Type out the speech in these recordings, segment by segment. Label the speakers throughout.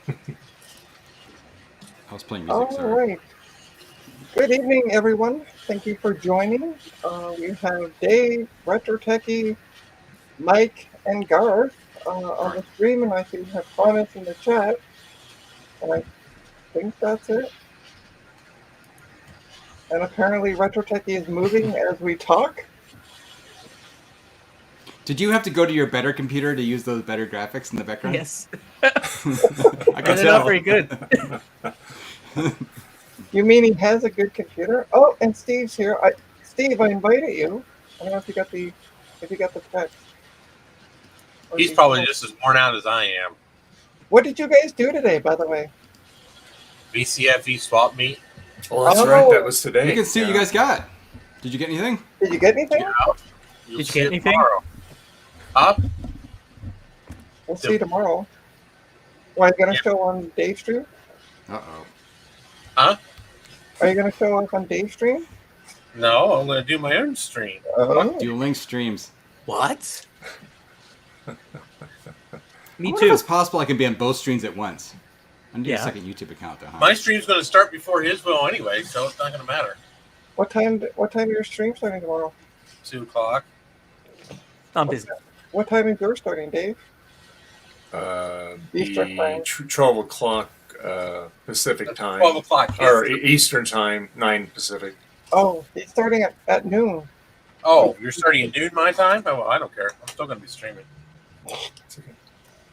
Speaker 1: I was playing music,
Speaker 2: All
Speaker 1: sorry.
Speaker 2: right. Good evening, everyone. Thank you for joining. We have Dave, Retro Techie, Mike, and Garth on the stream, and I see we have comments in the chat. And I think that's it. And apparently, Retro Techie is moving as we talk.
Speaker 1: Did you have to go to your better computer to use those better graphics in the background?
Speaker 3: Yes.
Speaker 1: I could
Speaker 3: They're not
Speaker 1: tell.
Speaker 3: very good.
Speaker 2: You mean he has a good computer? Oh, and Steve's here. Steve, I invited you. I don't know if you got the text. Or
Speaker 4: He's
Speaker 2: you
Speaker 4: probably
Speaker 2: saw.
Speaker 4: just as worn out as I am.
Speaker 2: What did you guys do today, by the way?
Speaker 4: VCFE swap meet.
Speaker 5: Oh, that's
Speaker 2: Oh.
Speaker 5: right. That was today.
Speaker 1: You can see what you guys got. Did you get anything?
Speaker 2: Did you get anything?
Speaker 4: You'll
Speaker 3: Did you
Speaker 4: see
Speaker 3: get
Speaker 4: it
Speaker 3: anything?
Speaker 4: tomorrow. Up?
Speaker 2: We'll see tomorrow. Are you going to
Speaker 4: Yeah.
Speaker 2: show on Dave's stream?
Speaker 1: Uh-oh.
Speaker 4: Huh?
Speaker 2: Are you going to show up on Dave's stream?
Speaker 4: No, I'm going to do my own stream.
Speaker 2: Oh.
Speaker 1: Dueling streams.
Speaker 3: What?
Speaker 1: I
Speaker 3: Me
Speaker 1: wonder if
Speaker 3: too.
Speaker 1: it's possible I can be on both streams at once. I need a
Speaker 3: Yeah.
Speaker 1: second YouTube account, though. Huh?
Speaker 4: My stream's going to start before his will anyway, so it's not going to matter.
Speaker 2: What time is your stream starting tomorrow?
Speaker 4: 2 o'clock.
Speaker 3: I'm busy.
Speaker 2: What time is yours starting, Dave? Eastern time.
Speaker 5: 12 o'clock Pacific time.
Speaker 4: 12 o'clock. his
Speaker 5: Or
Speaker 4: time.
Speaker 5: Eastern time, 9 Pacific.
Speaker 2: Oh, he's starting at noon.
Speaker 4: Oh, you're starting at noon my time? Oh, well, I don't care. I'm still going to be streaming. If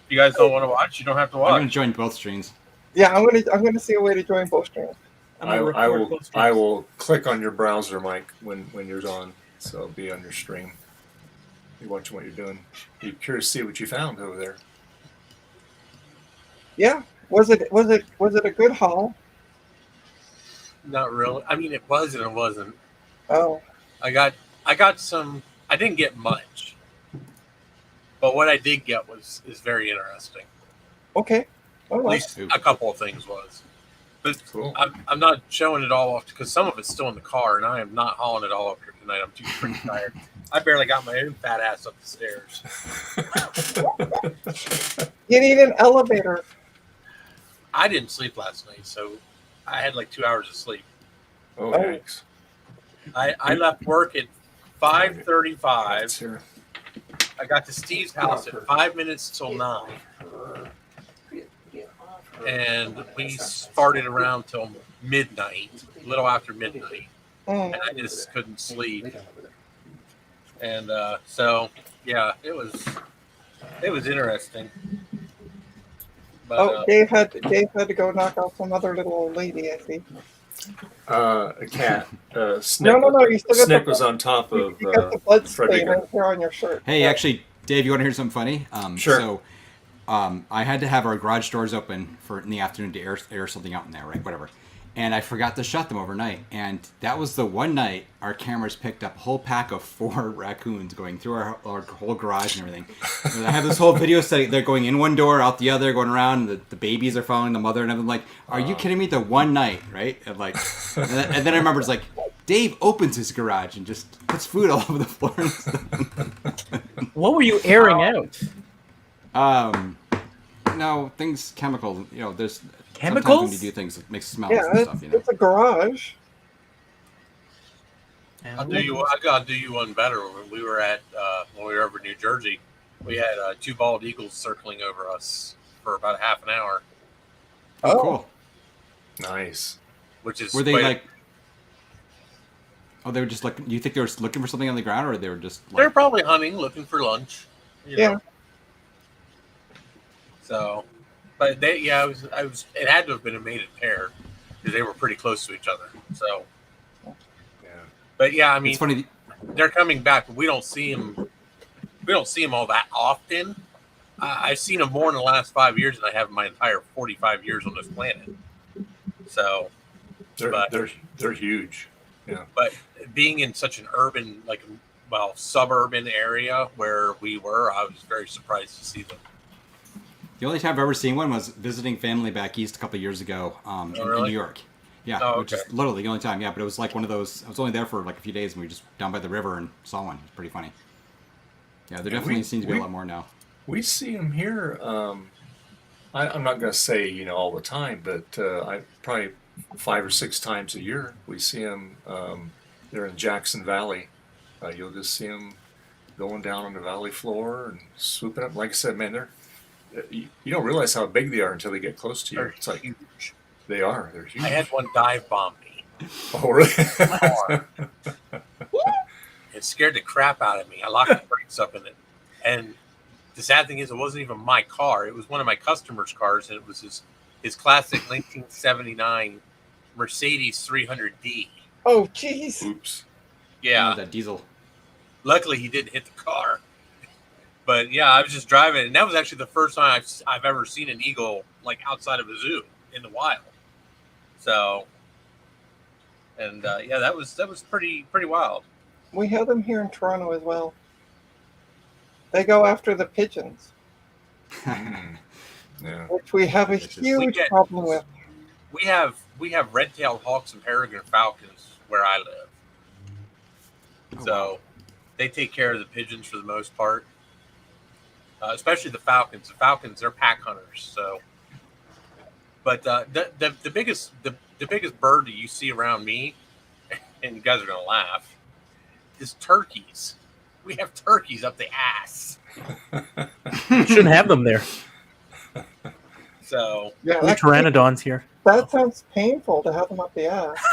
Speaker 4: you guys don't want to watch, you don't have to
Speaker 1: I'm going
Speaker 4: watch.
Speaker 1: to join both streams.
Speaker 2: Yeah, I'm gonna see a way to join both streams.
Speaker 3: I'm
Speaker 5: I,
Speaker 3: gonna
Speaker 5: I
Speaker 3: record
Speaker 5: will
Speaker 3: both
Speaker 5: I
Speaker 3: streams.
Speaker 5: will click on your browser, Mike, when you're on. So it'll be on your stream. You're watching what you're doing. You're curious to see what you found over there.
Speaker 2: Yeah. Was it a good haul?
Speaker 4: Not really. I mean, it was and it wasn't.
Speaker 2: Oh.
Speaker 4: I got some. I didn't get much, but what I did get is very interesting.
Speaker 2: Okay. All
Speaker 4: At
Speaker 2: right.
Speaker 4: least a couple of things was. But
Speaker 5: Cool.
Speaker 4: I'm not showing it all off because some of it's still in the car, and I am not hauling it all up here tonight. I'm too freaking tired. I barely got my own fat ass up the stairs.
Speaker 2: You need an elevator.
Speaker 4: I didn't sleep last night, so I had like 2 hours of sleep.
Speaker 5: Oh, thanks.
Speaker 4: I left work at 5:35.
Speaker 5: That's here.
Speaker 4: I got to Steve's house at 5 minutes till 9. And we started around till midnight, a little after midnight.
Speaker 2: Mm.
Speaker 4: And I just couldn't sleep. And so, yeah, it was interesting. But,
Speaker 2: Oh, Dave had to go knock out some other little old lady, I see.
Speaker 5: A cat. Snick,
Speaker 2: No, you still got
Speaker 5: Snick
Speaker 2: the-
Speaker 5: was on top of
Speaker 2: You got the blood
Speaker 5: Frederick.
Speaker 2: stain right here on your shirt.
Speaker 1: Hey, actually, Dave, you want to hear something funny?
Speaker 5: Sure.
Speaker 1: So, I had to have our garage doors open in the afternoon to air something out in there, right? Whatever. And I forgot to shut them overnight. And that was the one night our cameras picked up a whole pack of 4 raccoons going through our whole garage and everything. And I have this whole video study. They're going in one door, out the other, going around. And the babies are following the mother. And I'm like, are you kidding me? The one night, right? And like, and then I remember it's like, Dave opens his garage and just puts food all over the floor. And stuff.
Speaker 3: What were you airing out?
Speaker 1: No, things chemical. You know, there's
Speaker 3: Chemicals?
Speaker 1: sometimes when you do things, it makes smells
Speaker 2: Yeah,
Speaker 1: and
Speaker 2: it's,
Speaker 1: stuff. You know.
Speaker 2: it's a garage.
Speaker 4: I gotta do you one better. When we were over in New Jersey, we had 2 bald eagles circling over us for about a half an hour,
Speaker 1: Oh,
Speaker 2: Oh.
Speaker 1: cool.
Speaker 5: Nice.
Speaker 4: which is
Speaker 1: Were they
Speaker 4: quite-
Speaker 1: like? Oh, they were just looking. You think they were looking for something on the ground, or they were just?
Speaker 4: they're
Speaker 1: Like,
Speaker 4: probably hunting, looking for lunch. You
Speaker 2: Yeah.
Speaker 4: know. So, but it had to have been a mated pair because they were pretty close to each other. So,
Speaker 5: Yeah.
Speaker 4: but yeah, I mean,
Speaker 1: it's funny.
Speaker 4: they're coming back, but we don't see them. We don't see them all that often. I've seen them more in the last 5 years than I have in my entire 45 years on this planet. So,
Speaker 5: They're huge. Yeah.
Speaker 4: but being in such an urban, suburban area where we were, I was very surprised to see them.
Speaker 1: The only time I've ever seen one was visiting family back east a couple of years ago in
Speaker 4: really?
Speaker 1: New York. Yeah,
Speaker 4: Oh,
Speaker 1: which is
Speaker 4: okay.
Speaker 1: literally the only time. Yeah, but it was like one of those. I was only there for like a few days, and we were just down by the river and saw one. It was pretty funny. Yeah, there
Speaker 5: Yeah,
Speaker 1: definitely
Speaker 5: we-
Speaker 1: seems to be
Speaker 5: we-
Speaker 1: a lot more now.
Speaker 5: We see them here I'm not going to say all the time, but I probably 5 or 6 times a year we see them. They're in Jackson Valley. You'll just see them going down on the valley floor and swooping up. Like I said, man, you don't realize how big they are until they get close to you.
Speaker 4: They're
Speaker 5: It's like
Speaker 4: huge.
Speaker 5: they're huge.
Speaker 4: I had one dive bomb me.
Speaker 5: Oh, really?
Speaker 4: It scared the crap out of me. I locked the brakes up in it. And the sad thing is, it wasn't even my car. It was one of my customers' cars, and it was his classic 1979 Mercedes 300D.
Speaker 2: Oh, jeez.
Speaker 5: Oops.
Speaker 4: Yeah.
Speaker 1: Oh, that diesel.
Speaker 4: Luckily, he didn't hit the car. But yeah, I was just driving, and that was actually the first time I've ever seen an eagle like outside of a zoo in the wild. So, and yeah, that was pretty wild.
Speaker 2: We have them here in Toronto as well. They go after the pigeons,
Speaker 5: Yeah.
Speaker 2: which we have a huge problem with.
Speaker 4: We have red-tailed hawks and peregrine falcons where I live.
Speaker 1: Oh,
Speaker 4: So
Speaker 1: wow.
Speaker 4: they take care of the pigeons for the most part, especially the falcons. The falcons, they're pack hunters. So, but the biggest bird that you see around me, and you guys are gonna laugh, is turkeys. We have turkeys up the ass.
Speaker 3: You shouldn't have them there.
Speaker 4: So
Speaker 2: Yeah,
Speaker 3: We're pteranodons here.
Speaker 2: that sounds painful to have them up the ass.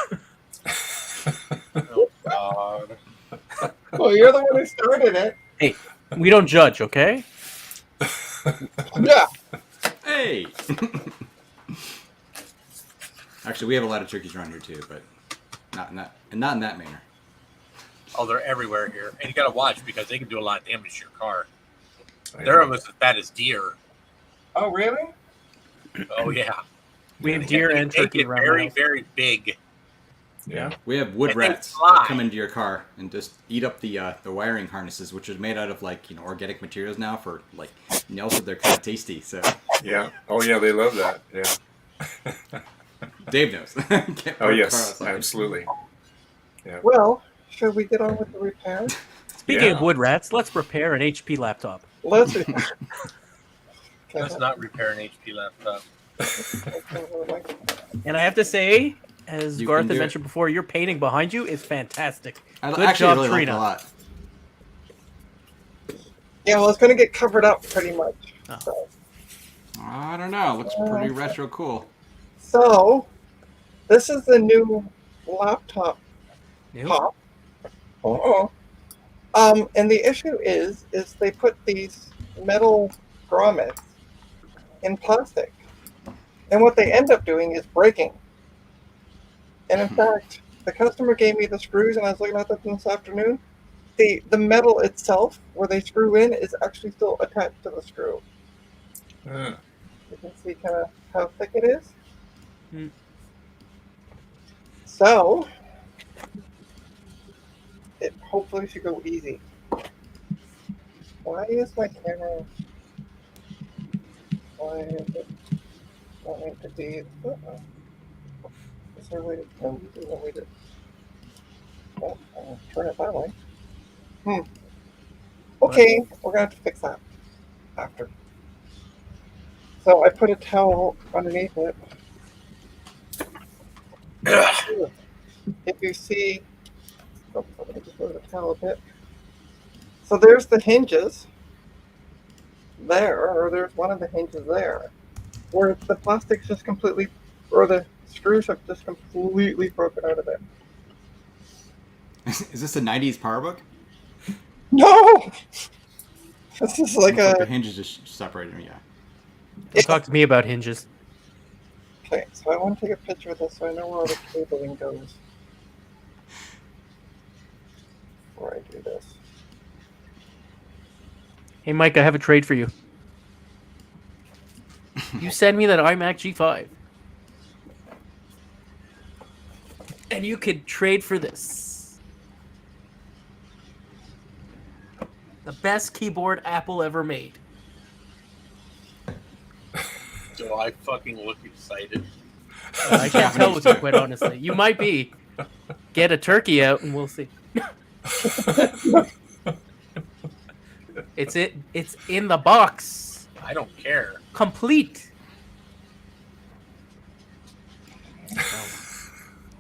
Speaker 4: oh God.
Speaker 2: Well, you're the one who started it.
Speaker 3: We don't judge, okay?
Speaker 2: Yeah.
Speaker 1: Hey. Actually, we have a lot of turkeys around here too, but not in that manner.
Speaker 4: Oh, they're everywhere here, and you gotta watch because they can do a lot of damage to your car.
Speaker 5: I
Speaker 4: They're
Speaker 5: know.
Speaker 4: almost as bad as deer.
Speaker 2: Oh, really?
Speaker 4: Oh yeah,
Speaker 3: We have deer and
Speaker 4: they
Speaker 3: turkey
Speaker 4: get
Speaker 3: around.
Speaker 4: very
Speaker 3: the house.
Speaker 4: very big.
Speaker 5: Yeah.
Speaker 1: We have wood
Speaker 4: And they
Speaker 1: rats
Speaker 4: fly.
Speaker 1: that come into your car and just eat up the wiring harnesses, which is made out of organic materials now for and also they're kind of tasty. So
Speaker 5: Yeah. Oh, yeah. They love that. Yeah.
Speaker 1: Dave knows. Can't
Speaker 5: Oh,
Speaker 1: park
Speaker 5: yes.
Speaker 1: car outside.
Speaker 5: Absolutely.
Speaker 2: Well, should we get on with the repair?
Speaker 3: Speaking of
Speaker 5: Yeah.
Speaker 3: wood rats, let's repair an HP laptop.
Speaker 2: Let's.
Speaker 4: Let's not repair an HP laptop.
Speaker 3: And I have to say, as
Speaker 1: You
Speaker 3: Garth
Speaker 1: can
Speaker 3: had
Speaker 1: do
Speaker 3: mentioned before, your painting behind you is fantastic.
Speaker 1: I
Speaker 3: Good
Speaker 1: actually
Speaker 3: job,
Speaker 1: really like it
Speaker 3: Trina.
Speaker 1: a lot.
Speaker 2: Yeah, well, it's going to get covered up pretty much.
Speaker 3: Oh.
Speaker 2: So.
Speaker 1: I don't know. Looks pretty retro cool.
Speaker 2: So, this is the new laptop
Speaker 3: New?
Speaker 2: pop. And the issue is they put these metal grommets in plastic, and what they end up doing is breaking. And in fact, the customer gave me the screws, and I was looking at them this afternoon. The metal itself, where they screw in, is actually still attached to the screw.
Speaker 5: Uh,
Speaker 2: You can see kind of how thick it is.
Speaker 3: Hmm.
Speaker 2: So, it hopefully should go easy. Why is my camera? Why is it wanting to be? Is there a way to? No, there's no way to. Oh, I'll turn it that way. Okay, we're gonna have to fix that after. So I put a towel underneath it. If you see, let me just move the towel a bit. So there's the hinges there, or there's one of the hinges there, where the plastic's just completely, or the screws have just completely broken out of it.
Speaker 1: Is this a 90s power book?
Speaker 2: No! This is like
Speaker 1: Looks
Speaker 2: a.
Speaker 1: the hinges just separated. Yeah.
Speaker 3: Don't talk to me about hinges.
Speaker 2: Okay, so I want to take a picture of this so I know where all the cabling goes. Before I do this.
Speaker 3: Hey, Mike, I have a trade for you. You send me that iMac G5. And you could trade for this. The best keyboard Apple ever made.
Speaker 4: Do I fucking look excited?
Speaker 3: I can't tell with you, quite honestly. You might be. Get a turkey out and we'll see. It's in the box.
Speaker 4: I don't care.
Speaker 3: Complete.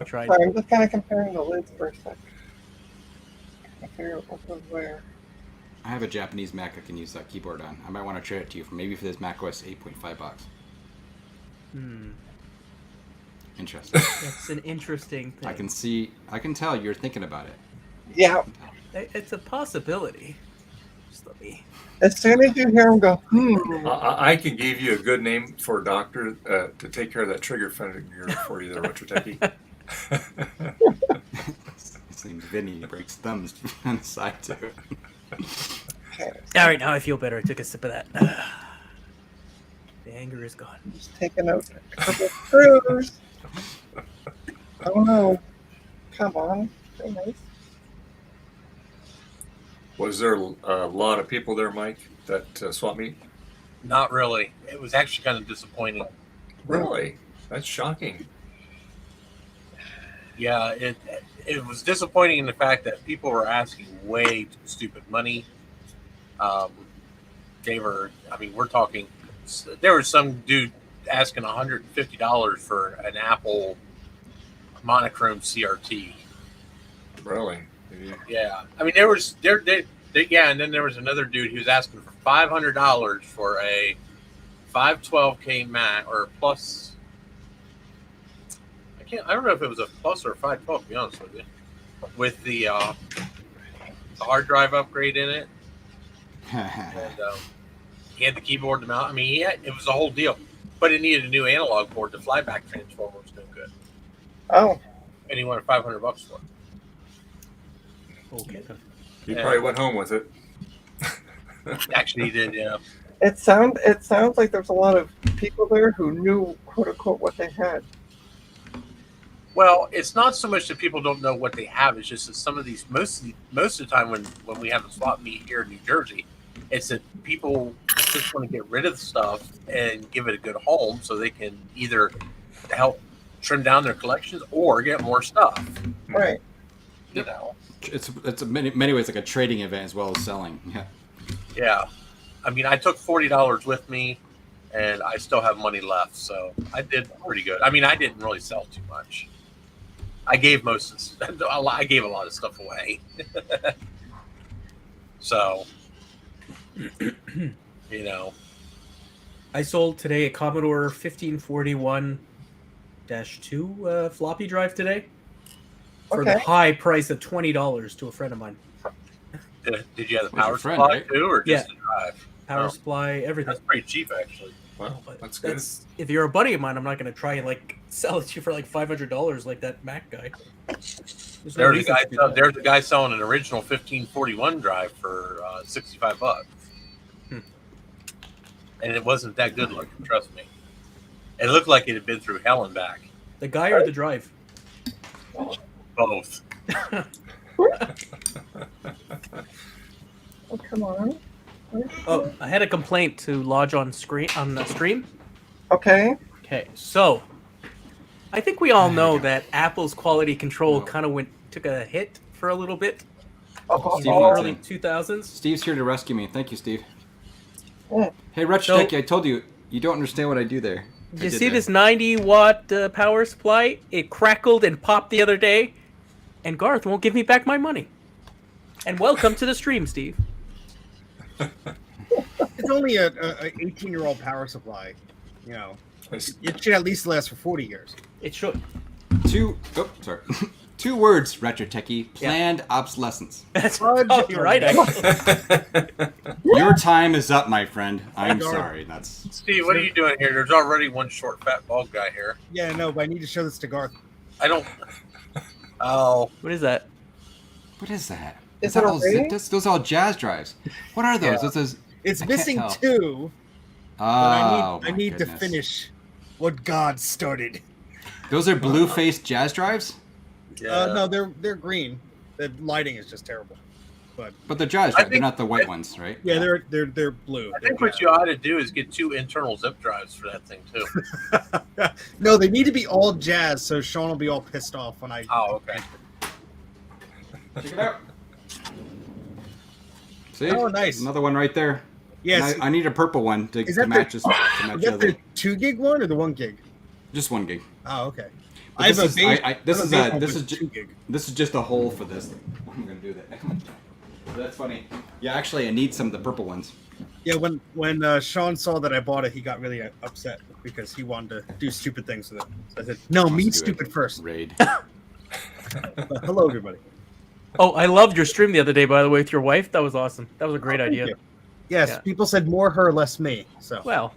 Speaker 3: Tried.
Speaker 2: Sorry, I'm just kind of comparing the lids for a sec. I figure out what goes where.
Speaker 1: I have a Japanese Mac I can use that keyboard on. I might want to trade it to you for maybe for this Mac OS 8.5 bucks. Interesting.
Speaker 3: That's an interesting thing.
Speaker 1: I can tell you're thinking about it.
Speaker 2: Yeah.
Speaker 3: It's a possibility. Just let me.
Speaker 2: As soon as you hear him go,
Speaker 5: I can give you a good name for a doctor to take care of that trigger finger for you there, Retro Techie.
Speaker 1: His name's Vinny. He breaks thumbs on the side too.
Speaker 2: okay,
Speaker 3: All right, now I feel better. I took a sip of that. The anger is gone.
Speaker 2: just taking out a couple of screws. Oh no. Come on. Very nice.
Speaker 5: Was there a lot of people there, Mike, that swap meet?
Speaker 4: Not really. It was actually kind of disappointing.
Speaker 5: Really? That's shocking.
Speaker 4: Yeah, it was disappointing in the fact that people were asking way too stupid money. We're talking. There was some dude asking $150 for an Apple monochrome CRT.
Speaker 5: Really?
Speaker 4: Yeah, I mean and then there was another dude who was asking for $500 for a 512K Mac or plus. I don't know if it was a plus or a 512. To be honest with you, with the hard drive upgrade in it, and he had the keyboard, the mouse. I mean, it was a whole deal, but it needed a new analog board. The flyback transformer was no good,
Speaker 2: Oh,
Speaker 4: and he wanted $500 for it.
Speaker 3: Okay.
Speaker 5: You probably went home with it.
Speaker 4: Actually, he did. Yeah.
Speaker 2: it sounds like there's a lot of people there who knew, quote unquote, what they had.
Speaker 4: Well, it's not so much that people don't know what they have. It's just that some of these, most of the time when we have a swap meet here in New Jersey, it's that people just want to get rid of the stuff and give it a good home so they can either help trim down their collections or get more stuff.
Speaker 2: Right.
Speaker 4: You know.
Speaker 1: It's in many ways like a trading event as well as selling. Yeah.
Speaker 4: Yeah. I mean, I took $40 with me, and I still have money left, so I did pretty good. I mean, I didn't really sell too much. I gave a lot of stuff away. So, you know.
Speaker 3: I sold today a Commodore 1541-2 floppy drive today for the
Speaker 2: Okay.
Speaker 3: high price of $20 to a friend of mine.
Speaker 4: Did you have the
Speaker 1: Was
Speaker 4: power
Speaker 1: your friend,
Speaker 4: supply
Speaker 1: right?
Speaker 4: too, or just
Speaker 3: Yeah.
Speaker 4: the drive?
Speaker 3: Power
Speaker 4: Oh.
Speaker 3: supply, everything.
Speaker 4: That's pretty cheap, actually.
Speaker 5: Wow,
Speaker 3: But
Speaker 5: that's good.
Speaker 3: if you're a buddy of mine, I'm not going to try and sell it to you for $500 like that Mac guy. There's no reason to do that.
Speaker 4: There's a guy selling an original 1541 drive for $65. And it wasn't that good looking, trust me. It looked like it had been through hell and back.
Speaker 3: The guy or the drive?
Speaker 4: Both.
Speaker 2: Oh, come on.
Speaker 3: Oh, I had a complaint to lodge on the stream.
Speaker 2: Okay.
Speaker 3: Okay, so I think we all know that Apple's quality control kind of took a hit for a little bit in the
Speaker 2: Oh,
Speaker 3: early 2000s.
Speaker 1: Steve's here to rescue me. Thank you, Steve.
Speaker 2: Yeah.
Speaker 1: Hey, Retro Techie, I told you don't understand what I do there.
Speaker 3: Did you see this 90-watt power supply? It crackled and popped the other day, and Garth won't give me back my money. And welcome to the stream, Steve.
Speaker 6: It's only a 18-year-old power supply. You know, it should at least last for 40 years.
Speaker 3: It should.
Speaker 1: Two words, Retro Techie. Planned obsolescence.
Speaker 3: That's probably right, actually.
Speaker 1: Your time is up, my friend. I'm
Speaker 6: Darn.
Speaker 1: sorry. That's
Speaker 4: Steve, what are you doing here? There's already one short, fat, bald guy here.
Speaker 6: Yeah, no, but I need to show this to Garth.
Speaker 4: I don't. Oh,
Speaker 3: What is that?
Speaker 1: what is that?
Speaker 2: Is
Speaker 1: that
Speaker 2: it a
Speaker 1: all
Speaker 2: ring?
Speaker 1: those are all jazz drives. What are those?
Speaker 4: Yeah.
Speaker 1: Those
Speaker 6: It's
Speaker 1: I can't
Speaker 6: missing
Speaker 1: tell.
Speaker 6: 2, but
Speaker 1: oh,
Speaker 6: I
Speaker 1: my
Speaker 6: need to
Speaker 1: goodness.
Speaker 6: finish what God started.
Speaker 1: Those are blue-faced jazz drives,
Speaker 4: yeah.
Speaker 6: No, they're green. The lighting is just terrible.
Speaker 1: but they're jazz
Speaker 4: I
Speaker 1: drives. They're
Speaker 4: think-
Speaker 1: not the white ones, right?
Speaker 6: Yeah, they're blue.
Speaker 4: I think what you ought to do is get 2 internal zip drives for that thing too.
Speaker 6: No, they need to be all jazz, so Sean will be all pissed off when I.
Speaker 4: Oh, okay.
Speaker 1: Check it out. See?
Speaker 6: Oh, nice.
Speaker 1: Another one right there.
Speaker 6: Yes.
Speaker 1: And I need a purple one to
Speaker 6: Is that
Speaker 1: match this. To match
Speaker 6: Is
Speaker 1: the
Speaker 6: that
Speaker 1: other.
Speaker 6: the 2 gig one or the 1 gig?
Speaker 1: Just 1 gig.
Speaker 6: Oh, okay.
Speaker 1: But
Speaker 6: I have
Speaker 1: this
Speaker 6: a
Speaker 1: is
Speaker 6: base.
Speaker 1: this is
Speaker 6: I have a
Speaker 1: a
Speaker 6: base
Speaker 1: this is
Speaker 6: with
Speaker 1: ju-
Speaker 6: 2 gig.
Speaker 1: this is just a hole for this. I'm gonna do that. That's funny. Yeah, actually, I need some of the purple ones.
Speaker 6: Yeah, when Sean saw that I bought it, he got really upset because he wanted to do stupid things with it. So I said, "No,
Speaker 1: Wants
Speaker 6: meet
Speaker 1: to do
Speaker 6: stupid
Speaker 1: a
Speaker 6: first."
Speaker 1: Raid.
Speaker 6: But hello, everybody.
Speaker 3: Oh, I loved your stream the other day, by the way, with your wife. That was awesome. That was a great
Speaker 6: Thank
Speaker 3: idea.
Speaker 6: you. Yes,
Speaker 3: Yeah.
Speaker 6: people said more her, less me. So
Speaker 3: Well,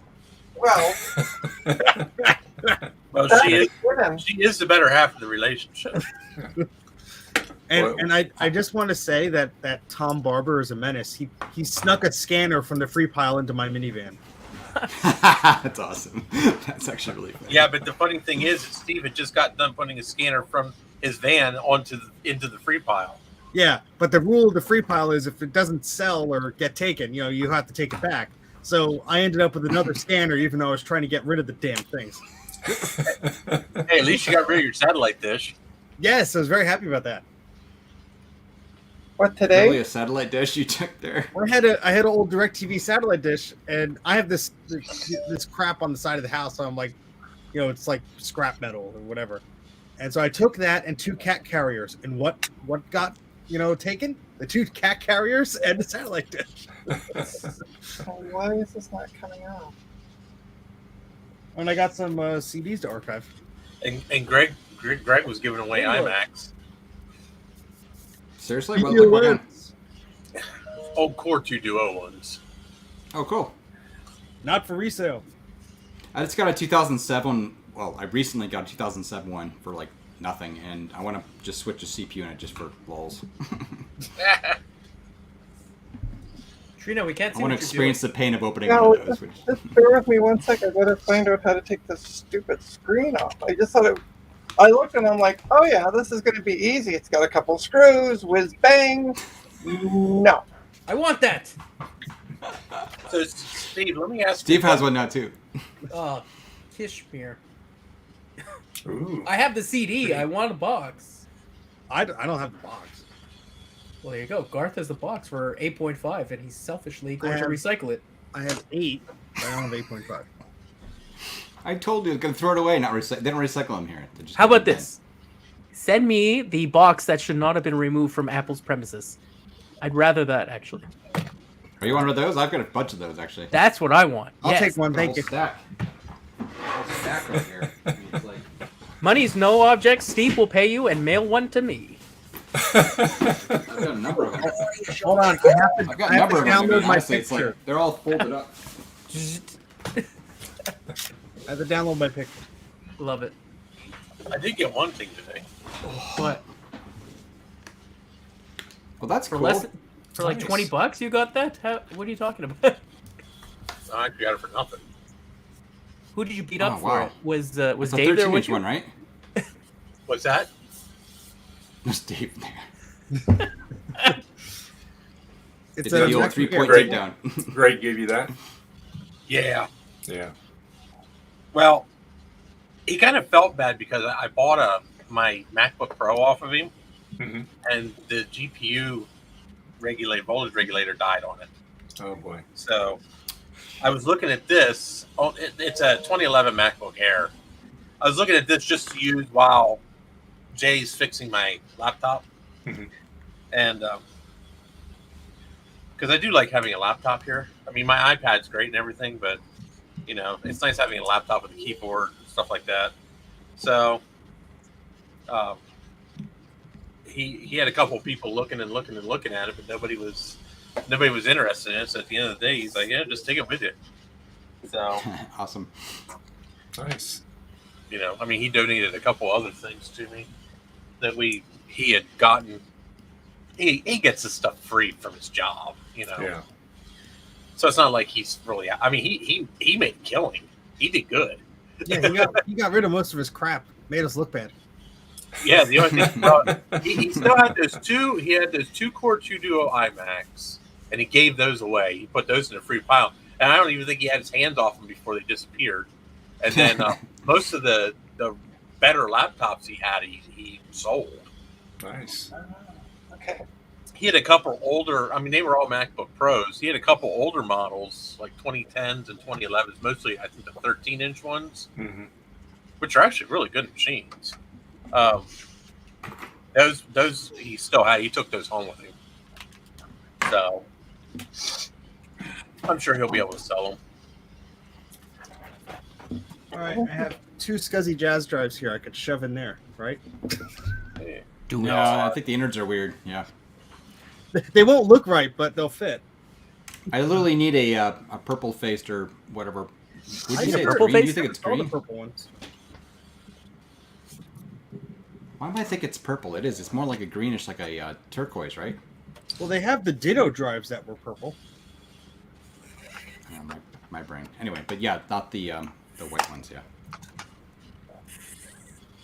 Speaker 2: Well,
Speaker 4: Well,
Speaker 2: that's
Speaker 4: she is
Speaker 2: good.
Speaker 4: she is the better half of the relationship.
Speaker 6: and I just want to say that Tom Barber is a menace. He snuck a scanner from the free pile into my minivan.
Speaker 1: That's awesome. That's actually really funny.
Speaker 4: Yeah, but the funny thing is, that Steve had just got done putting a scanner from his van into the free pile.
Speaker 6: Yeah, but the rule of the free pile is if it doesn't sell or get taken, you have to take it back. So I ended up with another scanner, even though I was trying to get rid of the damn things.
Speaker 4: Hey, at least you got rid of your satellite dish.
Speaker 6: Yes, I was very happy about that.
Speaker 2: What
Speaker 1: Really,
Speaker 2: today?
Speaker 1: a satellite dish you took there?
Speaker 6: I had an old DirecTV satellite dish, and I have this crap on the side of the house. So I'm like, it's like scrap metal or whatever. And so I took that and 2 cat carriers, and what got taken? The 2 cat carriers and the satellite dish.
Speaker 2: Oh, why is this not coming out?
Speaker 6: And I got some CDs to archive.
Speaker 4: And Greg was giving away IMAX.
Speaker 1: Seriously? What kind?
Speaker 4: Old Core 2 Duo ones.
Speaker 1: Oh, cool.
Speaker 6: Not for resale.
Speaker 1: I just got a 2007. Well, I recently got a 2007 one for like nothing, and I want to just switch a CPU in it just for lulz.
Speaker 3: Trina, we can't
Speaker 1: I
Speaker 3: see
Speaker 1: want to
Speaker 3: what you're
Speaker 1: experience the pain of opening
Speaker 2: No,
Speaker 1: Windows.
Speaker 2: just bear with me 1 second. I gotta find out how to take this stupid screen off. I just thought I looked and I'm like, oh yeah, this is gonna be easy. It's got a couple screws, whiz bang. No.
Speaker 3: doing. I want that.
Speaker 4: So, Steve, let me ask
Speaker 1: Steve
Speaker 4: you.
Speaker 1: has one now too.
Speaker 3: Oh, Kishmir.
Speaker 5: Ooh.
Speaker 3: I have the CD. I want a box.
Speaker 6: I don't have the box.
Speaker 3: Well, there you go. Garth has the box for 8.5, and he's selfishly going to
Speaker 6: have-
Speaker 3: recycle it.
Speaker 6: I have 8, but I don't have 8.5.
Speaker 1: I told you I was gonna throw it away. Not recycle. They don't recycle them here. They just
Speaker 3: How
Speaker 1: give
Speaker 3: about
Speaker 1: them
Speaker 3: this? Send me the box that should not have been removed from Apple's premises. I'd rather that, actually.
Speaker 1: in. Are you one of those? I've got a bunch of those actually.
Speaker 3: That's what I want.
Speaker 6: I'll
Speaker 3: Yes.
Speaker 6: take one,
Speaker 1: A
Speaker 6: thank
Speaker 1: whole
Speaker 6: you.
Speaker 1: stack. A whole stack right here. I mean, it's like,
Speaker 3: Money's no object. Steve will pay you and mail one to me.
Speaker 1: I've got a number of them.
Speaker 6: Hold on,
Speaker 1: I've got a number of them. I mean,
Speaker 6: download my
Speaker 1: honestly, it's
Speaker 6: picture.
Speaker 1: like they're all folded up.
Speaker 6: I have to download my picture.
Speaker 3: Love it.
Speaker 4: I did get one thing today.
Speaker 3: What?
Speaker 1: Well, that's
Speaker 3: For
Speaker 1: cool.
Speaker 3: less for like
Speaker 5: Nice.
Speaker 3: $20 you got that? What are you talking about?
Speaker 4: I actually got it for nothing.
Speaker 3: Who did you beat up
Speaker 1: Oh,
Speaker 3: for
Speaker 1: wow.
Speaker 3: it? Was
Speaker 1: It's a
Speaker 3: Dave there
Speaker 1: 13-inch
Speaker 3: with you?
Speaker 1: one, right?
Speaker 4: What's that?
Speaker 1: There's Dave there.
Speaker 6: It's
Speaker 1: Did the old
Speaker 6: MacBook
Speaker 1: 3-point
Speaker 6: Air.
Speaker 1: takedown.
Speaker 5: Greg gave you that?
Speaker 4: Yeah.
Speaker 5: Yeah.
Speaker 4: Well, he kind of felt bad because I bought my MacBook Pro off of him,
Speaker 5: Mhm.
Speaker 4: and the GPU voltage regulator died on it.
Speaker 5: Oh boy.
Speaker 4: So I was looking at this. Oh, it's a 2011 MacBook Air. I was looking at this just to use while Jay's fixing my laptop,
Speaker 5: Mhm.
Speaker 4: and because I do like having a laptop here. I mean, my iPad's great and everything, but it's nice having a laptop with a keyboard and stuff like that. So he had a couple of people looking at it, but nobody was interested in it. So at the end of the day, he's like, "Yeah, just take it with you." So
Speaker 1: Awesome.
Speaker 5: Nice.
Speaker 4: I mean, he donated a couple other things to me that he had gotten. He gets this stuff free from his job,
Speaker 5: Yeah.
Speaker 4: So it's not like he's really. I mean, he made a killing. He did good.
Speaker 6: Yeah, he got rid of most of his crap. Made us look bad.
Speaker 4: Yeah, the only thing, well, he still had those two. He had those 2 Core 2 Duo iMacs, and he gave those away. He put those in a free pile, and I don't even think he had his hands off them before they disappeared. And then most of the better laptops he had, he sold.
Speaker 5: Nice.
Speaker 2: Okay.
Speaker 4: He had a couple older. I mean, they were all MacBook Pros. He had a couple older models, like 2010s and 2011s. Mostly, I think the 13-inch ones,
Speaker 5: Mhm.
Speaker 4: which which are actually really good machines. Those he still had. He took those home with him, so I'm sure he'll be able to sell them.
Speaker 6: All right, I have 2 SCSI Jazz drives here. I could shove in there, right?
Speaker 4: Yeah.
Speaker 3: Do
Speaker 1: Yeah, I think the innards are weird. Yeah.
Speaker 6: They won't look right, but they'll fit.
Speaker 1: I literally need a purple faced or whatever. Would
Speaker 6: I
Speaker 1: you
Speaker 6: need
Speaker 1: say
Speaker 6: a
Speaker 1: it's
Speaker 6: purple
Speaker 1: green? Do you
Speaker 3: faced?
Speaker 1: think it's
Speaker 6: All the
Speaker 1: green?
Speaker 6: purple ones.
Speaker 1: Why do I think it's purple? It is. It's more like a greenish, like a turquoise, right?
Speaker 6: Well, they have the Ditto drives that were purple.
Speaker 1: Yeah, my brain. Anyway, but yeah, not the white ones. Yeah.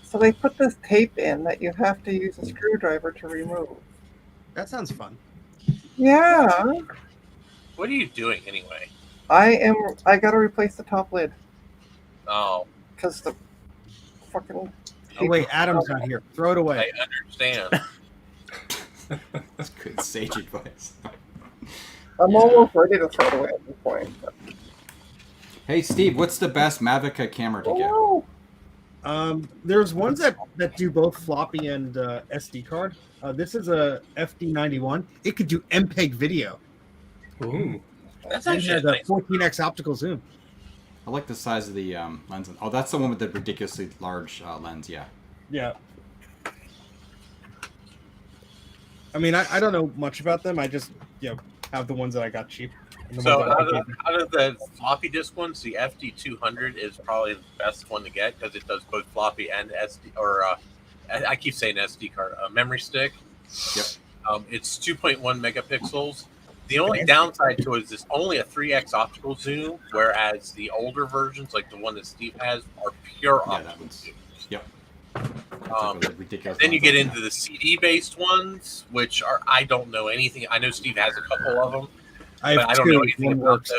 Speaker 2: So they put this tape in that you have to use a screwdriver to remove.
Speaker 6: That sounds fun.
Speaker 2: Yeah,
Speaker 4: What are you doing anyway?
Speaker 2: I gotta replace the top lid
Speaker 4: Oh,
Speaker 2: because the fucking.
Speaker 6: Oh wait, Adam's not here. Throw it away.
Speaker 4: I understand.
Speaker 1: That's good sage advice.
Speaker 2: I'm almost ready to throw it away at this point.
Speaker 1: Hey Steve, what's the best Mavica camera to get?
Speaker 2: Oh,
Speaker 6: There's ones that do both floppy and SD card. This is a FD91. It could do MPEG video.
Speaker 3: Ooh.
Speaker 4: That's
Speaker 6: And it
Speaker 4: actually
Speaker 6: has
Speaker 4: a
Speaker 6: a
Speaker 4: nice.
Speaker 6: 14x optical zoom.
Speaker 1: I like the size of the lens. Oh, that's the one with the ridiculously large lens. Yeah.
Speaker 6: Yeah. I mean, I don't know much about them. I just have the ones that I got cheap. And the
Speaker 4: So
Speaker 6: ones that I
Speaker 4: out
Speaker 6: gave-
Speaker 4: of the floppy disk ones, the FD200 is probably the best one to get because it does both floppy and SD. Or I keep saying SD card, memory stick.
Speaker 1: Yep.
Speaker 4: It's 2.1 megapixels. The only downside to it is it's only a 3x optical zoom, whereas the older versions, like the one that Steve has, are pure
Speaker 1: Yeah,
Speaker 4: optical
Speaker 1: that one's.
Speaker 4: zoom.
Speaker 1: Yep. Ridiculous.
Speaker 4: Then you
Speaker 1: ones.
Speaker 4: get into the CD-based ones, which are I don't know anything. I know Steve has a couple of them,
Speaker 6: I
Speaker 4: but
Speaker 6: have
Speaker 4: I don't
Speaker 6: two.
Speaker 4: know anything
Speaker 6: One
Speaker 4: about
Speaker 6: works.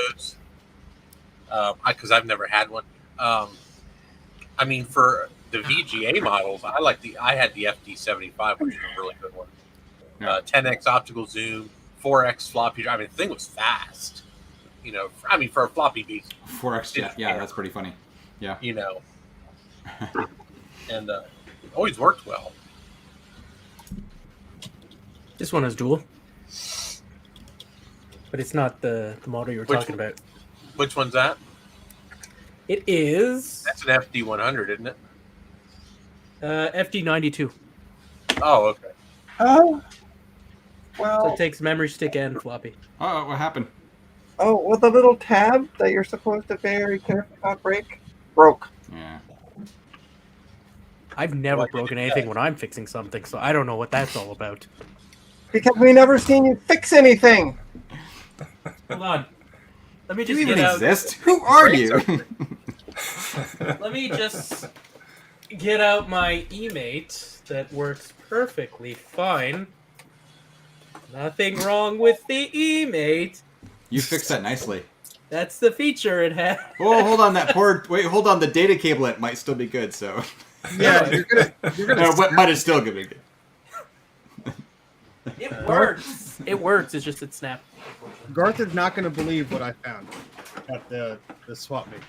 Speaker 4: those because I've never had one. I mean, for the VGA models, I had the FD75, which is a really good one.
Speaker 1: Yeah.
Speaker 4: 10x optical zoom, 4x floppy drive. I mean, the thing was fast. You know, for a floppy beast,
Speaker 1: 4x. Yeah, that's pretty funny. Yeah.
Speaker 4: you know, and always worked well.
Speaker 3: This one is dual. But it's not the model you were
Speaker 4: Which
Speaker 3: talking about.
Speaker 4: Which one's that?
Speaker 3: It is
Speaker 4: That's an FD100, isn't it?
Speaker 3: FD92.
Speaker 4: Oh, okay.
Speaker 2: oh.
Speaker 3: So
Speaker 2: Well,
Speaker 3: it takes memory stick and floppy.
Speaker 1: Oh, what happened?
Speaker 2: the little tab that you're supposed to very carefully not break broke.
Speaker 1: Yeah.
Speaker 3: I've never
Speaker 4: Why did
Speaker 3: broken
Speaker 4: it
Speaker 3: anything
Speaker 4: die?
Speaker 3: when I'm fixing something, so I don't know what that's all about.
Speaker 2: Because we never seen you fix anything.
Speaker 3: Hold on. Let me
Speaker 1: Do you
Speaker 3: just
Speaker 1: even
Speaker 3: get out.
Speaker 1: exist? Who are you?
Speaker 3: Let me just get out my eMate that works perfectly fine. Nothing wrong with the eMate.
Speaker 1: You fixed that nicely.
Speaker 3: That's the feature it has.
Speaker 1: Oh, hold on. Hold on. The data cablet might still be good. So.
Speaker 6: Yeah, you're gonna.
Speaker 1: What might it still be good?
Speaker 3: It works. It works. It's just it snapped.
Speaker 6: Garth is not gonna believe what I found at the swap meet.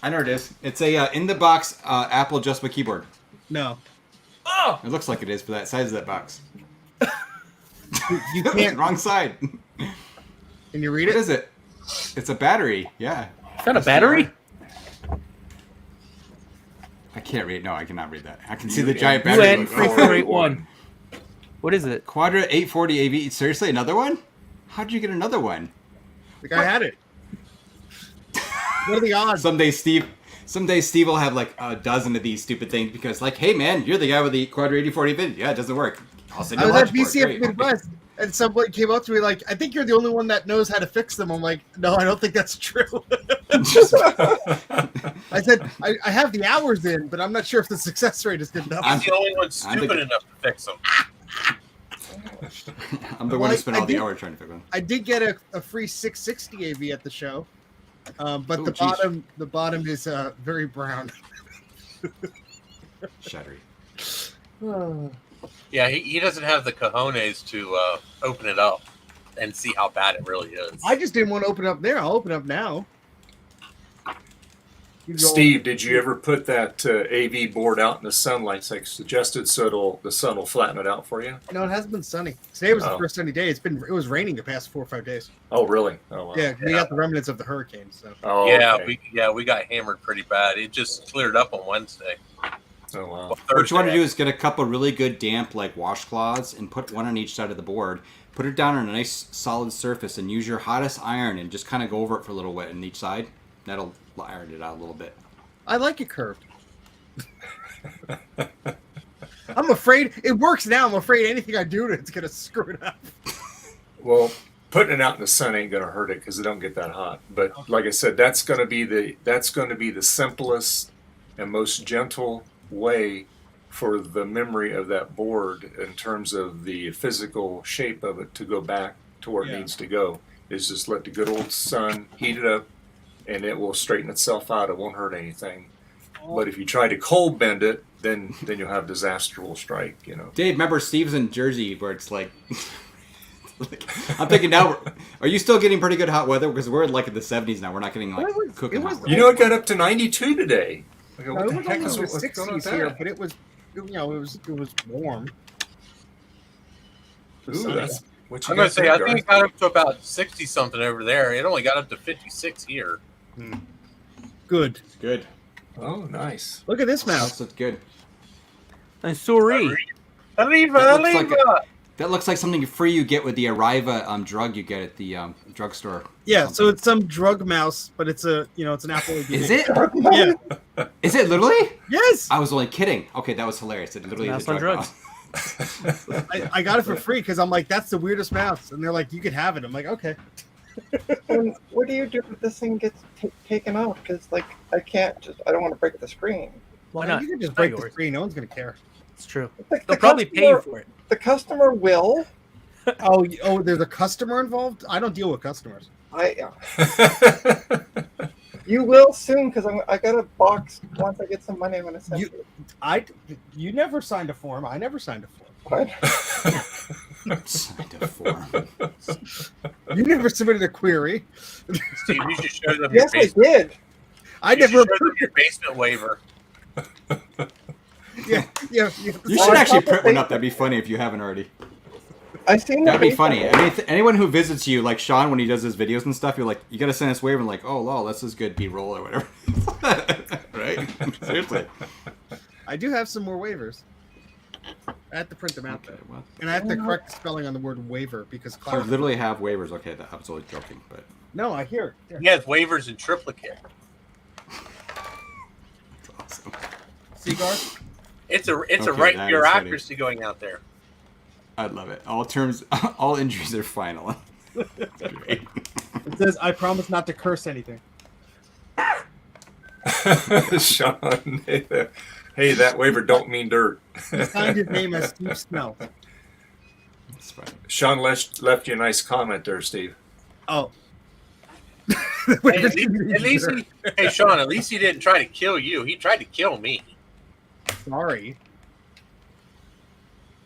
Speaker 1: I know it is. It's a in the box Apple adjustable keyboard.
Speaker 6: No,
Speaker 3: Oh!
Speaker 1: It looks like it is for that size of that box.
Speaker 6: you can't.
Speaker 1: Wrong side.
Speaker 6: Can you read
Speaker 1: What
Speaker 6: it?
Speaker 1: is it? It's a battery. Yeah.
Speaker 3: Found a battery?
Speaker 1: I can't read. No, I cannot read that. I can see the giant battery.
Speaker 3: UN
Speaker 1: logo.
Speaker 3: 3481. What is it?
Speaker 1: Quadra 840 AV. Seriously, another one? How'd you get another one?
Speaker 6: The guy had it. What are the odds?
Speaker 1: Someday Steve will have like a dozen of these stupid things because, like, hey man, you're the guy with the Quadra 8040 AV. Yeah, it doesn't work. I'll send
Speaker 6: I
Speaker 1: you a
Speaker 6: was at
Speaker 1: launch board.
Speaker 6: BCF
Speaker 1: Great.
Speaker 6: Midwest, and someone came up to me like, "I think you're the only one that knows how to fix them." I'm like, "No, I don't think that's true." I said, "I have the hours in, but I'm not sure if the success rate is good enough."
Speaker 1: I'm-
Speaker 4: He's the only one
Speaker 1: I'm
Speaker 4: stupid
Speaker 1: the-
Speaker 4: enough to fix them.
Speaker 1: I'm the one who spent all the hour trying to fix one.
Speaker 6: I did get a free 660 AV at the show, but
Speaker 1: Ooh,
Speaker 6: the
Speaker 1: geez.
Speaker 6: bottom is very brown.
Speaker 1: Shattery.
Speaker 4: Yeah, he doesn't have the cojones to open it up and see how bad it really is.
Speaker 6: I just didn't want to open up there. I'll open up now.
Speaker 5: Steve, did you ever put that AV board out in the sunlight like suggested, so the sun will flatten it out for you?
Speaker 6: No, it hasn't been sunny. Today was the
Speaker 5: Oh.
Speaker 6: first sunny day. It was raining the past 4 or 5 days.
Speaker 5: Oh, really? Oh, wow.
Speaker 6: Yeah, we got the remnants of the hurricane. So
Speaker 5: Oh,
Speaker 4: Yeah,
Speaker 5: okay.
Speaker 4: we got hammered pretty bad. It just cleared up on Wednesday.
Speaker 5: Oh, wow.
Speaker 4: Well,
Speaker 1: What you want to
Speaker 4: Thursday,
Speaker 1: do is get a couple really good damp like washcloths and put one on each side of the board. Put it down on a nice solid surface and use your hottest iron and just kind of go over it for a little bit on each side. That'll iron it out a little bit.
Speaker 6: I like it curved. I'm afraid it works now. I'm afraid anything I do to it's gonna screw it up.
Speaker 5: Well, putting it out in the sun ain't gonna hurt it because it don't get that hot. But like I said, that's gonna be the simplest and most gentle way for the memory of that board in terms of the physical shape of it to go back to where it
Speaker 6: Yeah.
Speaker 5: needs to go. Is just let the good old sun heat it up, and it will straighten itself out. It won't hurt anything. But if you try to cold bend it, then you'll have disaster will strike. You know.
Speaker 1: Dave, remember Steve's in Jersey where it's like. I'm thinking now, are you still getting pretty good hot weather? Because we're like in the 70s now. We're not getting like cooking hot weather.
Speaker 5: You know, it got up to 92 today. I go,
Speaker 6: No,
Speaker 5: what
Speaker 6: it
Speaker 5: the
Speaker 6: was
Speaker 5: heck
Speaker 6: only
Speaker 5: is
Speaker 6: in the
Speaker 5: what's going on with
Speaker 6: 60s here,
Speaker 5: that?
Speaker 6: but it was warm.
Speaker 5: Ooh, that's what you
Speaker 4: I'm gonna
Speaker 5: got
Speaker 4: say
Speaker 5: there,
Speaker 4: I think
Speaker 5: Garth.
Speaker 4: it got up to about 60 something over there. It only got up to 56 here.
Speaker 6: Good.
Speaker 1: Good.
Speaker 5: Oh, nice.
Speaker 6: Look at this mouse.
Speaker 1: That's good.
Speaker 3: And sorry.
Speaker 1: That looks like something free you get with the Arriva drug you get at the drugstore.
Speaker 6: Yeah, so it's some drug mouse, but it's an Apple ID.
Speaker 1: Is it?
Speaker 6: Yeah.
Speaker 1: Is it literally?
Speaker 6: Yes.
Speaker 1: I was only kidding. Okay, that was hilarious. It literally is
Speaker 3: Mouse on
Speaker 1: a drug
Speaker 3: drugs.
Speaker 1: mouse.
Speaker 6: I got it for free because I'm like, that's the weirdest mouse, and they're like, you could have it. I'm like, okay.
Speaker 2: And what do you do if this thing gets taken out? Because like I don't want to break the screen.
Speaker 3: Why not?
Speaker 6: You can just
Speaker 3: It's not
Speaker 6: break the
Speaker 3: yours.
Speaker 6: screen. No one's gonna care.
Speaker 3: It's true.
Speaker 2: Like,
Speaker 3: They'll probably pay you for it.
Speaker 2: The customer will.
Speaker 6: Oh, there's a customer involved. I don't deal with customers.
Speaker 2: You will soon because I got a box. Once I get some money, I'm going to send
Speaker 6: You-
Speaker 2: you.
Speaker 6: You never signed a form. I never signed a form.
Speaker 2: What?
Speaker 1: Signed a form.
Speaker 6: You never submitted a query.
Speaker 4: Steve, you should show them
Speaker 2: Yes,
Speaker 4: your
Speaker 2: I
Speaker 4: basement.
Speaker 2: did.
Speaker 6: I
Speaker 4: You should
Speaker 6: never.
Speaker 4: show them your basement waiver.
Speaker 6: Yeah.
Speaker 1: You
Speaker 2: Well,
Speaker 1: should
Speaker 2: I
Speaker 1: actually
Speaker 2: thought
Speaker 1: print
Speaker 2: they-
Speaker 1: one up. That'd be funny if you haven't already.
Speaker 2: I seen
Speaker 1: That'd
Speaker 2: the
Speaker 1: be funny.
Speaker 2: basement.
Speaker 1: I mean, anyone who visits you, like Sean, when he does his videos and stuff, you're like, you gotta send us waiver, and like, oh, lol, this is good B-roll or whatever. Right? Seriously.
Speaker 6: I do have some more waivers. I have to print them out
Speaker 1: Okay,
Speaker 6: though,
Speaker 1: well,
Speaker 6: and I have to correct the spelling on the word waiver because
Speaker 1: you literally have waivers. Okay, I was only joking, but
Speaker 6: No, I hear it. Here.
Speaker 4: He has waivers in triplicate.
Speaker 1: it's awesome.
Speaker 6: Cigar.
Speaker 4: It's a
Speaker 1: Okay,
Speaker 4: right
Speaker 1: that is
Speaker 4: bureaucracy going out there.
Speaker 1: I'd love it. All injuries are final. Great.
Speaker 6: It says, "I promise not to curse anything."
Speaker 5: Sean, hey, that waiver don't mean dirt.
Speaker 6: He signed his name as Steve Snell.
Speaker 1: That's funny.
Speaker 5: Sean left you a nice comment there, Steve.
Speaker 6: Oh.
Speaker 4: Hey, hey, Sean, at least he didn't try to kill you. He tried to kill me.
Speaker 6: Sorry.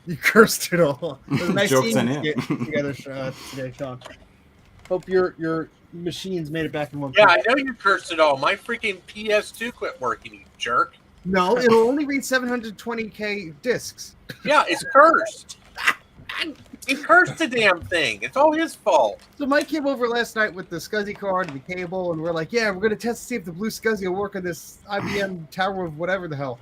Speaker 6: You cursed it all. It was nice
Speaker 1: Joke's
Speaker 6: seeing
Speaker 1: on
Speaker 6: you
Speaker 1: him.
Speaker 6: together today, Sean. Hope your machines made it back in one
Speaker 4: Yeah,
Speaker 6: piece.
Speaker 4: I know you cursed it all. My freaking PS2 quit working, you jerk.
Speaker 6: No, it'll only read 720K discs.
Speaker 4: Yeah, it's cursed. He cursed the damn thing. It's all his fault.
Speaker 6: So Mike came over last night with the SCSI card and the cable, and we're like, yeah, we're going to test to see if the blue SCSI will work on this IBM Tower of whatever the hell.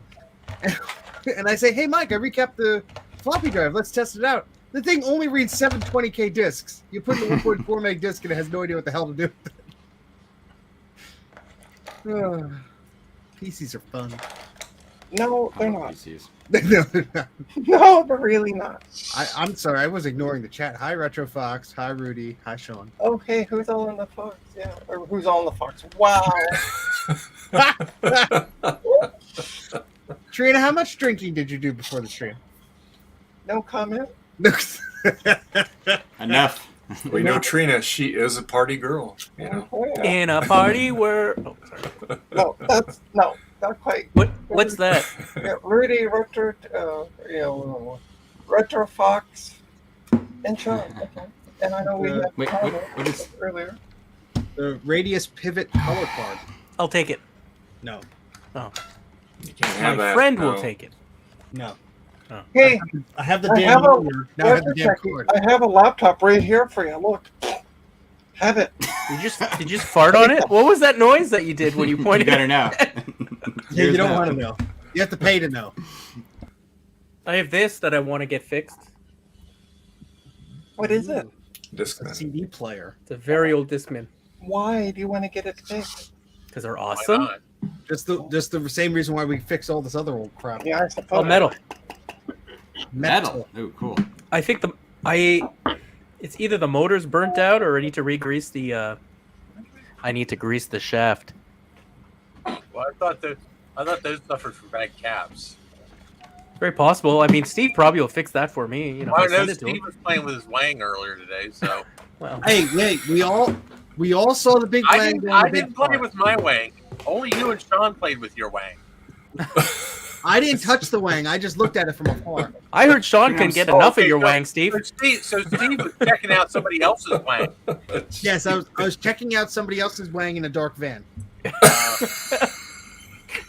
Speaker 6: And I say, hey, Mike, I recapped the floppy drive. Let's test it out. The thing only reads 720K discs. You put in a 1.4 meg disc, and it has no idea what the hell to do with it. PCs are fun.
Speaker 2: No, they're
Speaker 1: I love
Speaker 2: not.
Speaker 1: PCs.
Speaker 6: No, they're not.
Speaker 2: No, they're really not.
Speaker 6: I'm sorry, I was ignoring the chat. Hi, Retro Fox. Hi, Rudy. Hi, Sean.
Speaker 2: Oh, hey, who's all in the Fox? Yeah, or who's all in the Fox? Wow.
Speaker 6: Trina, how much drinking did you do before the stream?
Speaker 2: No comment.
Speaker 1: Enough.
Speaker 5: We know Trina. She is a party girl. You know.
Speaker 2: Oh, yeah.
Speaker 3: In a party where
Speaker 2: No, not quite.
Speaker 3: what's that?
Speaker 2: Yeah, Rudy, Retro Fox, and Sean. Okay. And I know we had
Speaker 1: Wait,
Speaker 2: comment
Speaker 1: what is?
Speaker 2: earlier.
Speaker 6: The Radius Pivot color card.
Speaker 3: I'll take it.
Speaker 6: No,
Speaker 5: You can't have
Speaker 3: My
Speaker 5: that.
Speaker 3: friend
Speaker 5: no.
Speaker 3: will take it.
Speaker 6: no.
Speaker 2: Hey,
Speaker 6: I have the
Speaker 2: I
Speaker 6: damn
Speaker 2: have a-
Speaker 6: keyboard. Now I have the damn
Speaker 2: Retro
Speaker 6: cord.
Speaker 2: Techie, I have a laptop right here for you. Look, have it.
Speaker 3: Did you just fart on it? What was that noise that you did when you
Speaker 1: You
Speaker 3: pointed?
Speaker 1: better know.
Speaker 6: Yeah, you don't want to know. You have to pay to know.
Speaker 3: I have this that I want to get fixed.
Speaker 2: What is it?
Speaker 6: A
Speaker 5: Discman.
Speaker 6: CD player.
Speaker 3: It's a very old Discman
Speaker 2: Why do you want to get it fixed?
Speaker 3: because they're
Speaker 4: Why
Speaker 3: awesome.
Speaker 4: not?
Speaker 6: Just the same reason why we fix all this other old crap.
Speaker 2: Yeah, I suppose.
Speaker 3: Oh, metal.
Speaker 1: Metal. Oh, cool.
Speaker 3: I think it's either the motor's burnt out or I need to re-grease the. I need to grease the shaft.
Speaker 4: Well, I thought those suffered from bad caps.
Speaker 3: Very possible. I mean, Steve probably will fix that for me. You know,
Speaker 4: Well, I
Speaker 3: if I
Speaker 4: know
Speaker 3: send it to
Speaker 4: Steve
Speaker 3: him.
Speaker 4: was playing with his Wang earlier today, so
Speaker 3: Well,
Speaker 6: Hey, wait, we all saw the big
Speaker 4: I
Speaker 6: Wang
Speaker 4: didn't,
Speaker 6: going
Speaker 4: I
Speaker 6: the big
Speaker 4: didn't play
Speaker 6: car.
Speaker 4: with my Wang. Only you and Sean played with your Wang.
Speaker 6: I didn't touch the Wang. I just looked at it from afar.
Speaker 3: I heard Sean couldn't get enough of your Wang, Steve.
Speaker 4: So Steve was checking out somebody else's Wang.
Speaker 6: Yes, I was checking out somebody else's Wang in a dark van.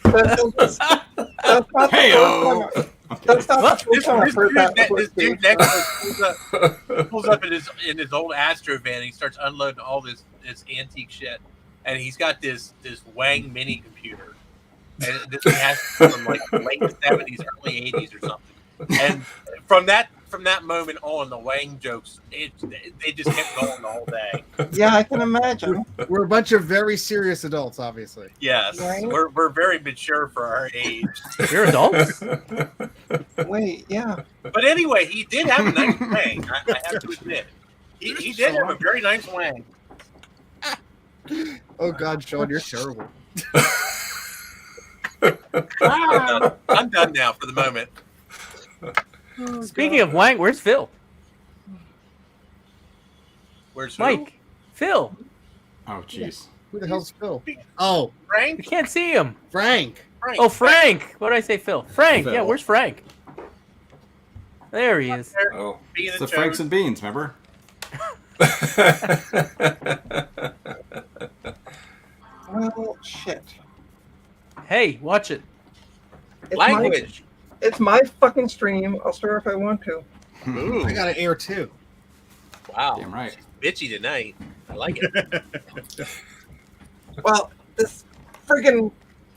Speaker 2: That's not the
Speaker 1: Hey-o.
Speaker 2: first time. That's not the
Speaker 4: This,
Speaker 2: first time I've
Speaker 4: this
Speaker 2: heard
Speaker 4: dude,
Speaker 2: that.
Speaker 4: this
Speaker 2: before,
Speaker 4: dude
Speaker 2: Steve.
Speaker 4: next to us pulls up in his old Astro van. And he starts unloading all this antique shit, and he's got this Wang mini computer, and this thing has from like late '70s, early '80s or something. And from that moment on, the Wang jokes they just kept going the whole day.
Speaker 2: Yeah, I can imagine.
Speaker 6: We're a bunch of very serious adults, obviously.
Speaker 4: Yes,
Speaker 2: Wang?
Speaker 4: we're very mature for our age.
Speaker 3: You're adults.
Speaker 2: Wait, yeah.
Speaker 4: But anyway, he did have a nice Wang. I have to admit, he did have a very nice Wang.
Speaker 6: Oh God, Sean, you're terrible.
Speaker 4: I'm done now for the moment.
Speaker 3: Speaking of Wang, where's Phil?
Speaker 4: Where's who?
Speaker 3: Mike. Phil.
Speaker 1: Oh, jeez.
Speaker 6: Who the hell's Phil? Oh,
Speaker 3: We
Speaker 4: Frank?
Speaker 3: can't see him.
Speaker 6: Frank.
Speaker 4: Frank.
Speaker 3: Oh, Frank. What did I say, Phil? Frank.
Speaker 1: Phil.
Speaker 3: Yeah, where's Frank? There he is.
Speaker 5: Oh.
Speaker 4: Being
Speaker 1: It's
Speaker 4: a
Speaker 1: the Franks and Beans, remember?
Speaker 2: Well, shit.
Speaker 3: Hey, watch it.
Speaker 4: language.
Speaker 2: It's my fucking stream. I'll start if I want to.
Speaker 4: Ooh,
Speaker 6: I got an air too.
Speaker 4: wow.
Speaker 1: Damn right.
Speaker 4: Bitchy tonight. I like it.
Speaker 2: Well, this friggin'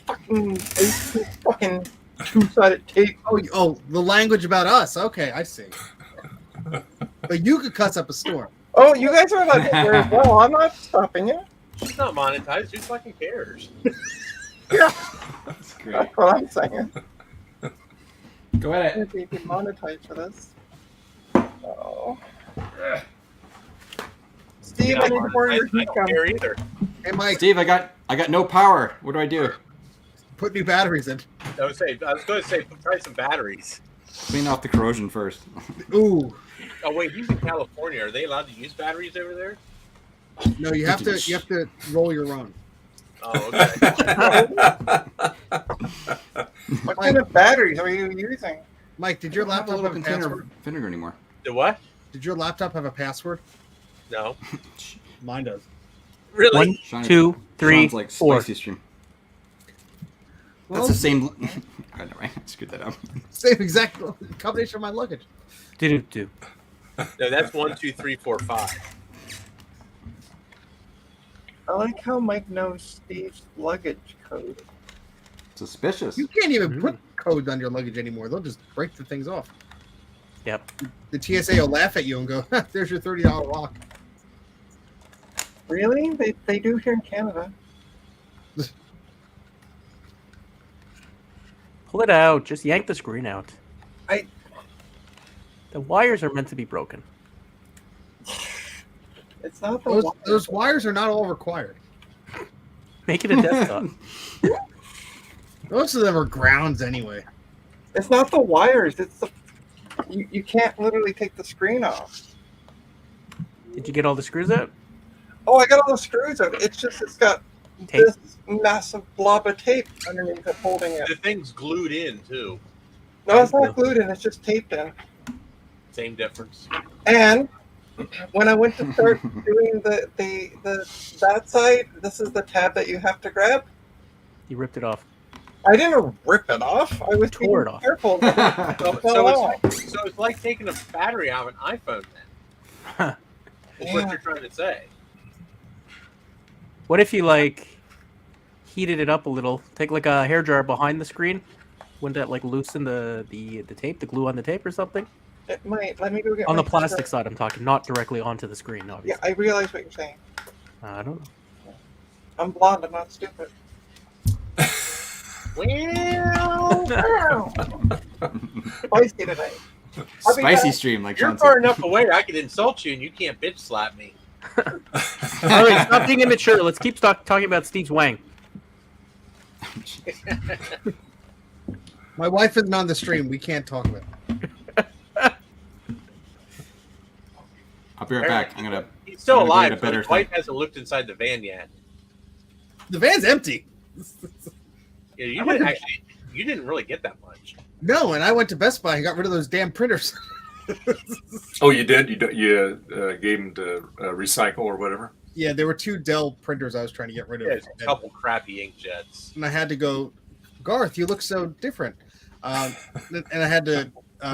Speaker 2: fucking two-sided tape.
Speaker 6: Oh, the language about us. Okay, I see. But you could cuss up a storm.
Speaker 2: Oh, you guys are allowed to hear as well. I'm not stopping you.
Speaker 4: She's not monetized. Who fucking cares?
Speaker 2: Yeah,
Speaker 1: That's great.
Speaker 2: that's what I'm saying.
Speaker 1: Go at it.
Speaker 2: If we get monetized for this. Oh. Steve,
Speaker 4: You're
Speaker 2: I
Speaker 4: not
Speaker 2: need to borrow your
Speaker 4: monetized. I
Speaker 2: heat
Speaker 4: don't
Speaker 2: gun.
Speaker 4: care either.
Speaker 6: Hey, Mike,
Speaker 1: Steve, I got no power. What do I do?
Speaker 6: put new batteries in.
Speaker 4: I was going to say try some batteries.
Speaker 1: Clean off the corrosion first.
Speaker 6: Ooh,
Speaker 4: Oh wait, he's in California. Are they allowed to use batteries over there?
Speaker 6: no, you have to roll your own.
Speaker 4: Oh, okay.
Speaker 2: What kind of batteries are you using?
Speaker 6: Mike, did your
Speaker 1: I don't have a
Speaker 6: laptop
Speaker 1: little
Speaker 6: have a
Speaker 1: container
Speaker 6: password?
Speaker 1: of vinegar anymore.
Speaker 4: The what?
Speaker 6: Did your laptop have a password?
Speaker 4: No.
Speaker 6: Mine does.
Speaker 4: Really?
Speaker 3: 1,
Speaker 1: Sean-
Speaker 3: 2, 3,
Speaker 1: Sean's like
Speaker 3: 4.
Speaker 1: spicy stream.
Speaker 6: Well,
Speaker 1: That's the same. I know, right? I screwed that up.
Speaker 6: same exact combination of my luggage.
Speaker 3: Do.
Speaker 4: No, that's 1, 2, 3, 4, 5.
Speaker 2: I like how Mike knows Steve's luggage code.
Speaker 1: Suspicious.
Speaker 6: You can't even put codes on your luggage anymore. They'll just break the things off.
Speaker 3: Yep.
Speaker 6: The TSA will laugh at you and go, "There's your $30 lock."
Speaker 2: Really? They do here in Canada.
Speaker 3: Pull it out. Just yank the screen out.
Speaker 2: I-
Speaker 3: The wires are meant to be broken.
Speaker 2: It's not the
Speaker 6: Those wires are not all required.
Speaker 3: Make it a desktop.
Speaker 6: Most of them are grounds anyway.
Speaker 2: It's not the wires. It's the you can't literally take the screen off.
Speaker 3: Did you get all the screws out?
Speaker 2: Oh, I got all the screws out. It's got
Speaker 3: Tape.
Speaker 2: this massive blob of tape underneath it holding it.
Speaker 4: The thing's glued in too.
Speaker 2: No, it's not glued in. It's just taped in.
Speaker 4: Same difference.
Speaker 2: And when I went to start doing the that side, this is the tab that you have to grab.
Speaker 3: He ripped it off.
Speaker 2: I didn't rip it off. I was
Speaker 3: Tore
Speaker 2: being
Speaker 3: it off.
Speaker 2: careful. that it
Speaker 4: So,
Speaker 2: fell off.
Speaker 4: so it's like taking a battery out of an iPhone. Then is what
Speaker 2: Yeah.
Speaker 4: you're trying to say.
Speaker 3: What if you like heated it up a little? Take like a hairdryer behind the screen. Wouldn't that like loosen the tape, the glue on the tape or something?
Speaker 2: It might. Let me go get
Speaker 3: On
Speaker 2: my
Speaker 3: the plastic
Speaker 2: sister.
Speaker 3: side, I'm talking, not directly onto the screen,
Speaker 2: Yeah,
Speaker 3: obviously.
Speaker 2: I realize what you're saying.
Speaker 3: I don't know.
Speaker 2: I'm blonde. I'm not stupid. Well, spicy today. I'll be
Speaker 1: Spicy
Speaker 2: back.
Speaker 1: stream, like
Speaker 4: You're
Speaker 1: Sean
Speaker 4: far
Speaker 1: said.
Speaker 4: enough away. I can insult you, and you can't bitch slap me.
Speaker 3: All right, stop being immature. Let's keep talking about Steve's Wang.
Speaker 6: My wife isn't on the stream. We can't talk about it.
Speaker 1: I'll be right back. I'm gonna.
Speaker 4: He's still
Speaker 1: I'm gonna
Speaker 4: alive.
Speaker 1: get a
Speaker 4: But
Speaker 1: better
Speaker 4: his wife
Speaker 1: thing.
Speaker 4: hasn't looked inside the van yet.
Speaker 6: The van's empty.
Speaker 4: Yeah, you didn't really get that much.
Speaker 6: No, and I went to Best Buy and got rid of those damn printers.
Speaker 5: Oh, you did? You gave him to recycle or whatever?
Speaker 6: Yeah, there were 2 Dell printers I was trying to get rid of.
Speaker 4: There's a couple crappy inkjets.
Speaker 6: And I had to go, Garth, you look so different. And I had to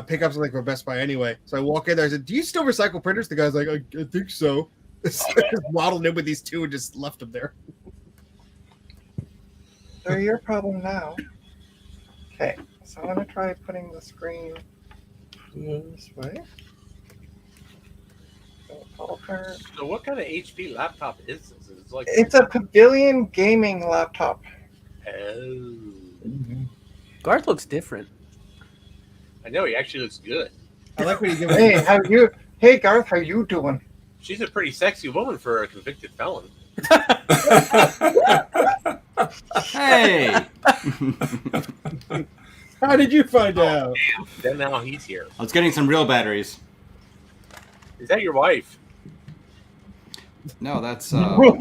Speaker 6: pick up something from Best Buy anyway. So I walk in there. I said, "Do you still recycle printers?" The guy's like, "I think so." So I just waddled in with these 2 and just left them there.
Speaker 2: They're your problem now. Okay, so I'm gonna try putting the screen this way.
Speaker 4: So what kind of HP laptop is this? It's like
Speaker 2: It's a Pavilion Gaming Laptop.
Speaker 4: Oh.
Speaker 3: Garth looks different.
Speaker 4: I know he actually looks good.
Speaker 6: I like when you give
Speaker 2: Hey, how you? Hey, Garth, how you doing?
Speaker 4: She's a pretty sexy woman for a convicted felon.
Speaker 1: Hey.
Speaker 6: How did you find out?
Speaker 4: Then now he's here.
Speaker 1: I was getting some real batteries.
Speaker 4: Is that your wife?
Speaker 1: No, that's
Speaker 2: Not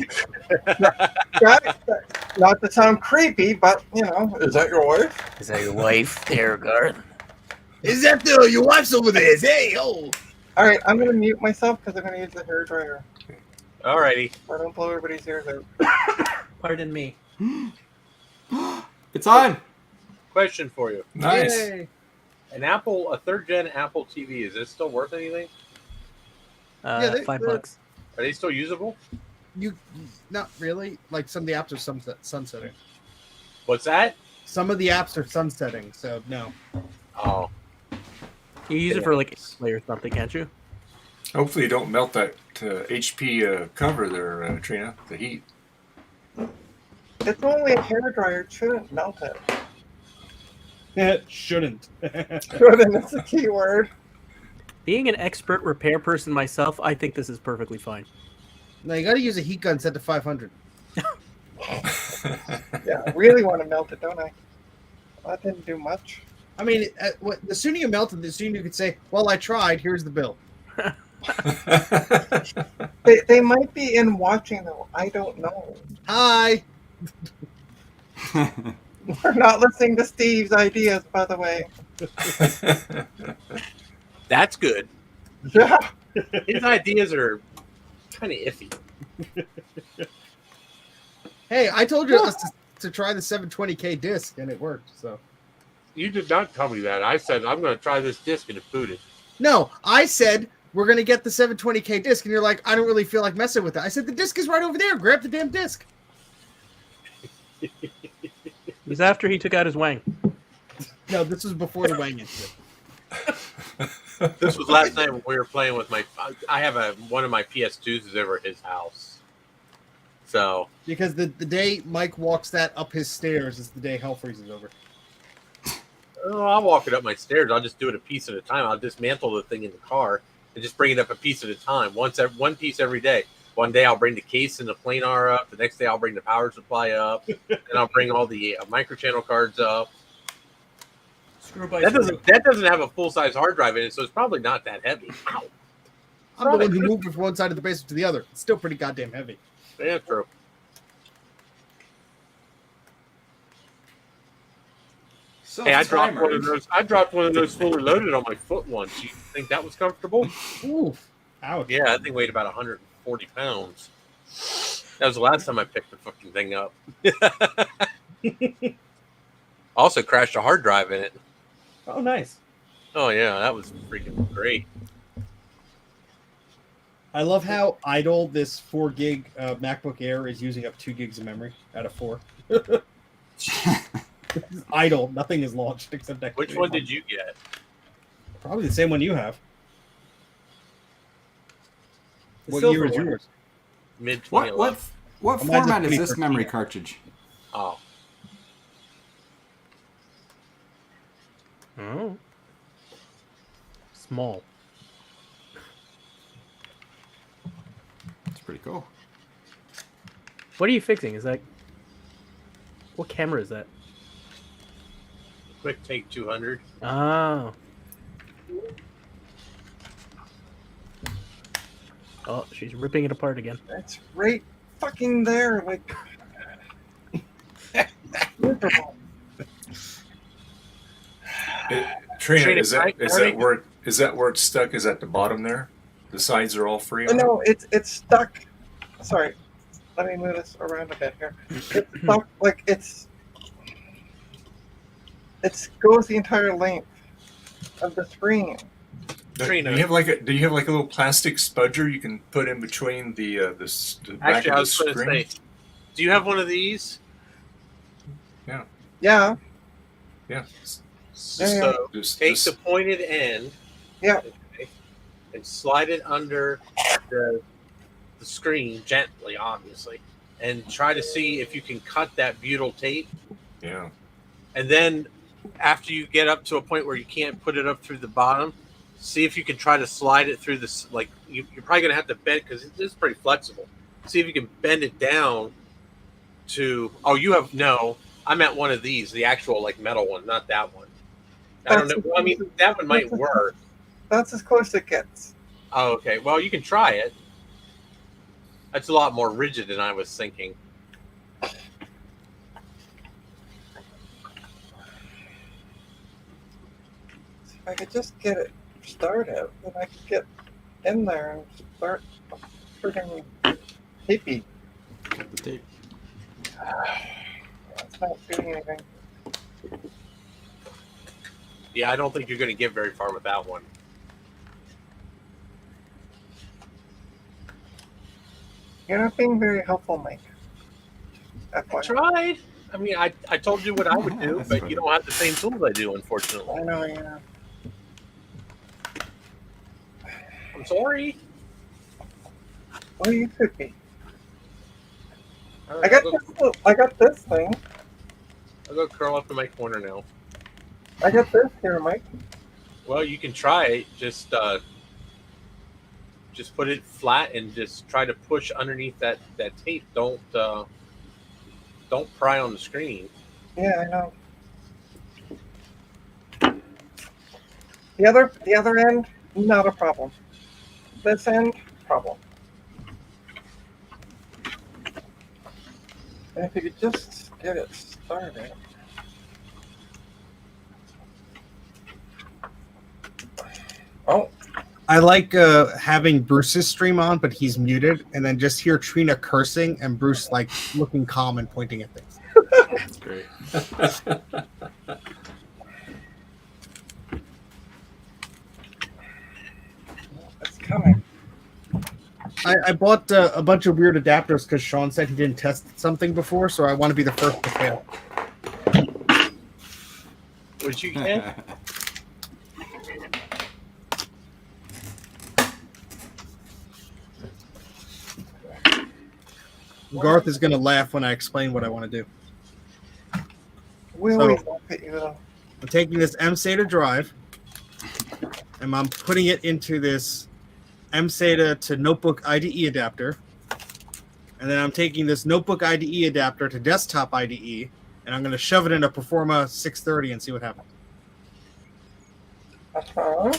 Speaker 2: to sound creepy, but you know, is that your wife?
Speaker 3: Is that your wife there, Garth?
Speaker 6: Is that your wife's over there? Hey, oh.
Speaker 2: All right, I'm gonna mute myself because I'm gonna use the hairdryer.
Speaker 4: Alrighty.
Speaker 2: I don't blow everybody's ears out.
Speaker 3: Pardon me.
Speaker 1: it's on.
Speaker 4: Question for you.
Speaker 5: Nice.
Speaker 6: Yay.
Speaker 4: A 3rd gen Apple TV, is it still worth anything?
Speaker 6: Yeah,
Speaker 3: $5.
Speaker 4: Are they still usable?
Speaker 6: You not really. Like some of the apps are sunsetting.
Speaker 4: What's that?
Speaker 6: Some of the apps are sunsetting, so no.
Speaker 4: Oh.
Speaker 3: You use it for like display or something, can't you?
Speaker 5: Hopefully you don't melt that HP cover there, Trina, the heat.
Speaker 2: It's only a hairdryer. It shouldn't melt it.
Speaker 6: It shouldn't.
Speaker 2: Shouldn't. That's a key word.
Speaker 3: Being an expert repair person myself, I think this is perfectly fine.
Speaker 6: No, you got to use a heat gun set to 500.
Speaker 2: Yeah, I really want to melt it, don't I? That didn't do much.
Speaker 6: I mean, the sooner you melt it, the sooner you could say, "Well, I tried. Here's the bill."
Speaker 2: They might be in watching though. I don't know.
Speaker 6: Hi.
Speaker 2: We're not listening to Steve's ideas, by the way.
Speaker 4: That's good.
Speaker 2: Yeah.
Speaker 4: His ideas are kind of iffy.
Speaker 6: Hey, I told you to try the 720K disc, and it worked. So
Speaker 4: You did not tell me that. I said, I'm going to try this disc and it booted.
Speaker 6: no, I said we're gonna get the 720K disc, and you're like, I don't really feel like messing with it. I said the disc is right over there. Grab the damn disc.
Speaker 3: It was after he took out his Wang.
Speaker 6: No, this was before the Wang incident.
Speaker 4: This was last night when we were playing with I have one of my PS2s is over at his house. So,
Speaker 6: Because the day Mike walks that up his stairs is the day hell freezes over.
Speaker 4: I'll walk it up my stairs. I'll just do it a piece at a time. I'll dismantle the thing in the car and just bring it up a piece at a time. One piece every day. One day I'll bring the case and the planar up. The next day I'll bring the power supply up. And I'll bring all the microchannel cards up.
Speaker 3: Screw by
Speaker 4: That doesn't have a full size hard drive in it, so it's probably not that heavy. Ow!
Speaker 6: I'm the one who moved from one side of the basement to the other. It's still pretty goddamn heavy.
Speaker 4: Yeah, true. Hey, I dropped one of those. I dropped one of those fully loaded on my foot once. You think that was comfortable?
Speaker 6: Oof. Ouch.
Speaker 4: Yeah, that thing weighed about 140 pounds. That was the last time I picked the fucking thing up. Also crashed a hard drive in it.
Speaker 3: Oh, nice.
Speaker 4: Oh yeah, that was freaking great.
Speaker 6: I love how idle this 4 gig MacBook Air is using up 2 gigs of memory out of 4. Idle. Nothing is launched except that.
Speaker 4: Which one did you get?
Speaker 6: Probably the same one you have.
Speaker 3: The
Speaker 6: What
Speaker 3: silver
Speaker 6: year is
Speaker 3: one.
Speaker 6: yours?
Speaker 4: Mid
Speaker 1: What
Speaker 4: 2011.
Speaker 1: what
Speaker 6: Mine's a
Speaker 1: format is this
Speaker 6: 2013.
Speaker 1: memory cartridge?
Speaker 4: Oh,
Speaker 3: Oh. Small.
Speaker 1: It's pretty cool.
Speaker 3: What are you fixing? Is that... What camera is that?
Speaker 4: Quick Take 200.
Speaker 3: Oh. Oh, she's ripping it apart again.
Speaker 2: That's right fucking there. Like, miserable.
Speaker 5: Trina, is
Speaker 4: Trina,
Speaker 5: that where it's stuck? Is at the bottom there? The sides are all free.
Speaker 2: Oh, no, it's stuck. Sorry, let me move this around a bit here. It's stuck. Like it goes the entire length of the screen.
Speaker 4: Trina.
Speaker 5: Do you have like a little plastic spudger you can put in between the back
Speaker 4: Actually,
Speaker 5: of
Speaker 4: I
Speaker 5: the
Speaker 4: was going to
Speaker 5: screen?
Speaker 4: say, do you have one of these?
Speaker 2: Yeah,
Speaker 5: Yeah.
Speaker 4: So take the pointed end,
Speaker 2: Yeah.
Speaker 4: okay, and slide it under the screen gently, obviously, and try to see if you can cut that butyl tape.
Speaker 5: Yeah.
Speaker 4: And then after you get up to a point where you can't put it up through the bottom, see if you can try to slide it through this. Like you're probably going to have to bend because it's pretty flexible. See if you can bend it down to. Oh, you have no. I meant one of these, the actual like metal one, not that one. I don't know. Well, I mean, that one might work.
Speaker 2: That's as close as it gets.
Speaker 4: Oh, okay. Well, you can try it. That's a lot more rigid than I was thinking.
Speaker 2: If I could just get it started, then I could get in there and start freaking tapey.
Speaker 1: Cut the tape.
Speaker 2: It's not doing anything.
Speaker 4: Yeah, I don't think you're going to get very far with that one.
Speaker 2: You're not being very helpful, Mike.
Speaker 4: I
Speaker 2: FYI.
Speaker 4: tried. I mean, I told you what I would do,
Speaker 1: That's
Speaker 4: but
Speaker 1: funny.
Speaker 4: you don't have the same tools I do, unfortunately.
Speaker 2: I know, yeah.
Speaker 4: I'm sorry.
Speaker 2: Well, you could be.
Speaker 4: All
Speaker 2: I
Speaker 4: right,
Speaker 2: got this thing.
Speaker 4: I'll go curl up in my corner now.
Speaker 2: I got this here, Mike.
Speaker 4: Well, you can try it. Just put it flat and just try to push underneath that tape. Don't pry on the screen.
Speaker 2: Yeah, I know. The other end, not a problem. This end, problem. And if you could just get it started. Oh,
Speaker 6: I like having Bruce's stream on, but he's muted, and then just hear Trina cursing and Bruce like looking calm and pointing at things.
Speaker 1: That's great.
Speaker 2: it's coming.
Speaker 6: I bought a bunch of weird adapters because Sean said he didn't test something before, so I want to be the first to fail.
Speaker 4: Would you get?
Speaker 6: Garth is going to laugh when I explain what I want to do.
Speaker 2: We always laugh at you, though.
Speaker 6: I'm taking this M-SATA drive, and I'm putting it into this M-SATA to notebook IDE adapter. And then I'm taking this notebook IDE adapter to desktop IDE, and I'm going to shove it in a Performa 630 and see what happens.
Speaker 2: Uh-huh.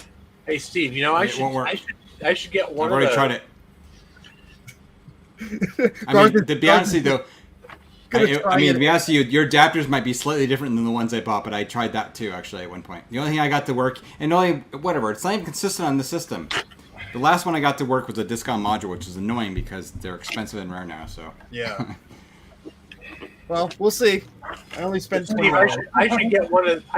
Speaker 4: Hey, Steve. You know
Speaker 1: It won't work.
Speaker 4: I should get one
Speaker 1: I've
Speaker 4: of
Speaker 1: already
Speaker 4: the.
Speaker 1: tried it. I
Speaker 6: Garth
Speaker 1: mean,
Speaker 6: is-
Speaker 1: to be honest with you, though,
Speaker 6: Gonna try
Speaker 1: I mean,
Speaker 6: it.
Speaker 1: to be honest with you, your adapters might be slightly different than the ones I bought, but I tried that too, actually, at one point. The only thing I got to work, and only, whatever, it's not even consistent on the system. The last one I got to work was a discount module, which is annoying because they're expensive and rare now, so.
Speaker 6: Yeah. Well, we'll see. I only spent
Speaker 4: Steve,
Speaker 6: $20.
Speaker 4: I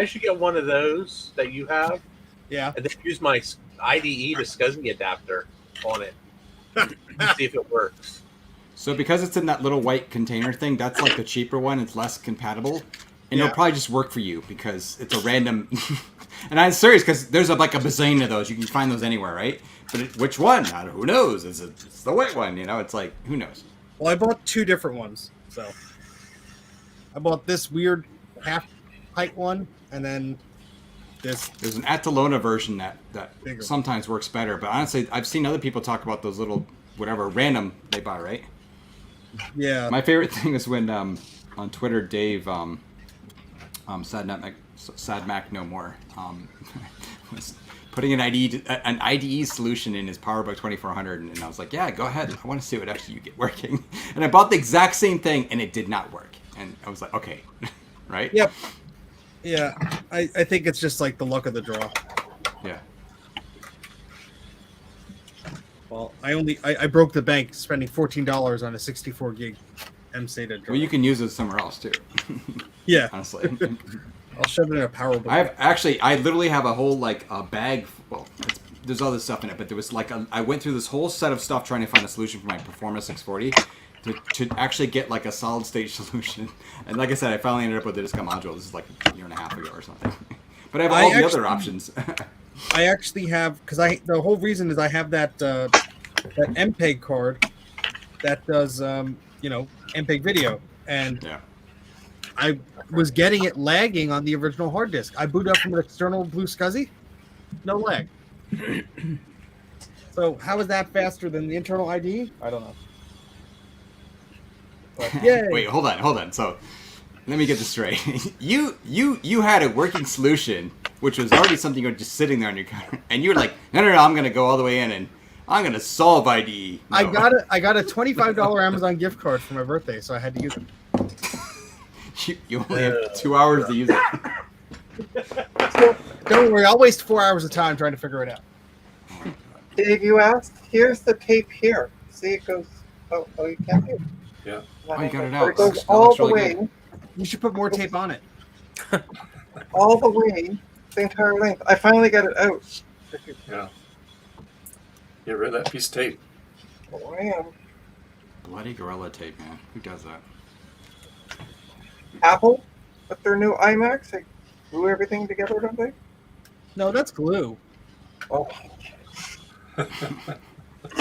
Speaker 4: should get one of those that you have,
Speaker 6: Yeah.
Speaker 4: and then use my IDE to SCSI adapter on it. See if it works.
Speaker 1: So because it's in that little white container thing, that's like the cheaper one. It's less compatible, and
Speaker 6: Yeah.
Speaker 1: it'll probably just work for you because it's a random. And I'm serious because there's like a bazillion of those. You can find those anywhere, right? But which one? Who knows? It's the white one. You know, it's like who knows?
Speaker 6: Well, I bought 2 different ones. So I bought this weird half height one, and then this.
Speaker 1: There's an Atalona version that
Speaker 6: Bigger.
Speaker 1: sometimes works better. But honestly, I've seen other people talk about those little whatever random they buy, right?
Speaker 6: Yeah.
Speaker 1: My favorite thing is when on Twitter, Dave Sad Mac No More was putting an IDE solution in his PowerBook 2400, and I was like, yeah, go ahead. I want to see what actually you get working. And I bought the exact same thing, and it did not work. And I was like, okay, right?
Speaker 6: Yep. Yeah. I think it's just like the luck of the draw.
Speaker 1: Yeah.
Speaker 6: Well, I broke the bank spending $14 on a 64 gig MSATA drive.
Speaker 1: Well, you can use it somewhere else too.
Speaker 6: Yeah.
Speaker 1: Honestly.
Speaker 6: I'll shove it in a PowerBook.
Speaker 1: I literally have a whole like a bag. Well, there's other stuff in it, but there was like I went through this whole set of stuff trying to find a solution for my Performance 640 to actually get like a solid state solution. And like I said, I finally ended up with the disc module. This is like a year and a half ago or something. But I have all the other options.
Speaker 6: I actually have the whole reason is I have that MPEG card that does MPEG video, and
Speaker 1: Yeah.
Speaker 6: I was getting it lagging on the original hard disk. I boot up from an external Blue SCSI, no lag. So how is that faster than the internal IDE? I don't know. But, yay.
Speaker 1: Wait, hold on. So let me get this straight. you had a working solution, which was already something you were just sitting there on your counter, and you were like, no, I'm going to go all the way in and I'm going to solve IDE. No.
Speaker 6: I got a $25 Amazon gift card for my birthday, so I had to use it.
Speaker 1: You only have 2 hours to use it.
Speaker 6: Don't worry, I'll waste 4 hours of time trying to figure it out.
Speaker 2: Dave, you asked. Here's the tape here. See, it goes. Oh, you can't do it.
Speaker 5: Yeah.
Speaker 1: Oh, you got it out.
Speaker 2: It goes
Speaker 1: That
Speaker 2: all
Speaker 1: looks
Speaker 2: the
Speaker 1: really
Speaker 2: way,
Speaker 1: good.
Speaker 6: You should put more tape on it.
Speaker 2: all the way, the entire length. I finally got it out.
Speaker 5: Yeah. Get rid of that piece of tape.
Speaker 2: Oh, I am.
Speaker 1: Bloody Gorilla Tape, man. Who does that?
Speaker 2: Apple, with their new iMacs, they glue everything together, don't they?
Speaker 6: No, that's glue.
Speaker 2: Oh.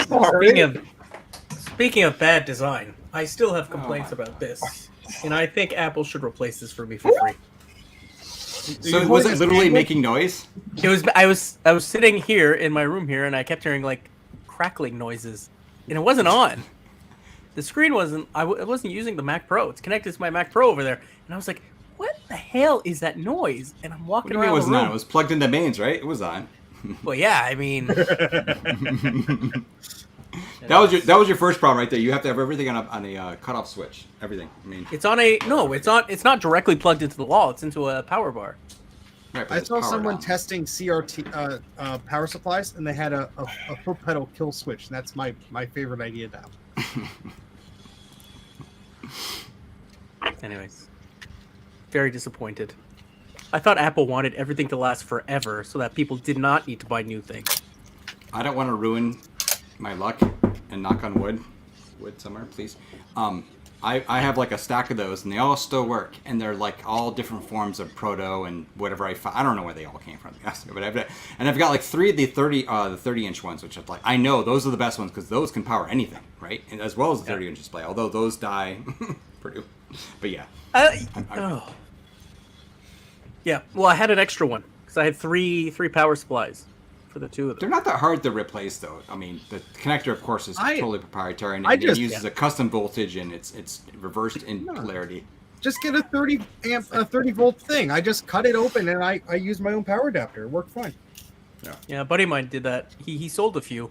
Speaker 2: Sorry.
Speaker 3: Speaking of bad design, I still have complaints about this, and I think Apple should replace this for me for free.
Speaker 1: So was it literally making noise?
Speaker 3: It was. I was sitting here in my room here, and I kept hearing like crackling noises, and it wasn't on. The screen wasn't. I wasn't using the Mac Pro. It's connected to my Mac Pro over there, and I was like, "What the hell is that noise?" And I'm
Speaker 1: What
Speaker 3: walking
Speaker 1: do you mean it
Speaker 3: around the
Speaker 1: wasn't
Speaker 3: room.
Speaker 1: on? It was plugged into mains, right? It was on.
Speaker 3: Well, yeah. I mean,
Speaker 1: That was your first problem right there. You have to have everything on a cutoff switch. Everything. I mean,
Speaker 3: it's on a no. It's on. It's not directly plugged into the wall. It's into a power bar.
Speaker 1: right, but
Speaker 6: I
Speaker 1: it's
Speaker 6: saw
Speaker 1: powered
Speaker 6: someone
Speaker 1: on.
Speaker 6: testing CRT power supplies, and they had a foot pedal kill switch. And that's my favorite idea now.
Speaker 3: Anyways, very disappointed. I thought Apple wanted everything to last forever, so that people did not need to buy new things.
Speaker 1: I don't want to ruin my luck and knock on wood somewhere, please. I have like a stack of those, and they all still work, and they're like all different forms of proto and whatever I found. I don't know where they all came from, but I've got like 3 of the 30-inch ones, which are like I know those are the best ones because those can power anything, right? And as well as the 30-inch display, although those die pretty. But yeah,
Speaker 3: Oh. Yeah, well, I had an extra one because I had three power supplies for the two of
Speaker 1: they're
Speaker 3: them.
Speaker 1: not that hard to replace, though. I mean, the connector, of course, is totally proprietary, and it
Speaker 6: just-
Speaker 1: uses a custom voltage, and it's reversed in polarity.
Speaker 6: Just get a 30 volt thing. I just cut it open, and I use my own power adapter. It worked fine.
Speaker 3: Yeah, a buddy of mine did that. He sold a few,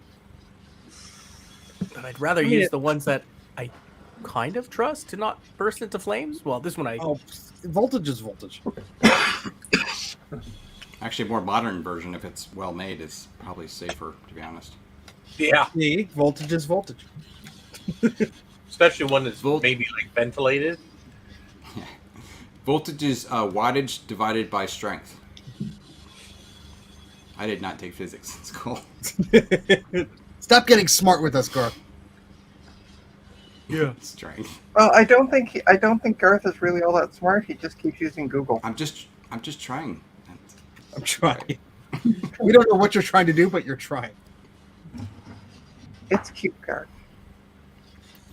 Speaker 3: but I'd rather use the ones that I kind of trust to not burst into flames. Well, this one
Speaker 6: Oh, voltage is voltage.
Speaker 1: Actually, a more modern version, if it's well made, is probably safer, to be honest.
Speaker 4: Yeah,
Speaker 6: See, voltage is voltage.
Speaker 4: especially one that's maybe like ventilated.
Speaker 1: Voltage is wattage divided by strength. I did not take physics in school.
Speaker 6: Stop getting smart with us, Garth.
Speaker 3: Yeah.
Speaker 1: Strength.
Speaker 2: Well, I don't think Garth is really all that smart. He just keeps using Google.
Speaker 1: I'm just trying.
Speaker 6: I'm trying. We don't know what you're trying to do, but you're trying.
Speaker 2: It's cute, Garth.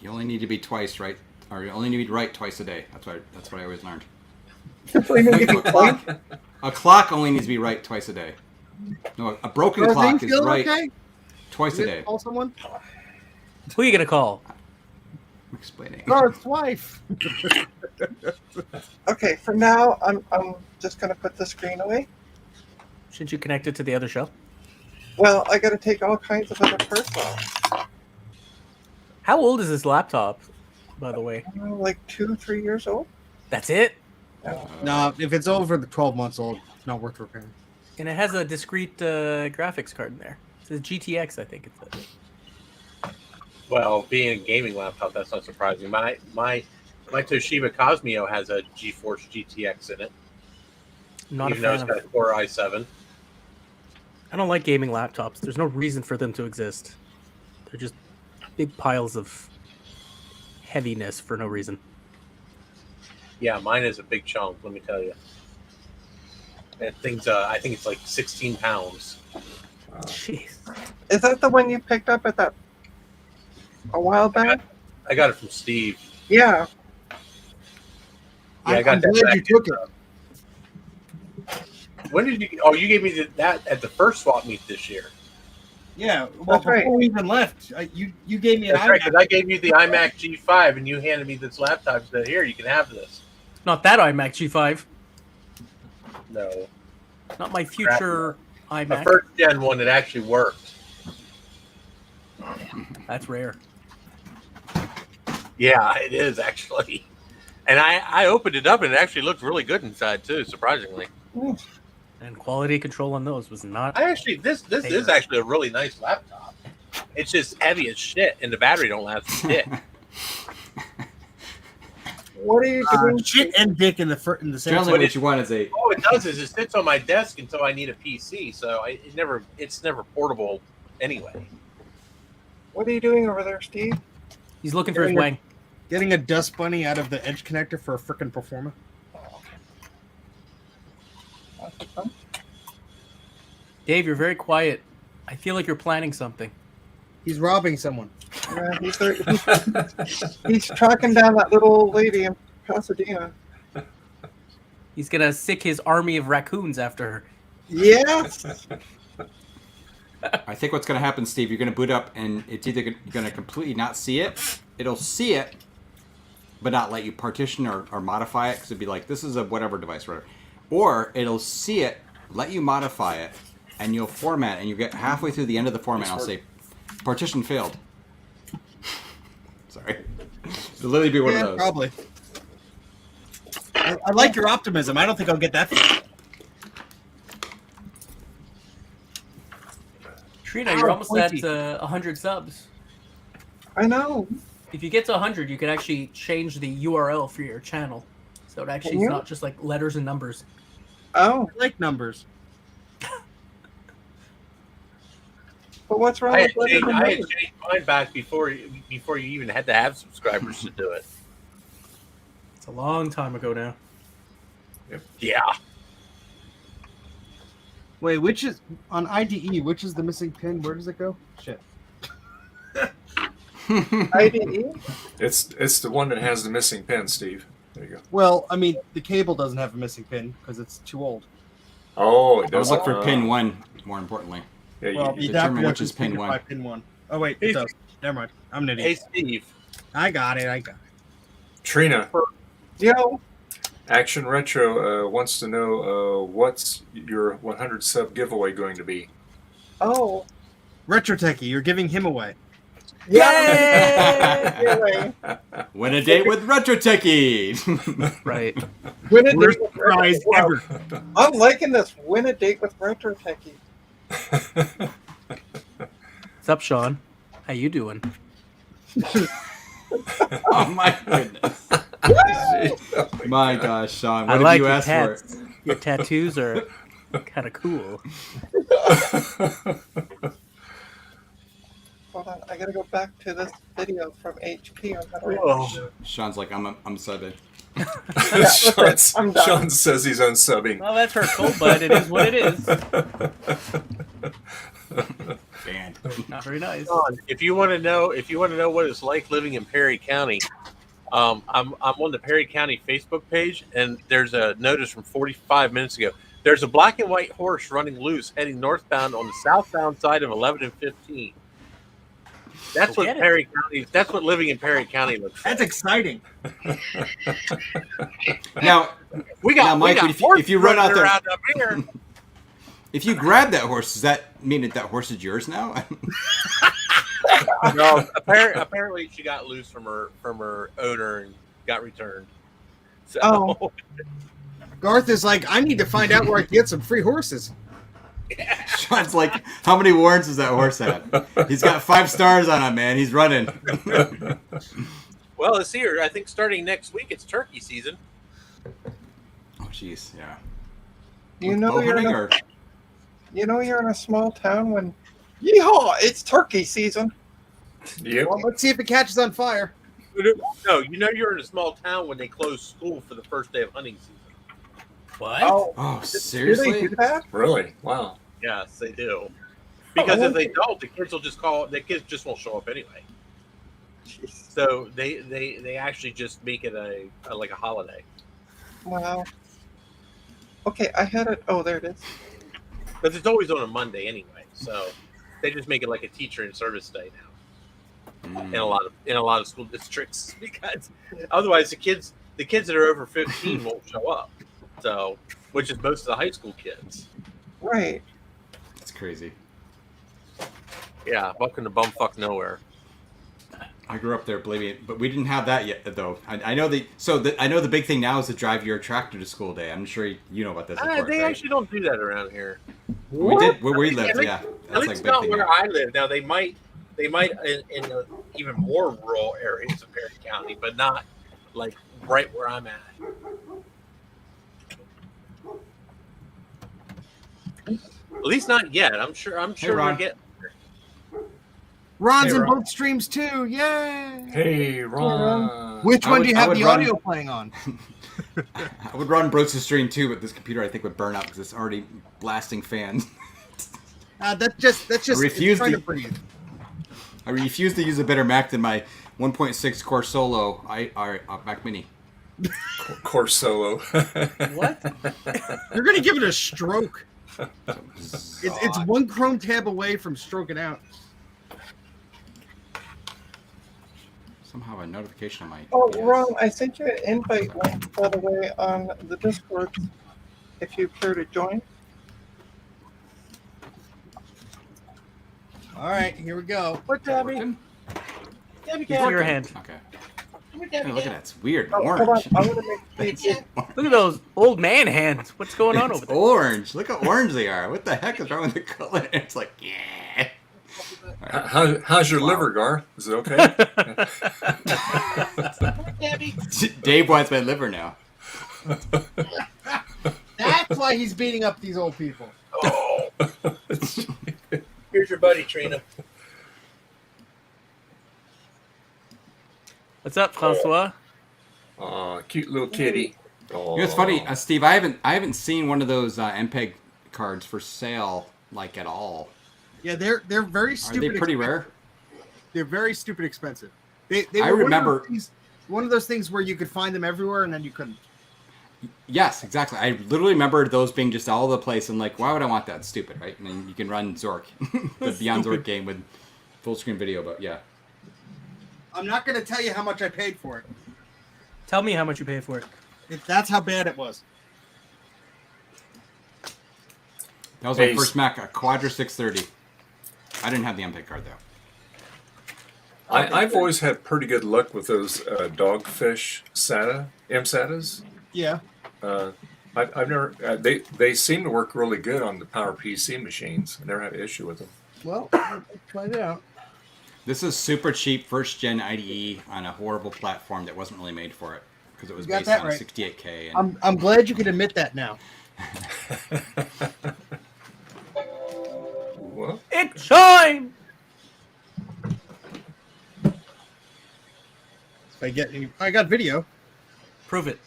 Speaker 1: You only need to be twice right, or you only need to be right twice a day. That's what I always learned. A clock only needs to be right twice a day. No, a broken
Speaker 6: Are
Speaker 1: clock
Speaker 6: things
Speaker 1: is
Speaker 6: feeling
Speaker 1: right
Speaker 6: okay?
Speaker 1: twice
Speaker 6: You
Speaker 1: a
Speaker 6: gonna
Speaker 1: day.
Speaker 6: Call someone?
Speaker 3: Who are you gonna call?
Speaker 1: I'm explaining.
Speaker 6: Garth's wife.
Speaker 2: Okay, for now, I'm just gonna put the screen away.
Speaker 3: Shouldn't you connect it to the other show?
Speaker 2: Well, I got to take all kinds of other parts off.
Speaker 3: How old is this laptop, by the way?
Speaker 2: Like 2-3 years old.
Speaker 3: That's it?
Speaker 6: No, if it's over the 12 months old, it's not worth repairing.
Speaker 3: And it has a discrete graphics card in there. It says GTX, I think it says.
Speaker 4: Well, being a gaming laptop, that's not surprising. My Toshiba Cosmeo has a GeForce GTX in it,
Speaker 3: Not
Speaker 4: even
Speaker 3: a
Speaker 4: though
Speaker 3: fan
Speaker 4: it's
Speaker 3: of
Speaker 4: got a Core i7.
Speaker 3: I don't like gaming laptops. There's no reason for them to exist. They're just big piles of heaviness for no reason.
Speaker 4: Yeah, mine is a big chunk, let me tell you. That thing's, I think it's like 16 pounds.
Speaker 3: Jeez.
Speaker 2: Is that the one you picked up at that a while back?
Speaker 4: I got it from Steve.
Speaker 2: Yeah.
Speaker 4: Yeah, I got
Speaker 6: I'm
Speaker 4: that
Speaker 6: glad
Speaker 4: back
Speaker 6: you took it.
Speaker 4: When did you? Oh, you gave me that at the first swap meet this year.
Speaker 6: Yeah, well,
Speaker 2: That's right.
Speaker 6: before we even left, you gave me an
Speaker 4: That's right,
Speaker 6: iMac.
Speaker 4: because I gave you the iMac G5 and you handed me this laptop and said, "Here, you can have this."
Speaker 3: Not that iMac G5.
Speaker 4: No,
Speaker 3: Not my future
Speaker 4: the
Speaker 3: iMac.
Speaker 4: first gen one that actually worked.
Speaker 3: That's rare.
Speaker 4: Yeah, it is actually. And I opened it up and it actually looked really good inside too, surprisingly.
Speaker 3: And quality control on those was not.
Speaker 4: I actually this is actually a really nice laptop. It's just heavy as shit, and the battery don't last a bit.
Speaker 2: What are you doing?
Speaker 6: Shit and dick in the same.
Speaker 1: Generally,
Speaker 4: But
Speaker 1: what you want is a
Speaker 4: All it does is it sits on my desk until I need a PC, so it's never portable anyway.
Speaker 2: What are you doing over there, Steve?
Speaker 3: He's looking for his wang.
Speaker 6: Getting a dust bunny out of the edge connector for a frickin' Performa.
Speaker 3: Dave, you're very quiet. I feel like you're planning something.
Speaker 6: He's robbing someone.
Speaker 2: Yeah, he's tracking down that little old lady in Pasadena.
Speaker 3: He's gonna sick his army of raccoons after her.
Speaker 2: Yes.
Speaker 1: I think what's going to happen, Steve, you're going to boot up and it's either going to completely not see it, it'll see it, but not let you partition or modify it because it'd be like, this is a whatever device, whatever. Or it'll see it, let you modify it, and you'll format it, and you get halfway through the end of the format, and I'll say, partition failed. Sorry. It'll literally be one of those.
Speaker 6: Probably. I like your optimism. I don't think I'll get that far.
Speaker 3: Trina,
Speaker 6: Ow,
Speaker 3: you're almost
Speaker 6: pointy.
Speaker 3: at 100 subs.
Speaker 2: I know.
Speaker 3: If you get to 100, you can actually change the URL for your channel. So it actually
Speaker 2: Can
Speaker 3: is
Speaker 2: you?
Speaker 3: not just like letters and numbers.
Speaker 2: Oh,
Speaker 6: I like numbers.
Speaker 2: but what's wrong
Speaker 4: I had
Speaker 2: with
Speaker 4: changed,
Speaker 2: letting
Speaker 4: I had
Speaker 2: them
Speaker 4: changed mine back before you even had to have subscribers to do it.
Speaker 3: It's a long time ago now.
Speaker 4: Yeah.
Speaker 6: Wait, which is on IDE? Which is the missing pin? Where does it go? Shit.
Speaker 2: IDE?
Speaker 5: It's the one that has the missing pin, Steve. There you go.
Speaker 6: Well, I mean, the cable doesn't have a missing pin because it's too old.
Speaker 5: Oh, it
Speaker 1: I was
Speaker 5: does.
Speaker 1: looking for pin 1, more importantly.
Speaker 5: Yeah, you,
Speaker 6: Well,
Speaker 5: you-
Speaker 6: the
Speaker 1: determine
Speaker 6: adapter
Speaker 1: which is pin one.
Speaker 6: Pin 1. Oh wait, it does. Never mind. I'm an
Speaker 4: Hey,
Speaker 6: idiot.
Speaker 4: Steve.
Speaker 6: I got it.
Speaker 5: Trina,
Speaker 2: Yo,
Speaker 5: Action Retro wants to know what's your 100 sub giveaway going to be?
Speaker 2: oh.
Speaker 6: Retro Techie, you're giving him away.
Speaker 2: Anyway,
Speaker 1: Win a date with Retro Techie!
Speaker 3: Right.
Speaker 2: win a date
Speaker 6: Worst
Speaker 2: with
Speaker 6: prize
Speaker 2: Retro.
Speaker 6: ever.
Speaker 2: I'm liking this. Win a date with Retro Techie.
Speaker 3: What's up, Sean? How you doing?
Speaker 1: Oh my goodness. My gosh, Sean, what
Speaker 3: I
Speaker 1: did
Speaker 3: like
Speaker 1: you
Speaker 3: your
Speaker 1: ask for?
Speaker 3: tats. Your tattoos are kind of cool.
Speaker 2: Hold on, I gotta go back to this video from HP on how to
Speaker 3: Oh.
Speaker 1: Sean's like, I'm subbing.
Speaker 2: I'm done.
Speaker 5: Sean says he's unsubbing.
Speaker 3: Well, that's hurtful, but it is what it is.
Speaker 1: Banned.
Speaker 3: Not very nice.
Speaker 4: John, if you want to know what it's like living in Perry County, I'm on the Perry County Facebook page, and there's a notice from 45 minutes ago. There's a black and white horse running loose, heading northbound on the southbound side of 11 and 15. That's what Perry County. That's what living in Perry County looks like.
Speaker 6: That's exciting.
Speaker 1: Now,
Speaker 4: We got,
Speaker 1: Now, Mike,
Speaker 4: we got
Speaker 1: if you run out there-
Speaker 4: around up here.
Speaker 1: if you grab that horse, does that mean that horse is yours now?
Speaker 4: No, apparently she got loose from her owner and got returned. So,
Speaker 2: Oh.
Speaker 6: Garth is like, I need to find out where I can get some free horses.
Speaker 1: Sean's like, how many warrants does that horse have? He's got 5 stars on him, man. He's running.
Speaker 4: well, it's here. I think starting next week, it's turkey season.
Speaker 1: Oh, jeez, yeah.
Speaker 2: You know
Speaker 1: Bow
Speaker 2: you're
Speaker 1: hunting
Speaker 2: in a,
Speaker 1: or
Speaker 2: you know you're in a small town when, yeehaw, it's turkey season.
Speaker 5: Yep.
Speaker 6: Well, let's see if it catches on fire.
Speaker 4: No, you know you're in a small town when they close school for the first day of hunting season.
Speaker 3: What?
Speaker 1: oh,
Speaker 2: Do they
Speaker 1: seriously?
Speaker 2: do that?
Speaker 5: Really? Wow.
Speaker 4: Yes, they do. Because if they don't, the kids will just call. The kids just won't show up anyway. So they actually just make it a like a holiday.
Speaker 2: Wow. Okay, I had it. Oh, there it is.
Speaker 4: Because it's always on a Monday anyway. So they just make it like a teacher in service day now in a lot of school districts because otherwise the kids that are over 15 won't show up. So, which is most of the high school kids.
Speaker 2: Right.
Speaker 1: That's crazy.
Speaker 4: Yeah, welcome to bumfuck nowhere.
Speaker 1: I grew up there, believe me, but we didn't have that yet, though. I know I know the big thing now is to drive your tractor to school day. I'm sure you know about this. Of course,
Speaker 4: They
Speaker 1: right?
Speaker 4: actually don't do that around here.
Speaker 1: We did where we lived,
Speaker 4: At
Speaker 1: yeah.
Speaker 4: At
Speaker 1: That's
Speaker 4: least
Speaker 1: like a big
Speaker 4: not
Speaker 1: thing.
Speaker 4: where
Speaker 1: Now.
Speaker 4: I live. Now they might in even more rural areas of Perry County, but not like right where I'm at. At least not yet. I'm sure
Speaker 1: Ron.
Speaker 4: we're getting.
Speaker 6: Ron's
Speaker 1: Hey,
Speaker 6: in
Speaker 1: Ron.
Speaker 6: both streams too. Yay!
Speaker 5: Hey, Ron.
Speaker 6: Which
Speaker 1: I
Speaker 6: one
Speaker 1: would-
Speaker 6: do you
Speaker 1: I
Speaker 6: have
Speaker 1: would
Speaker 6: the
Speaker 1: run-
Speaker 6: audio playing on?
Speaker 1: I would run Brooks' stream too, but this computer I think would burn out because it's already blasting fans.
Speaker 6: That's just
Speaker 1: refuse
Speaker 6: it's trying
Speaker 1: to-
Speaker 6: to breathe.
Speaker 1: I refuse to use a better Mac than my 1.6 core Solo Mac Mini.
Speaker 5: Core solo.
Speaker 3: What?
Speaker 6: You're gonna give it a stroke. It's one Chrome tab away from stroking out.
Speaker 1: Somehow a notification on my.
Speaker 2: Oh,
Speaker 1: yes.
Speaker 2: Ron, I sent you an invite link, by the way, on the Discord, if you care to join.
Speaker 6: All right, here we go.
Speaker 4: What, Debbie?
Speaker 1: Working?
Speaker 4: Debbie,
Speaker 3: Give me your hand.
Speaker 1: Okay. Hey, look at that. It's weird.
Speaker 2: Oh, hold on.
Speaker 1: Orange.
Speaker 2: I'm going to make you.
Speaker 3: Look at those old man hands. What's going on
Speaker 1: It's
Speaker 3: over there?
Speaker 1: orange. Look how orange they are. What the heck is wrong with the color? It's like, yeah.
Speaker 5: How's your liver, Gar? Is it okay?
Speaker 1: Dave wants my liver now.
Speaker 6: That's why he's beating up these old people.
Speaker 4: Oh. Here's your buddy, Trina.
Speaker 3: What's up, Francois?
Speaker 5: Aw, cute little kitty.
Speaker 1: You know what's funny, Steve? I haven't seen one of those MPEG cards for sale like at all.
Speaker 6: Yeah, they're very
Speaker 1: Are
Speaker 6: stupid.
Speaker 1: they pretty
Speaker 6: expensive.
Speaker 1: rare?
Speaker 6: They're very stupid expensive. They
Speaker 1: I
Speaker 6: were
Speaker 1: remember-
Speaker 6: one of those things where you could find them everywhere and then you couldn't.
Speaker 1: Yes, exactly. I literally remember those being just all over the place. And like, why would I want that? It's stupid, right? And then you can run Zork, the Beyond Zork game with full screen video. But yeah,
Speaker 6: I'm not going to tell you how much I paid for it.
Speaker 3: Tell me how much you paid for it.
Speaker 6: That's how bad it was.
Speaker 1: that was my
Speaker 5: Hey,
Speaker 1: first Mac, a Quadra 630. I didn't have the MPEG card though.
Speaker 5: I've always had pretty good luck with those dogfish MSATAs.
Speaker 6: Yeah.
Speaker 5: I've never. They seem to work really good on the Power PC machines. I never had an issue with them.
Speaker 6: Well, let's find out.
Speaker 1: This is super cheap first gen IDE on a horrible platform that wasn't really made for it because it was
Speaker 6: You got
Speaker 1: based
Speaker 6: that
Speaker 1: on
Speaker 6: right.
Speaker 1: 68K. And
Speaker 6: I'm glad you can admit that now.
Speaker 5: Well,
Speaker 3: It's time.
Speaker 6: I got video.
Speaker 3: Prove it.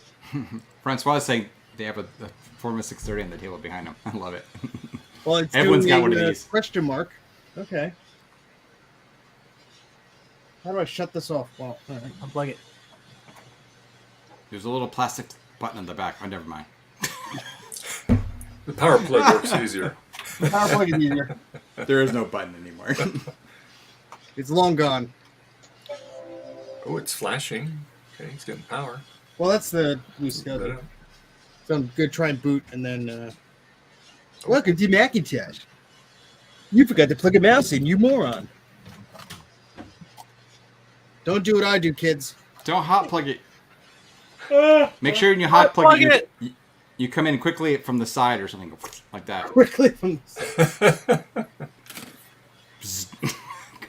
Speaker 1: Francois is saying they have a Forma 630 on the table behind them. I love it.
Speaker 6: Well, it's
Speaker 1: Everyone's got one of
Speaker 6: doing a
Speaker 1: these.
Speaker 6: question mark. Okay. How do I shut this off? Well, all right.
Speaker 3: Unplug it.
Speaker 1: There's a little plastic button on the back. Oh, never mind.
Speaker 5: the power plug works easier.
Speaker 6: Power plug is easier.
Speaker 1: There is no button anymore.
Speaker 6: It's long gone.
Speaker 5: Oh, it's flashing. Okay, he's getting power.
Speaker 6: Well, that's the new schedule. So I'm good. Try and boot, and then. Welcome to Macintosh. You forgot to plug a mouse in, you moron. Don't do what I do, kids.
Speaker 1: Don't hot plug it. Make sure when you hot plug it, you come in quickly from the side or something like that.
Speaker 6: Quickly from the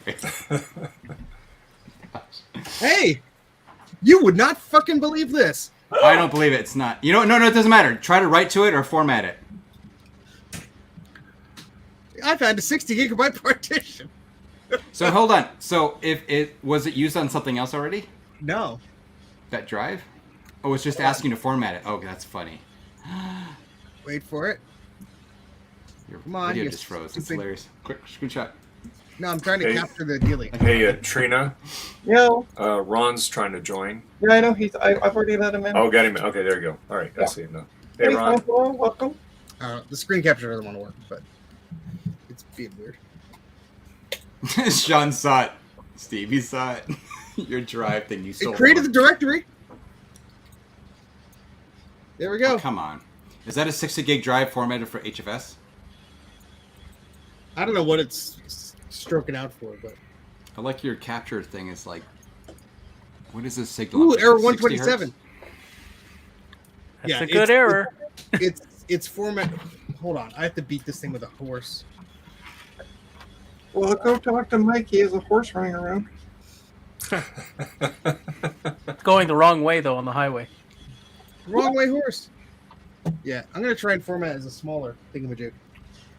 Speaker 1: Great.
Speaker 6: Hey! You would not fucking believe this.
Speaker 1: I don't believe it. It's not. You know, no, it doesn't matter. Try to write to it or format it.
Speaker 6: I found a 60 gigabyte partition.
Speaker 1: So hold on. So if it was it used on something else already?
Speaker 6: No.
Speaker 1: That drive? Oh, it's just asking to format it. Oh, that's funny.
Speaker 6: Wait for it.
Speaker 1: Your
Speaker 6: Come on,
Speaker 1: video
Speaker 6: you
Speaker 1: just froze.
Speaker 6: stupid-
Speaker 1: It's hilarious. Quick screenshot.
Speaker 6: No, I'm trying to
Speaker 5: Hey.
Speaker 6: capture the dealing.
Speaker 5: Hey, Trina,
Speaker 2: Yeah,
Speaker 5: Ron's trying to join.
Speaker 2: yeah, I know I've already let him in.
Speaker 5: Oh, got him. Okay, there you go. All right, I see him now. Hey,
Speaker 2: Hey,
Speaker 5: Ron.
Speaker 2: Francois, welcome.
Speaker 6: The screen capture doesn't want to work, but it's being weird.
Speaker 1: Sean saw it. Steve, you saw it. Your drive thing you stole.
Speaker 6: It created the
Speaker 1: from him.
Speaker 6: directory. There we go.
Speaker 1: Oh, come on. Is that a 60 gig drive formatted for HFS?
Speaker 6: I don't know what it's stroking out for, but
Speaker 1: I like your capture thing. Is like, what is this signal?
Speaker 6: ooh, error
Speaker 1: 60
Speaker 6: 127.
Speaker 1: hertz?
Speaker 3: That's
Speaker 6: Yeah,
Speaker 3: a good error.
Speaker 6: It's format. Hold on, I have to beat this thing with a horse.
Speaker 2: Well, go talk to Mike. He has a horse running around.
Speaker 3: Going the wrong way though on the highway.
Speaker 6: Wrong way horse. Yeah, I'm gonna try and format as a smaller thingamajig.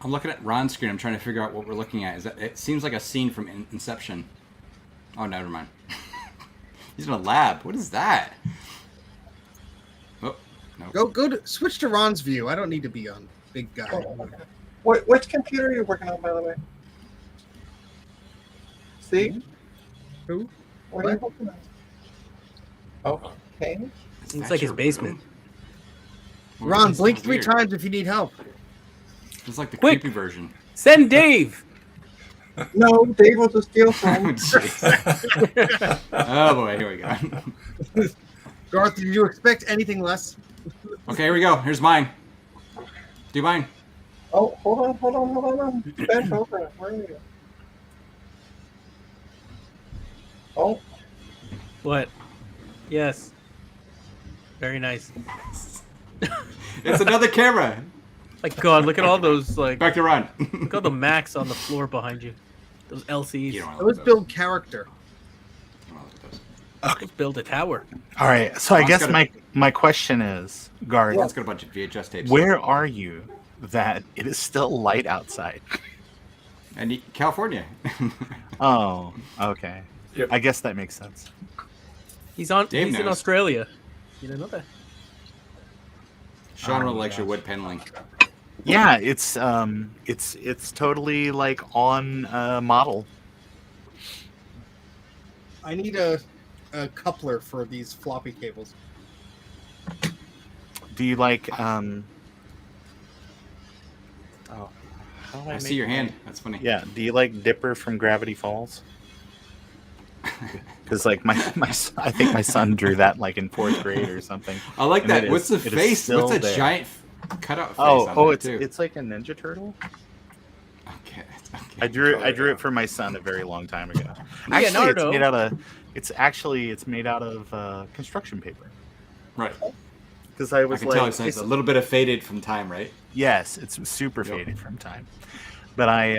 Speaker 1: I'm looking at Ron's screen. I'm trying to figure out what we're looking at. Is that? It seems like a scene from Inception. Oh, never mind. He's in a lab. What is that? Oh, no.
Speaker 6: Go to switch to Ron's view. I don't need to be on big guy.
Speaker 2: Oh, okay. Which computer are you working on, by the way? See?
Speaker 6: Who?
Speaker 2: What are you working on? Oh, okay.
Speaker 3: It's like his basement.
Speaker 6: Ron,
Speaker 1: It's
Speaker 6: blink
Speaker 1: so
Speaker 6: 3
Speaker 1: weird.
Speaker 6: times if you need help.
Speaker 1: It's like the
Speaker 3: Quick.
Speaker 1: creepy version.
Speaker 3: Send Dave.
Speaker 2: No, Dave was a steal
Speaker 1: Oh,
Speaker 2: from.
Speaker 1: jeez. Oh boy, here we go.
Speaker 6: Garth, did you expect anything less?
Speaker 1: Okay, here we go. Here's mine. Do mine.
Speaker 2: Oh, hold on. Bench over. Where are you? Oh,
Speaker 3: What? Yes. Very nice.
Speaker 1: It's another camera.
Speaker 3: Like God, look at all those like
Speaker 1: Back to Ron.
Speaker 3: look at all the Macs on the floor behind you. Those LCs.
Speaker 1: You don't want
Speaker 6: Let's
Speaker 1: to look at those.
Speaker 6: build character.
Speaker 1: You don't wanna look at those.
Speaker 3: Let's build a tower.
Speaker 7: All right. So I
Speaker 1: Ron's
Speaker 7: guess
Speaker 1: got
Speaker 7: my question is, Garth,
Speaker 1: Ron's got a bunch of VHS tapes.
Speaker 7: where are you that it is still light outside?
Speaker 1: And California.
Speaker 7: Oh, okay.
Speaker 5: Yep.
Speaker 7: I guess that makes sense.
Speaker 3: He's
Speaker 1: Dave
Speaker 3: in
Speaker 1: knows.
Speaker 3: Australia. You didn't know that?
Speaker 1: Sean
Speaker 7: Oh,
Speaker 1: really likes your
Speaker 7: gosh.
Speaker 1: wood paneling.
Speaker 7: Yeah, it's totally like on model.
Speaker 6: I need a coupler for these floppy cables.
Speaker 7: Do you like Oh, how do
Speaker 1: I
Speaker 7: make
Speaker 1: see your
Speaker 7: my-
Speaker 1: hand. That's funny.
Speaker 7: Yeah. Do you like Dipper from Gravity Falls? Because like I think my son drew that like in 4th grade or something.
Speaker 1: I like
Speaker 7: And
Speaker 1: that.
Speaker 7: it
Speaker 1: What's
Speaker 7: is-
Speaker 1: the
Speaker 7: it is
Speaker 1: face?
Speaker 7: still
Speaker 1: What's that
Speaker 7: there.
Speaker 1: giant cutout face on there
Speaker 7: It's
Speaker 1: too?
Speaker 7: it's like a Ninja Turtle.
Speaker 1: Okay.
Speaker 7: I drew it for my son a very long time ago.
Speaker 3: Yeah,
Speaker 7: Actually, it's
Speaker 3: Naruto.
Speaker 7: made out of construction paper.
Speaker 1: Right.
Speaker 7: Because I
Speaker 1: I
Speaker 7: was
Speaker 1: can tell it's
Speaker 7: it's
Speaker 1: a little bit of faded from time, right?
Speaker 7: yes, it's super
Speaker 1: Yep.
Speaker 7: faded from time. But I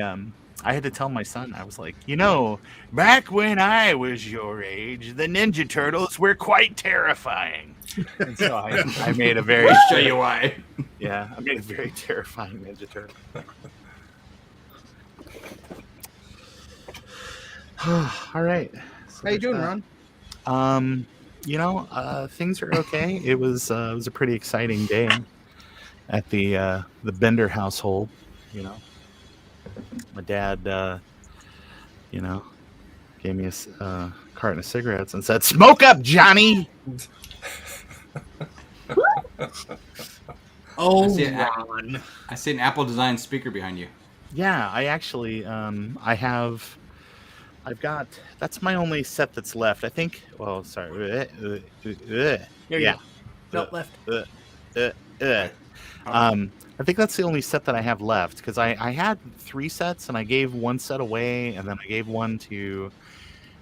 Speaker 7: I had to tell my son. I was like, back when I was your age, the Ninja Turtles were quite terrifying. And so I made a very
Speaker 1: Show you why.
Speaker 7: yeah, I made a very terrifying Ninja Turtle. All right. So
Speaker 6: How you doing,
Speaker 7: there's
Speaker 6: Ron?
Speaker 7: that. Things are okay. It was a pretty exciting day at the Bender household. My dad, gave me a carton of cigarettes and said, "Smoke up, Johnny."
Speaker 6: Oh,
Speaker 1: I see it.
Speaker 6: Ron.
Speaker 1: I see an Apple design speaker behind you.
Speaker 7: Yeah, I actually, I've got. That's my only set that's left. I think. Well, sorry.
Speaker 3: Here you
Speaker 7: Yeah.
Speaker 3: go. Nope, left.
Speaker 7: I think that's the only set that I have left because I had 3 sets and I gave 1 set away and then I gave 1 to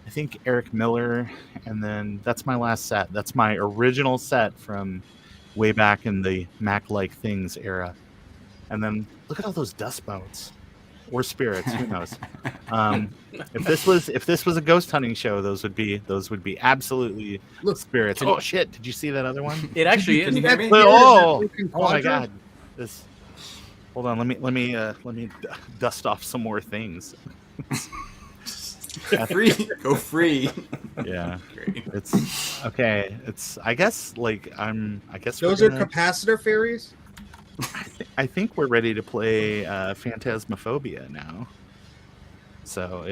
Speaker 7: I think Eric Miller, and then that's my last set. That's my original set from way back in the Mac-like things era. And then look at all those dust bones or spirits. Who knows? If this was a ghost hunting show, those would be absolutely
Speaker 6: Look,
Speaker 7: spirits. Oh shit! Did you see that other one?
Speaker 3: It actually
Speaker 1: Can
Speaker 3: is.
Speaker 1: you hear me?
Speaker 7: Oh my
Speaker 6: quadrant?
Speaker 7: god! This. Hold on. Let me dust off some more things.
Speaker 1: Free, go free.
Speaker 7: Yeah,
Speaker 1: Great.
Speaker 7: it's okay. It's I guess we're
Speaker 6: Those are
Speaker 7: gonna-
Speaker 6: capacitor fairies.
Speaker 7: I think we're ready to play Phantasmophobia now. So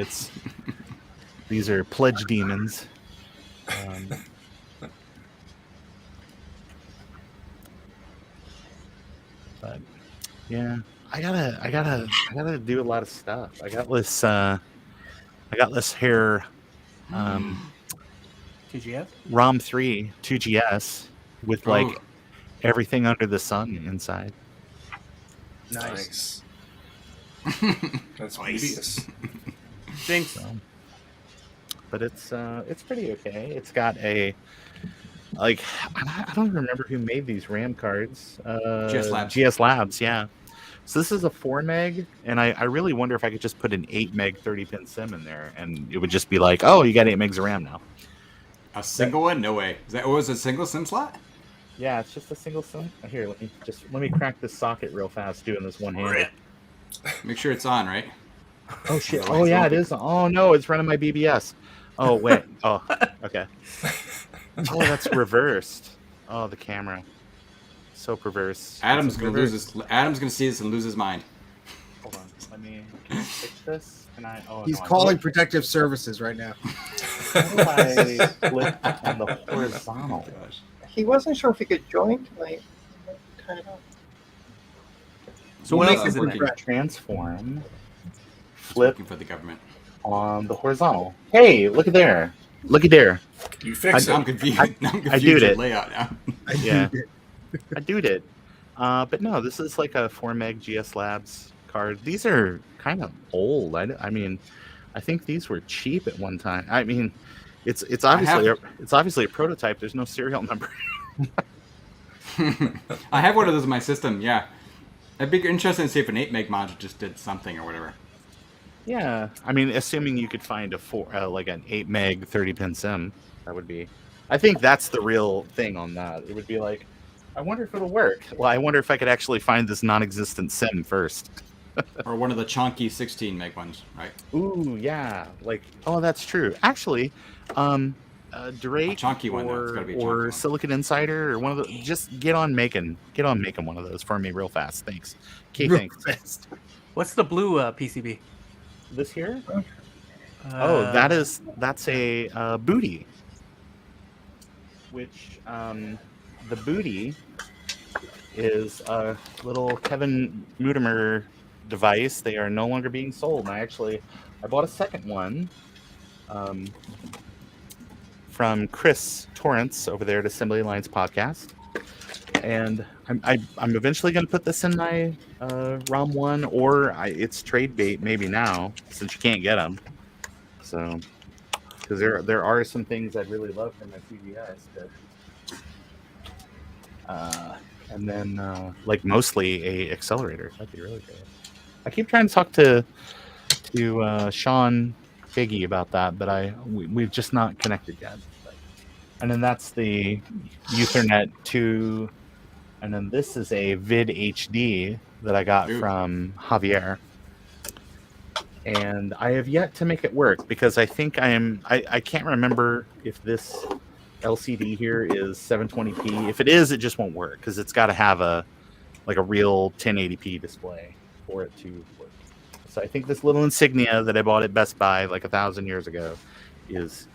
Speaker 7: these are pledge demons. But yeah, I gotta do a lot of stuff. I got this here
Speaker 3: TGF?
Speaker 7: ROM 3 2GS with like everything under the sun inside.
Speaker 6: Nice.
Speaker 5: That's
Speaker 1: Nice.
Speaker 5: medius.
Speaker 3: Jinx.
Speaker 7: So, but it's pretty okay. It's got a I don't remember who made these RAM cards.
Speaker 1: GS Labs.
Speaker 7: GS Labs, yeah. So this is a 4 meg, and I really wonder if I could just put an 8 meg 30-pin SIM in there, and it would just be like, oh, you got 8 megs of RAM now.
Speaker 1: A single one? No way. Was it a single SIM slot?
Speaker 7: Yeah, it's just a single SIM. Here, let me crack this socket real fast, doing this one-handed.
Speaker 1: Make sure it's on, right?
Speaker 7: Oh shit!
Speaker 1: Otherwise
Speaker 7: Oh yeah, it
Speaker 1: it'll
Speaker 7: is. Oh no, it's running my BBS. Oh wait. Oh, okay. Oh, that's reversed. Oh, the camera. So perverse.
Speaker 1: Adam's
Speaker 7: It's
Speaker 1: gonna
Speaker 7: reversed.
Speaker 1: lose his. Adam's gonna see this and lose his mind.
Speaker 7: Hold on. Can I fix this? Can I? Oh,
Speaker 6: He's
Speaker 7: no, I
Speaker 6: calling
Speaker 7: don't.
Speaker 6: protective services right now.
Speaker 7: How do I flip on the horizontal?
Speaker 1: Gosh.
Speaker 2: He wasn't sure if he could join tonight. Kind of.
Speaker 3: So what else
Speaker 1: Uh,
Speaker 3: is in
Speaker 1: working.
Speaker 3: there?
Speaker 7: Transform. Flip
Speaker 1: Working for the government.
Speaker 7: on the horizontal. Hey, look at there. Looky there.
Speaker 5: You fix
Speaker 1: I'm
Speaker 5: it.
Speaker 1: confused.
Speaker 7: I
Speaker 1: I'm confused
Speaker 7: do
Speaker 1: with
Speaker 7: it.
Speaker 1: layout now.
Speaker 7: Yeah. I do it. But no, this is like a 4 meg GS Labs card. These are kind of old. I mean, I think these were cheap at one time. I mean, it's obviously a prototype. There's no serial number.
Speaker 1: I have one of those in my system. Yeah, I'd be interested to see if an 8 meg module just did something or whatever.
Speaker 7: Yeah, I mean, assuming you could find like an 8 meg 30-pin SIM, that would be. I think that's the real thing on that. It would be like, I wonder if it'll work. Well, I wonder if I could actually find this non-existent SIM first.
Speaker 1: Or one of the chunky 16 meg ones, right?
Speaker 7: Ooh, yeah, like that's true. Actually, Drake
Speaker 1: A chunky one, though. It's gotta be a chunky
Speaker 7: or
Speaker 1: one.
Speaker 7: Silicon Insider or one of the just get on making one of those for me real fast. Thanks. Okay,
Speaker 6: Real
Speaker 7: thanks.
Speaker 6: fast.
Speaker 3: What's the blue PCB?
Speaker 7: This here? That's a booty. Which the booty is a little Kevin Mutimer device. They are no longer being sold. And I bought a second one from Chris Torrance over there at Assembly Alliance Podcast. And I'm eventually going to put this in my ROM 1, or it's trade bait maybe now, since you can't get them. So, because there are some things I'd really love from my TGS, but and then like mostly a accelerator. That'd be really great. I keep trying to talk to to Sean Figgy about that, but we've just not connected yet. And then that's the Ethernet to, and then this is a Vid HD that I got
Speaker 1: Ooh.
Speaker 7: from Javier. And I have yet to make it work because I think I can't remember if this LCD here is 720p. If it is, it just won't work because it's got to have a real 1080p display for it to work. So I think this little Insignia that I bought at Best Buy like 1,000 years ago is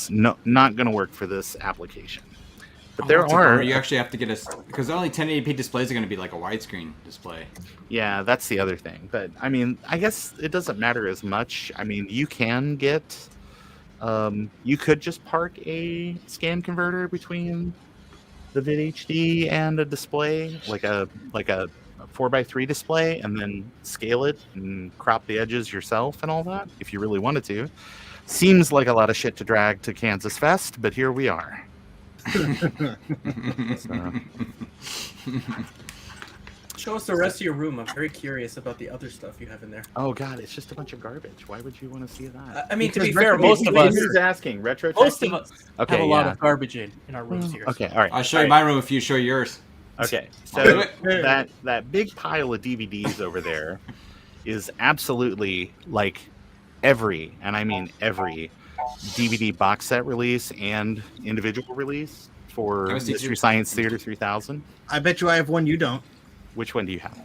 Speaker 7: not going to work for this application. But there are.
Speaker 1: You actually have to get because only 1080p displays are going to be like a widescreen display.
Speaker 7: Yeah, that's the other thing. But I mean, I guess it doesn't matter as much. I mean, you can get. You could just park a scan converter between the Vid HD and a display, like a 4x3 display, and then scale it and crop the edges yourself and all that if you really wanted to. Seems like a lot of shit to drag to Kansas Fest, but here we are. So.
Speaker 3: Show us the rest of your room. I'm very curious about the other stuff you have in there.
Speaker 7: Oh god, it's just a bunch of garbage. Why would you want to see that?
Speaker 3: I mean, to be
Speaker 6: Because
Speaker 3: fair, most of us,
Speaker 7: Who's asking? Retro
Speaker 3: most of
Speaker 7: Techie?
Speaker 3: us
Speaker 7: Okay,
Speaker 3: have a lot
Speaker 7: yeah.
Speaker 3: of garbage in our rooms here.
Speaker 7: Okay, all right.
Speaker 1: I'll show you my room if you show yours.
Speaker 7: Okay,
Speaker 1: I'll do
Speaker 7: so
Speaker 1: it.
Speaker 7: that big pile of DVDs over there is absolutely like every, and I mean every, DVD box set release and individual release for Mystery Science Theater 3000.
Speaker 6: I bet you I have one you don't.
Speaker 7: Which one do you have?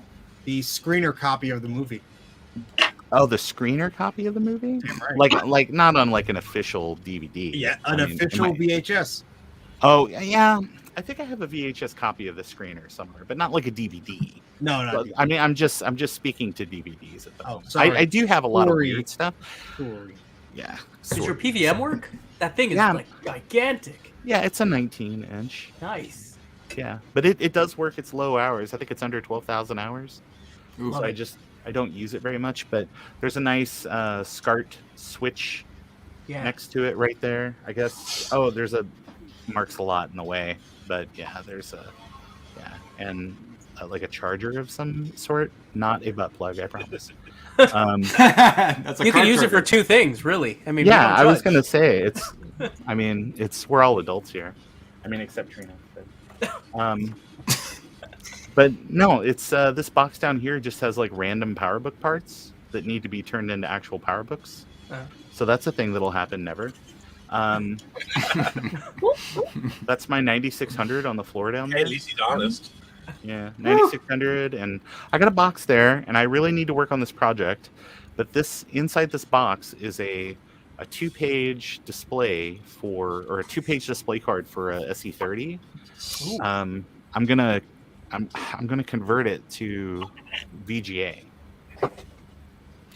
Speaker 6: The screener copy of the movie.
Speaker 7: Oh, the screener copy of the movie?
Speaker 6: Damn right.
Speaker 7: Like not on like an official DVD.
Speaker 6: Yeah, an
Speaker 7: I mean,
Speaker 6: official VHS.
Speaker 7: Oh, yeah. I think I have a VHS copy of the screener somewhere, but not like a DVD.
Speaker 6: No,
Speaker 7: But, I mean, I'm just speaking to DVDs at the moment.
Speaker 6: sorry.
Speaker 7: I do have a lot
Speaker 6: Sorry.
Speaker 7: of weird stuff.
Speaker 6: Sorry.
Speaker 7: Yeah.
Speaker 3: Does your PVM work? That thing is
Speaker 7: Yeah.
Speaker 3: like gigantic.
Speaker 7: Yeah, it's a 19-inch.
Speaker 3: Nice.
Speaker 7: Yeah, but it does work its low hours. I think it's under 12,000 hours.
Speaker 1: Ooh.
Speaker 7: So I don't use it very much, but there's a nice SCART switch
Speaker 3: Yeah.
Speaker 7: next to it right there. I guess. Oh, there's a marks a lot in the way, but yeah, and like a charger of some sort, not a butt plug, I promise.
Speaker 1: That's a
Speaker 3: You
Speaker 1: car
Speaker 3: can use it
Speaker 1: charger.
Speaker 3: for two things, really. I mean, we
Speaker 7: Yeah,
Speaker 3: don't
Speaker 7: I was
Speaker 3: judge.
Speaker 7: gonna say it's. I mean, we're all adults here. I mean, except Trina. But no, it's this box down here just has like random PowerBook parts that need to be turned into actual PowerBooks. So that's a thing that'll happen never. That's my 9600 on the floor down
Speaker 4: Hey,
Speaker 7: there.
Speaker 4: at least he's honest.
Speaker 7: Yeah, 9600, and I got a box there, and I really need to work on this project. But inside this box is a 2-page display or a 2-page display card for a SE30. I'm gonna convert it to VGA.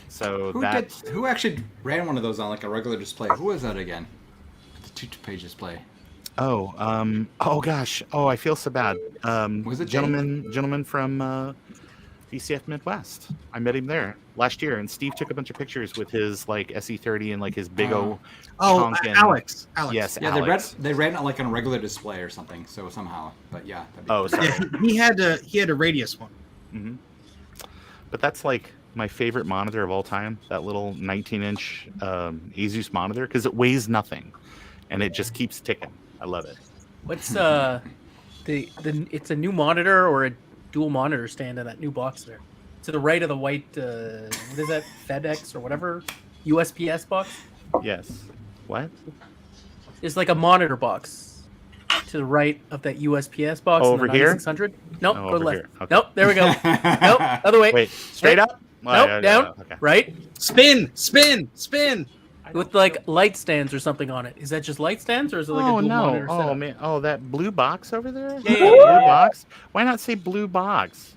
Speaker 7: So
Speaker 1: Who actually ran one of those on like a regular display? Who was that again? The 2-page display.
Speaker 7: Oh gosh. Oh, I feel so bad.
Speaker 1: Was it
Speaker 7: gentleman from VCF Midwest? I met him there last year, and Steve took a bunch of pictures with his like SE30 and like his big O.
Speaker 6: Oh,
Speaker 7: chunk and-
Speaker 6: Alex.
Speaker 7: Yes,
Speaker 1: Yeah,
Speaker 7: Alex.
Speaker 1: they ran it like on a regular display or something. So somehow, but yeah.
Speaker 7: Oh, sorry.
Speaker 6: Yeah, he had a radius one.
Speaker 7: Hmm. But that's like my favorite monitor of all time. That little 19-inch Asus monitor, because it weighs nothing, and it just keeps ticking. I love it.
Speaker 3: What's it's a new monitor or a dual monitor stand in that new box there. To the right of the white what is that, FedEx or whatever USPS box?
Speaker 7: Yes. What?
Speaker 3: It's like a monitor box to the right of that USPS box.
Speaker 7: Oh,
Speaker 3: in the
Speaker 7: over here?
Speaker 3: 9600. Nope,
Speaker 7: Oh,
Speaker 3: go to
Speaker 7: over
Speaker 3: left.
Speaker 7: here. Okay.
Speaker 3: Nope, there we go. Nope, other way.
Speaker 7: Wait, straight
Speaker 3: Nope.
Speaker 7: up?
Speaker 3: Nope, down.
Speaker 7: Okay.
Speaker 3: Right?
Speaker 6: Spin.
Speaker 3: With like light stands or something on it. Is that just light stands or is it like a
Speaker 7: Oh
Speaker 3: dual
Speaker 7: no!
Speaker 3: monitor
Speaker 7: Oh
Speaker 3: setup?
Speaker 7: man! Oh, that blue box over there.
Speaker 3: Yeah,
Speaker 7: Blue box. Why not say blue box?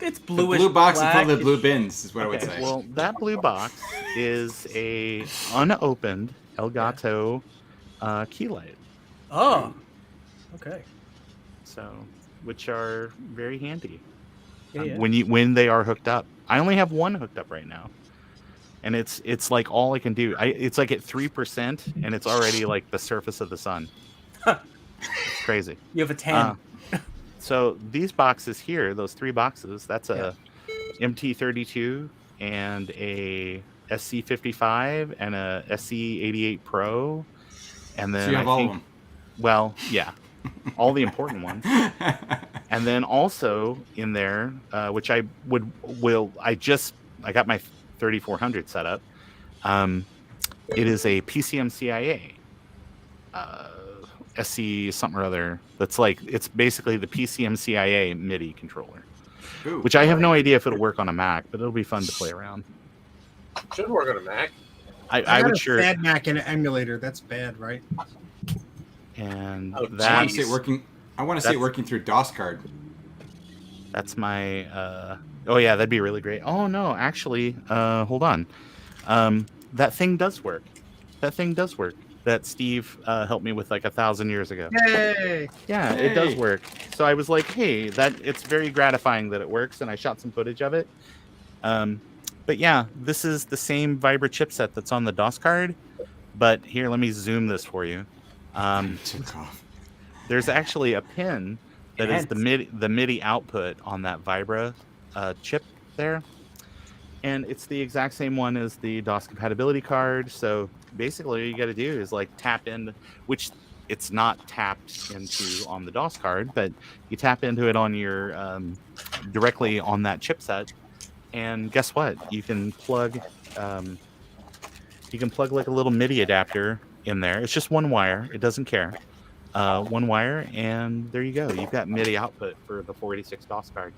Speaker 3: It's
Speaker 1: The
Speaker 3: bluish.
Speaker 1: blue box in front of the
Speaker 3: blackish.
Speaker 1: blue bins is what I would
Speaker 7: Okay,
Speaker 1: say.
Speaker 7: well, that blue box is a unopened Elgato key light.
Speaker 3: Oh. Okay.
Speaker 7: So, which are very handy
Speaker 3: Yeah.
Speaker 7: when they are hooked up. I only have one hooked up right now, and it's like all I can do. It's like at 3%, and it's already like the surface of the sun. It's crazy.
Speaker 3: You have a 10.
Speaker 7: So these boxes here, those 3 boxes, that's a MT32 and a SC55 and a SC88 Pro, and then
Speaker 1: So you have
Speaker 7: I
Speaker 1: all
Speaker 7: think,
Speaker 1: of them.
Speaker 7: well, yeah, all the important ones. And then also in there, which I got my 3400 set up. It is a PCMCIA SC something or other. That's like, it's basically the PCMCIA MIDI controller,
Speaker 1: Ooh,
Speaker 7: which I have no idea if it'll work on a Mac, but it'll be fun to play around.
Speaker 4: Should work on a Mac.
Speaker 7: I
Speaker 6: got
Speaker 7: would
Speaker 6: a
Speaker 7: sure.
Speaker 6: bad Mac and an emulator. That's bad, right?
Speaker 7: And
Speaker 4: Oh,
Speaker 1: I want
Speaker 7: that
Speaker 1: to see it working. I want to see it
Speaker 7: That's-
Speaker 1: working through DOS card.
Speaker 7: that's my. Oh yeah, that'd be really great. Oh no, actually, hold on. That thing does work. That Steve helped me with like 1,000 years ago.
Speaker 6: Yay!
Speaker 7: Yeah, it does
Speaker 1: Hey.
Speaker 7: work. So I was like, hey, it's very gratifying that it works, and I shot some footage of it. But yeah, this is the same Vibra chipset that's on the DOS card. But here, let me zoom this for you.
Speaker 1: Took off.
Speaker 7: There's actually a pin that is the MIDI output on that Vibra chip there. And it's the exact same one as the DOS compatibility card. So basically, all you got to do is like tap in, which it's not tapped into on the DOS card, but you tap into it on your directly on that chipset. And guess what? You can plug like a little MIDI adapter in there. It's just one wire. It doesn't care. One wire, and there you go. You've got MIDI output for the 486 DOS card.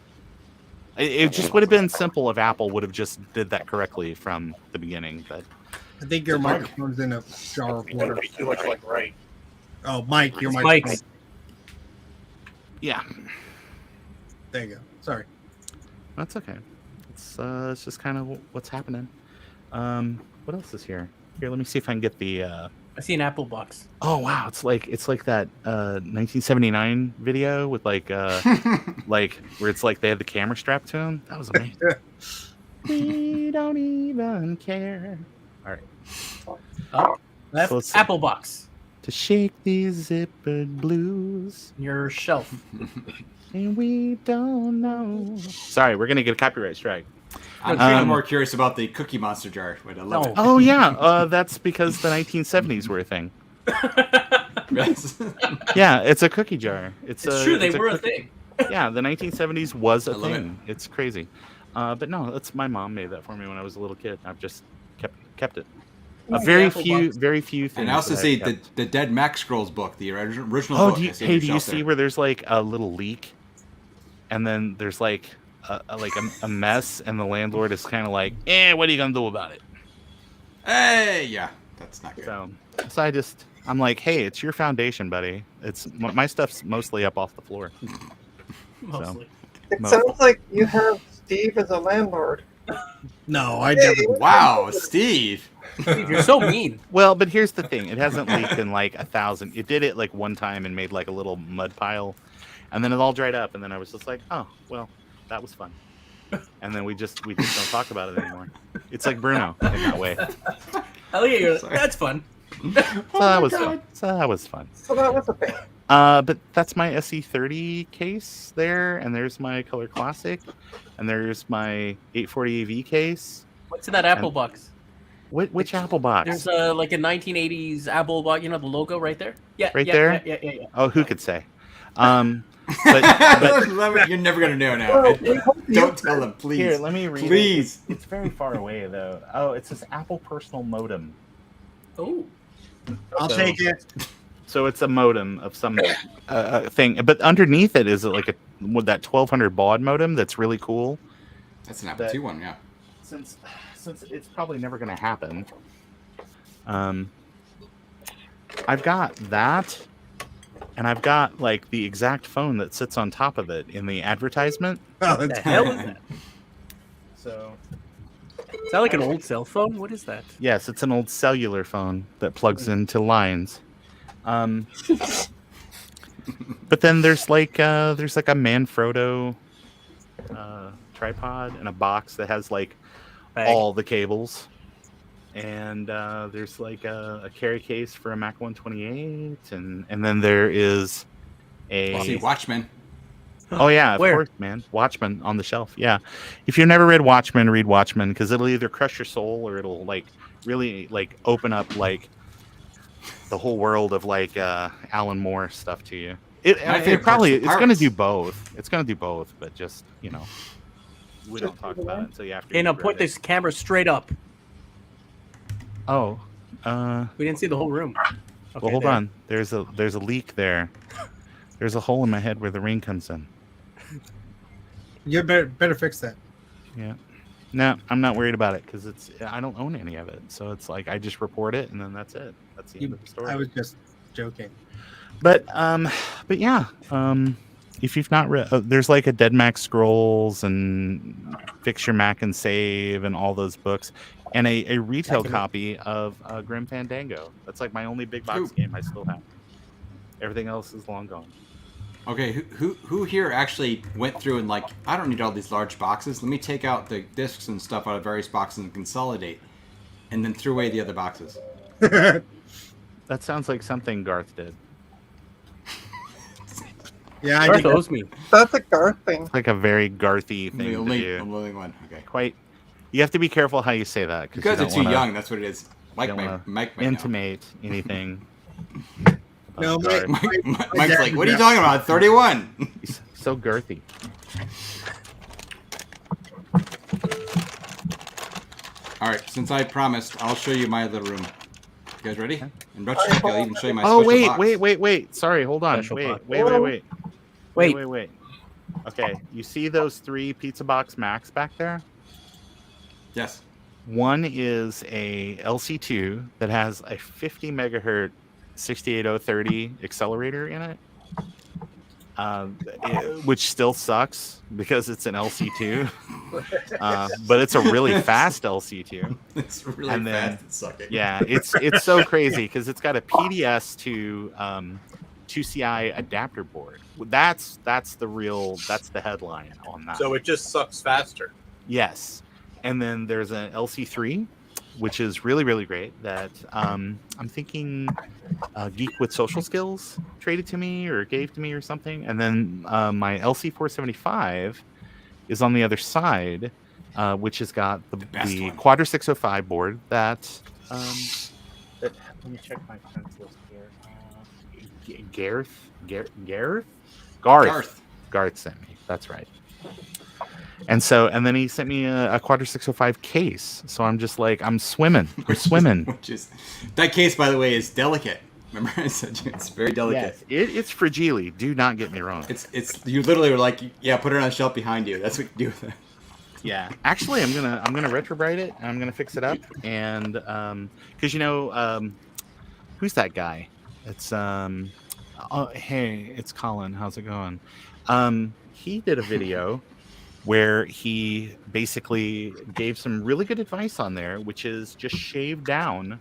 Speaker 7: It just would have been simple if Apple would have just did that correctly from the beginning. But
Speaker 6: I think your microphone's in a jar of water.
Speaker 4: Be too much like right.
Speaker 6: Oh, Mike, your
Speaker 3: It's
Speaker 6: microphone.
Speaker 3: Mike's.
Speaker 7: yeah,
Speaker 6: There you go. Sorry.
Speaker 7: that's okay. It's just kind of what's happening. What else is here? Here, let me see if I can get the.
Speaker 3: I see an Apple box.
Speaker 7: Oh wow, it's like that 1979 video with like like where it's like they had the camera strapped to them. That was amazing. We don't even care. All right,
Speaker 3: Oh, that's
Speaker 7: So let's-
Speaker 3: Apple box.
Speaker 7: to shake these zippered blues,
Speaker 3: Your shelf.
Speaker 7: and we don't know. Sorry, we're gonna get a copyright strike.
Speaker 1: I'm
Speaker 3: Um,
Speaker 1: kind of more curious about the Cookie Monster jar. But I love
Speaker 3: No.
Speaker 7: Oh yeah, that's because the 1970s were a thing.
Speaker 1: it.
Speaker 7: Yeah, it's a cookie jar.
Speaker 3: It's true, they were a
Speaker 7: cookie-
Speaker 3: thing.
Speaker 7: Yeah, the 1970s was a
Speaker 1: I love it.
Speaker 7: thing. It's crazy. But no, that's my mom made that for me when I was a little kid. I've just kept it.
Speaker 3: Yeah,
Speaker 7: Very
Speaker 3: Apple
Speaker 7: few,
Speaker 3: box.
Speaker 7: very few things.
Speaker 1: And I also
Speaker 7: that
Speaker 1: see
Speaker 7: I've kept.
Speaker 1: the Dead Mac Scrolls book, the original
Speaker 7: Oh,
Speaker 1: book.
Speaker 7: do
Speaker 1: I
Speaker 7: you,
Speaker 1: see on
Speaker 7: hey,
Speaker 1: your
Speaker 7: do you
Speaker 1: shelf
Speaker 7: see
Speaker 1: there.
Speaker 7: where there's like a little leak, and then there's like a mess, and the landlord is kind of like, what are you gonna do about it?
Speaker 1: Hey, yeah, that's not good.
Speaker 7: So I'm like, hey, it's your foundation, buddy. It's my stuff's mostly up off the floor.
Speaker 3: Mostly.
Speaker 2: It
Speaker 7: Mo-
Speaker 2: sounds like you have Steve as a landlord.
Speaker 6: No, I never.
Speaker 1: Wow, Steve.
Speaker 3: Steve, you're so mean.
Speaker 7: Well, but here's the thing: it hasn't leaked in like 1,000. It did it like one time and made like a little mud pile, and then it all dried up. And then I was just like, oh, well, that was fun. And then we just don't talk about it anymore. It's like Bruno in that way.
Speaker 3: Hell yeah,
Speaker 1: Sorry.
Speaker 3: that's fun.
Speaker 7: So that was fun. So that was fun.
Speaker 2: So that was a thing.
Speaker 7: But that's my SE30 case there, and there's my Color Classic, and there's my 840 AV case.
Speaker 3: What's in that Apple box?
Speaker 7: Which Apple box?
Speaker 3: There's like a 1980s Apple box. You know the logo right there. Yeah,
Speaker 7: Right
Speaker 3: yeah,
Speaker 7: there?
Speaker 3: Yeah.
Speaker 7: Oh, who could say? But
Speaker 1: Love it. You're never gonna know now.
Speaker 2: Well, we hope you
Speaker 1: Don't tell him, please.
Speaker 7: here, let me read
Speaker 1: Please.
Speaker 7: it. It's very far away though. Oh, it says Apple Personal Modem.
Speaker 3: Oh,
Speaker 6: I'll
Speaker 7: So-
Speaker 6: take it.
Speaker 7: So it's a modem of some thing, but underneath it is like with that 1200 baud modem that's really cool.
Speaker 1: That's an Apple
Speaker 7: That-
Speaker 1: II one, yeah.
Speaker 7: Since it's probably never going to happen, I've got that, and I've got like the exact phone that sits on top of it in the advertisement.
Speaker 6: Oh,
Speaker 3: the
Speaker 6: that's
Speaker 3: hell is that?
Speaker 7: So
Speaker 3: Is that like an old cell phone? What is that?
Speaker 7: yes, it's an old cellular phone that plugs into lines. But then there's like a Manfrotto tripod and a box that has like
Speaker 3: Bag.
Speaker 7: all the cables, and there's like a carry case for a Mac 128, and then there is
Speaker 1: See,
Speaker 7: a
Speaker 1: Watchmen.
Speaker 7: Oh yeah, of
Speaker 3: Where?
Speaker 7: course, man. Watchmen on the shelf. Yeah, if you've never read Watchmen because it'll either crush your soul or it'll like really like open up like the whole world of like Alan Moore stuff to you.
Speaker 1: My favorite
Speaker 7: It probably
Speaker 1: parts are
Speaker 7: it's going to
Speaker 1: pirates.
Speaker 7: do both. It's going to do both, but just we don't
Speaker 2: Just
Speaker 7: talk
Speaker 2: either
Speaker 7: about
Speaker 2: way.
Speaker 7: it until you after.
Speaker 3: Okay,
Speaker 7: you've
Speaker 3: now
Speaker 7: read
Speaker 3: point
Speaker 7: it.
Speaker 3: this camera straight up.
Speaker 7: Oh,
Speaker 3: We didn't see the whole room. Okay,
Speaker 7: well, hold
Speaker 3: there.
Speaker 7: on. There's a leak there. There's a hole in my head where the rain comes in.
Speaker 6: You better fix that.
Speaker 7: Yeah. No, I'm not worried about it because I don't own any of it. So it's like I just report it and then that's it. That's the end of the story.
Speaker 6: I was just joking.
Speaker 7: But yeah. If you've not read, there's like a Dead Mac Scrolls and Fix Your Mac and Save and all those books, and a retail copy of Grim Fandango. That's like my only big box
Speaker 1: Ooh.
Speaker 7: game I still have. Everything else is long gone.
Speaker 1: Okay, who here actually went through and like, I don't need all these large boxes. Let me take out the discs and stuff out of various boxes and consolidate, and then threw away the other boxes.
Speaker 7: That sounds like something Garth did.
Speaker 6: Yeah, I
Speaker 3: Garth
Speaker 6: did.
Speaker 3: owes me.
Speaker 2: That's a Garth thing.
Speaker 7: It's like a very Garthy
Speaker 1: I'm
Speaker 7: thing
Speaker 1: the
Speaker 7: to
Speaker 1: only,
Speaker 7: do.
Speaker 1: I'm the only one. Okay.
Speaker 7: Quite. You have to be careful how you say that
Speaker 1: You guys are
Speaker 7: don't
Speaker 1: too
Speaker 7: wanna-
Speaker 1: young. That's what it is.
Speaker 7: you don't wanna
Speaker 1: Mike might know.
Speaker 7: intimate anything.
Speaker 6: No,
Speaker 7: Garth.
Speaker 1: Mike's like, what are you talking about? 31.
Speaker 7: He's so girthy.
Speaker 1: All right, since I promised, I'll show you my little room. You guys ready? In retrospect, I'll even show you my
Speaker 7: Oh
Speaker 1: special box.
Speaker 7: wait! Sorry, hold on.
Speaker 3: Special box.
Speaker 7: Wait. Okay, you see those 3 Pizza Box Max back there?
Speaker 1: Yes.
Speaker 7: One is a LC2 that has a 50 megahertz 68030 accelerator in it, which still sucks because it's an LC2, but it's a really fast LC2.
Speaker 1: It's really
Speaker 7: And then-
Speaker 1: fast and sucking.
Speaker 7: Yeah, it's so crazy because it's got a PDS to 2CI adapter board. That's the headline on that.
Speaker 4: So it just sucks faster.
Speaker 7: Yes. And then there's an LC3, which is really, really great that I'm thinking Geek with Social Skills traded to me or gave to me or something. And then my LC475 is on the other side, which has got the
Speaker 1: best one.
Speaker 7: Quadra 605 board that let me check my friends list here. Garth sent me. That's right. And then he sent me a Quadra 605 case. So I'm just like, I'm swimming.
Speaker 1: Which is that case, by the way, is delicate. Remember, I said to you, it's very delicate.
Speaker 7: Yes, it's fragile. Do not get me wrong.
Speaker 1: It's you literally were like, yeah, put it on a shelf behind you. That's what you do with it.
Speaker 7: Yeah. Actually, I'm gonna retrobrite it. And I'm gonna fix it up. And because who's that guy? It's hey, it's Colin. How's it going? He did a video where he basically gave some really good advice on there, which is just shave down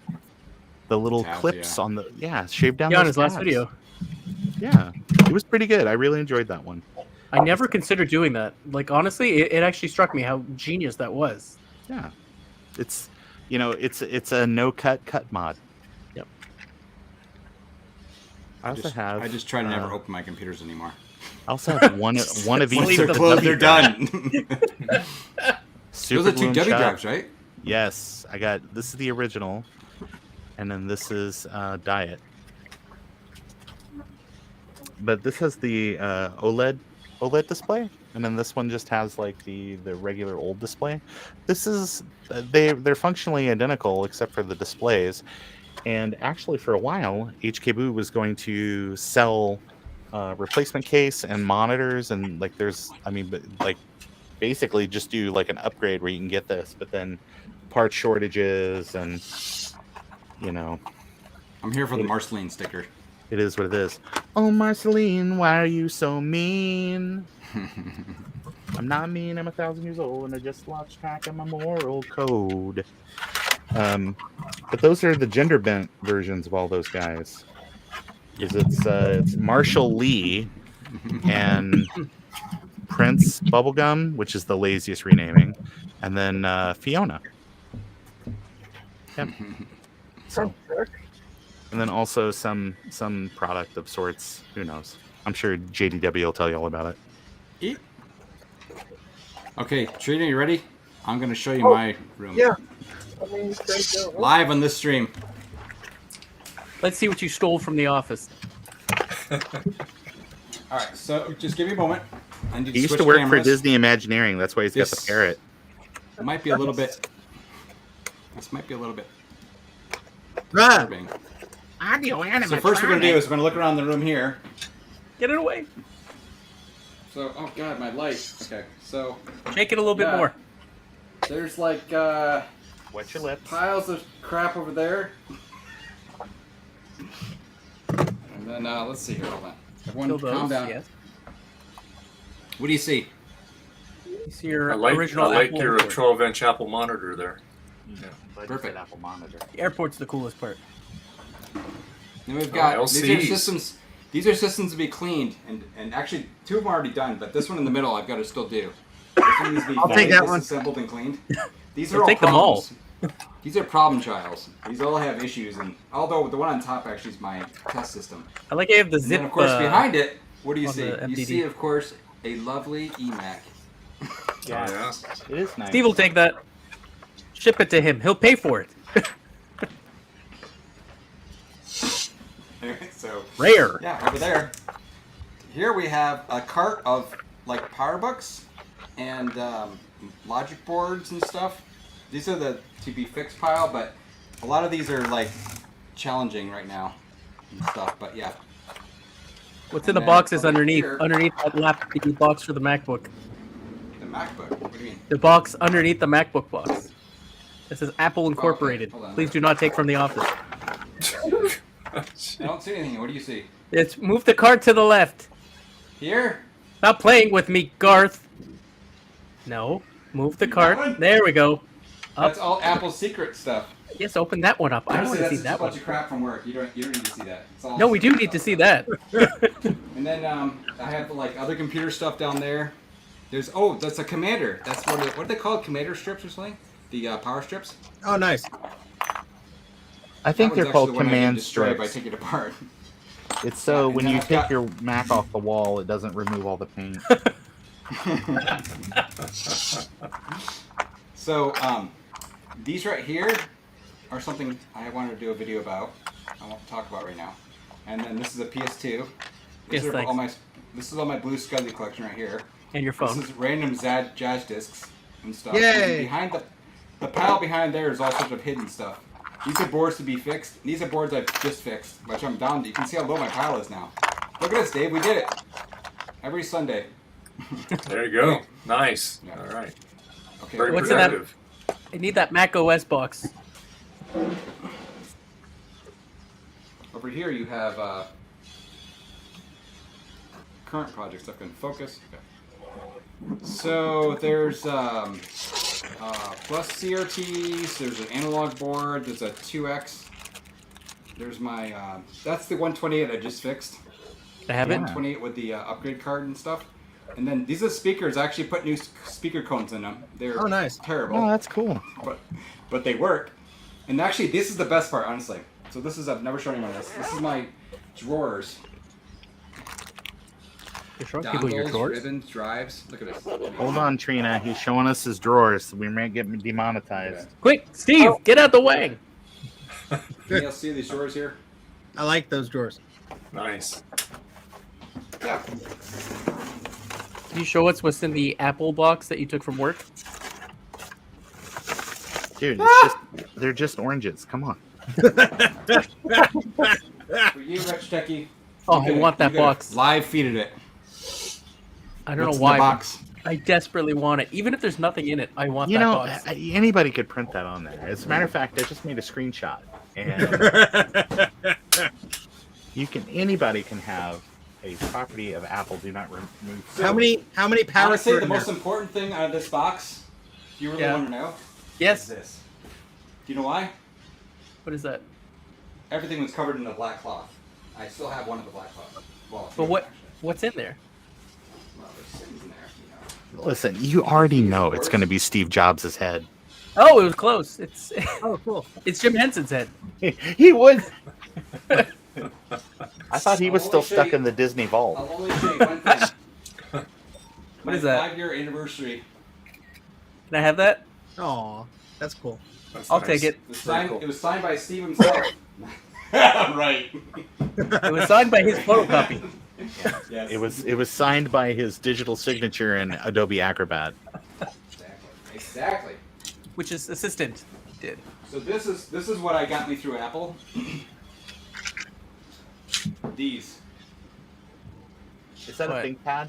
Speaker 7: the little
Speaker 1: Tabs,
Speaker 7: clips
Speaker 1: yeah.
Speaker 7: on the shave down
Speaker 3: Yeah, on
Speaker 7: those
Speaker 3: his last
Speaker 7: tabs.
Speaker 3: video.
Speaker 7: Yeah, it was pretty good. I really enjoyed that one.
Speaker 3: I never considered doing that. Like, honestly, it actually struck me how genius that was.
Speaker 7: Yeah, it's it's a no cut mod.
Speaker 3: Yep.
Speaker 7: I also have.
Speaker 1: I just try to never open my computers anymore.
Speaker 7: I also have one of each.
Speaker 1: Once
Speaker 3: leave
Speaker 1: they're
Speaker 3: them
Speaker 1: closed,
Speaker 7: W
Speaker 1: they're
Speaker 7: drive.
Speaker 1: done.
Speaker 7: Super
Speaker 1: Those are two
Speaker 7: Bloom
Speaker 1: W
Speaker 7: shop.
Speaker 1: drives, right?
Speaker 7: Yes, I got this is the original, and then this is Diet. But this has the OLED display, and then this one just has like the regular old display. This is they're functionally identical except for the displays. And actually, for a while, HK Boo was going to sell replacement case and monitors, and like basically just do like an upgrade where you can get this, but then part shortages and
Speaker 1: I'm here for the Marceline sticker.
Speaker 7: it is what it is. Oh, Marceline, why are you so mean? I'm not mean. I'm 1,000 years old, and I just lost track of my moral code. But those are the gender bent versions of all those guys. It's Marshall Lee and Prince Bubblegum, which is the laziest renaming, and then Fiona. Yep. So, and then also some product of sorts. Who knows? I'm sure JDW will tell you all about it.
Speaker 1: Eat. Okay, Trina, you ready? I'm gonna show you my room.
Speaker 2: Yeah. I mean, straight down.
Speaker 1: Live on this stream.
Speaker 3: Let's see what you stole from the office.
Speaker 1: All right, so just give me a moment. I need
Speaker 7: He used
Speaker 1: switch
Speaker 7: to work
Speaker 1: cameras.
Speaker 7: for Disney Imagineering. That's why he's got the
Speaker 1: This-
Speaker 7: parrot.
Speaker 1: It might be a little bit. This might be a little bit
Speaker 6: Right.
Speaker 1: disturbing. So first, we're gonna do is we're gonna look around the room here.
Speaker 3: Get it away.
Speaker 1: So, oh god, my light. Okay, so
Speaker 3: Shake it a little bit
Speaker 1: Yeah.
Speaker 3: more.
Speaker 1: there's like
Speaker 7: Wet your lips.
Speaker 1: piles of crap over there. And then let's see here. Hold on. Everyone,
Speaker 3: Kill those.
Speaker 1: calm down.
Speaker 3: Yes.
Speaker 1: What do you see?
Speaker 3: You see your
Speaker 5: I like
Speaker 3: original Apple
Speaker 5: your
Speaker 3: airport.
Speaker 5: 12-inch Apple monitor there.
Speaker 1: Perfect.
Speaker 7: Apple monitor.
Speaker 3: The airport's the coolest part.
Speaker 1: And we've got these are
Speaker 5: LCs.
Speaker 1: systems. These are systems to be cleaned, and actually two of them are already done, but this one in the middle I've got to still do. This one needs to be
Speaker 6: I'll take that one.
Speaker 1: disassembled and cleaned. These are
Speaker 3: I'll
Speaker 1: all
Speaker 3: take them all.
Speaker 1: problems. These are problem childs. These all have issues, and although the one on top actually is my test system.
Speaker 3: I like I have the
Speaker 1: And
Speaker 3: zip.
Speaker 1: then of course behind it, what do you
Speaker 3: on
Speaker 1: see?
Speaker 3: the
Speaker 1: You
Speaker 3: MDD.
Speaker 1: see of course a lovely eMac.
Speaker 5: Yeah.
Speaker 7: It is nice.
Speaker 3: Steve will take that. Ship it to him. He'll pay for it.
Speaker 1: So
Speaker 3: Rare.
Speaker 1: yeah, over there. Here we have a cart of like power books and logic boards and stuff. These are the to be fixed pile, but a lot of these are like challenging right now and stuff. But yeah,
Speaker 3: What's in the
Speaker 1: And then
Speaker 3: boxes
Speaker 1: over
Speaker 3: underneath?
Speaker 1: here-
Speaker 3: Underneath that laptop, the box for the MacBook.
Speaker 1: the MacBook. What do you mean?
Speaker 3: The box underneath the MacBook box. This is Apple Incorporated.
Speaker 1: Hold on.
Speaker 3: Please do not take from the office.
Speaker 1: I don't see anything. What do you see?
Speaker 3: It's move the cart to the left.
Speaker 1: Here?
Speaker 3: Stop playing with me, Garth. No, move the cart.
Speaker 1: one?
Speaker 3: There we go. Up.
Speaker 1: That's all Apple secret stuff.
Speaker 3: Yes, open that one up. I
Speaker 1: Honestly,
Speaker 3: want to
Speaker 1: that's
Speaker 3: see
Speaker 1: just
Speaker 3: that
Speaker 1: a bunch
Speaker 3: one.
Speaker 1: of crap from work. You don't need to see that. It's all
Speaker 3: No, we do need to see that.
Speaker 1: And then I have like other computer stuff down there. There's that's a commander. That's what do they call it? Commander strips or something? The power strips.
Speaker 6: Oh, nice.
Speaker 7: I think
Speaker 1: That
Speaker 7: they're
Speaker 1: one's
Speaker 7: called
Speaker 1: actually the one I can
Speaker 7: command
Speaker 1: destroy by
Speaker 7: strips.
Speaker 1: taking it apart.
Speaker 7: It's so
Speaker 1: and
Speaker 7: when
Speaker 1: then
Speaker 7: you
Speaker 1: I've
Speaker 7: take
Speaker 1: got-
Speaker 7: your Mac off the wall, it doesn't remove all the paint.
Speaker 1: So these right here are something I wanted to do a video about. I won't talk about right now. And then this is a PS2.
Speaker 3: Yes, thanks.
Speaker 1: This is all my Blue Scuzzy collection right here.
Speaker 3: And your phone.
Speaker 1: This is random jazz discs and stuff.
Speaker 6: Yay!
Speaker 1: And then behind the pile behind there is all sorts of hidden stuff. These are boards to be fixed. These are boards I've just fixed, which I'm down to. You can see how low my pile is now. Look at this, Dave. We did it. Every Sunday.
Speaker 5: There you go. Nice.
Speaker 1: Yeah.
Speaker 5: All right.
Speaker 1: Okay.
Speaker 5: Very
Speaker 3: What's in that?
Speaker 5: productive.
Speaker 3: I need that Mac OS box.
Speaker 1: Over here you have current projects. I can focus. Okay. So there's plus CRTs. There's an analog board. There's a 2X. There's my that's the 128 I just fixed.
Speaker 3: I have it.
Speaker 1: 128 with the upgrade card and stuff. And then these are speakers. I actually put new speaker cones in them. They're
Speaker 6: Oh, nice.
Speaker 1: terrible,
Speaker 7: Oh, that's cool.
Speaker 1: but they work. And actually, this is the best part, honestly. So this is I've never shown anyone this. This is my drawers.
Speaker 3: You're showing people your
Speaker 1: Dongles,
Speaker 3: drawers.
Speaker 1: ribbons, drives. Look at this.
Speaker 7: Hold on, Trina. He's showing us his drawers. So we might get demonetized.
Speaker 3: Quick, Steve, get out the way.
Speaker 1: Can you all see these drawers here?
Speaker 6: I like those drawers.
Speaker 5: Nice.
Speaker 1: Yeah.
Speaker 3: Can you show us what's in the Apple box that you took from work?
Speaker 7: Dude, it's just they're just oranges. Come on.
Speaker 1: For you, Rich Techie.
Speaker 3: Oh, I want that box.
Speaker 1: Live feeded it.
Speaker 3: I don't
Speaker 1: What's
Speaker 3: know
Speaker 1: in the
Speaker 3: why.
Speaker 1: box?
Speaker 3: but I desperately want it. Even if there's nothing in it, I want
Speaker 7: You
Speaker 3: that
Speaker 7: know,
Speaker 3: box.
Speaker 7: anybody could print that on there. As a matter of fact, I just made a screenshot, and anybody can have a property of Apple. Do not remove.
Speaker 6: How many power
Speaker 1: Honestly, the
Speaker 6: through
Speaker 1: most important thing out of this box, if you really
Speaker 3: Yeah.
Speaker 1: want to know, is
Speaker 3: Yes.
Speaker 1: this. Do you know why?
Speaker 3: What is that?
Speaker 1: Everything was covered in a black cloth. I still have one of the black cloth. Well,
Speaker 3: But what?
Speaker 1: actually.
Speaker 3: What's in there?
Speaker 1: Well, there's things in there, you know.
Speaker 7: Listen, you already know it's going to be Steve Jobs' head.
Speaker 3: Oh, it was close. It's
Speaker 6: Oh, cool.
Speaker 3: it's Jim Henson's head.
Speaker 7: He would. I thought he was
Speaker 1: I'll
Speaker 7: still
Speaker 1: only show
Speaker 7: stuck
Speaker 1: you-
Speaker 7: in the Disney vault.
Speaker 1: I'll only show you one thing.
Speaker 3: What is that?
Speaker 1: 5-year anniversary.
Speaker 3: Can I have that?
Speaker 6: Oh, that's cool.
Speaker 5: That's
Speaker 3: I'll
Speaker 5: nice.
Speaker 3: take it.
Speaker 1: It was
Speaker 5: Very
Speaker 1: signed,
Speaker 5: cool.
Speaker 1: it was signed by Steve himself. Right.
Speaker 3: It was signed by his photocopy,
Speaker 1: Yes.
Speaker 7: It was signed by his digital signature in Adobe Acrobat.
Speaker 1: Exactly.
Speaker 3: which his assistant did.
Speaker 1: So this is what I got me through Apple. These.
Speaker 7: Is that
Speaker 3: What?
Speaker 7: a ThinkPad?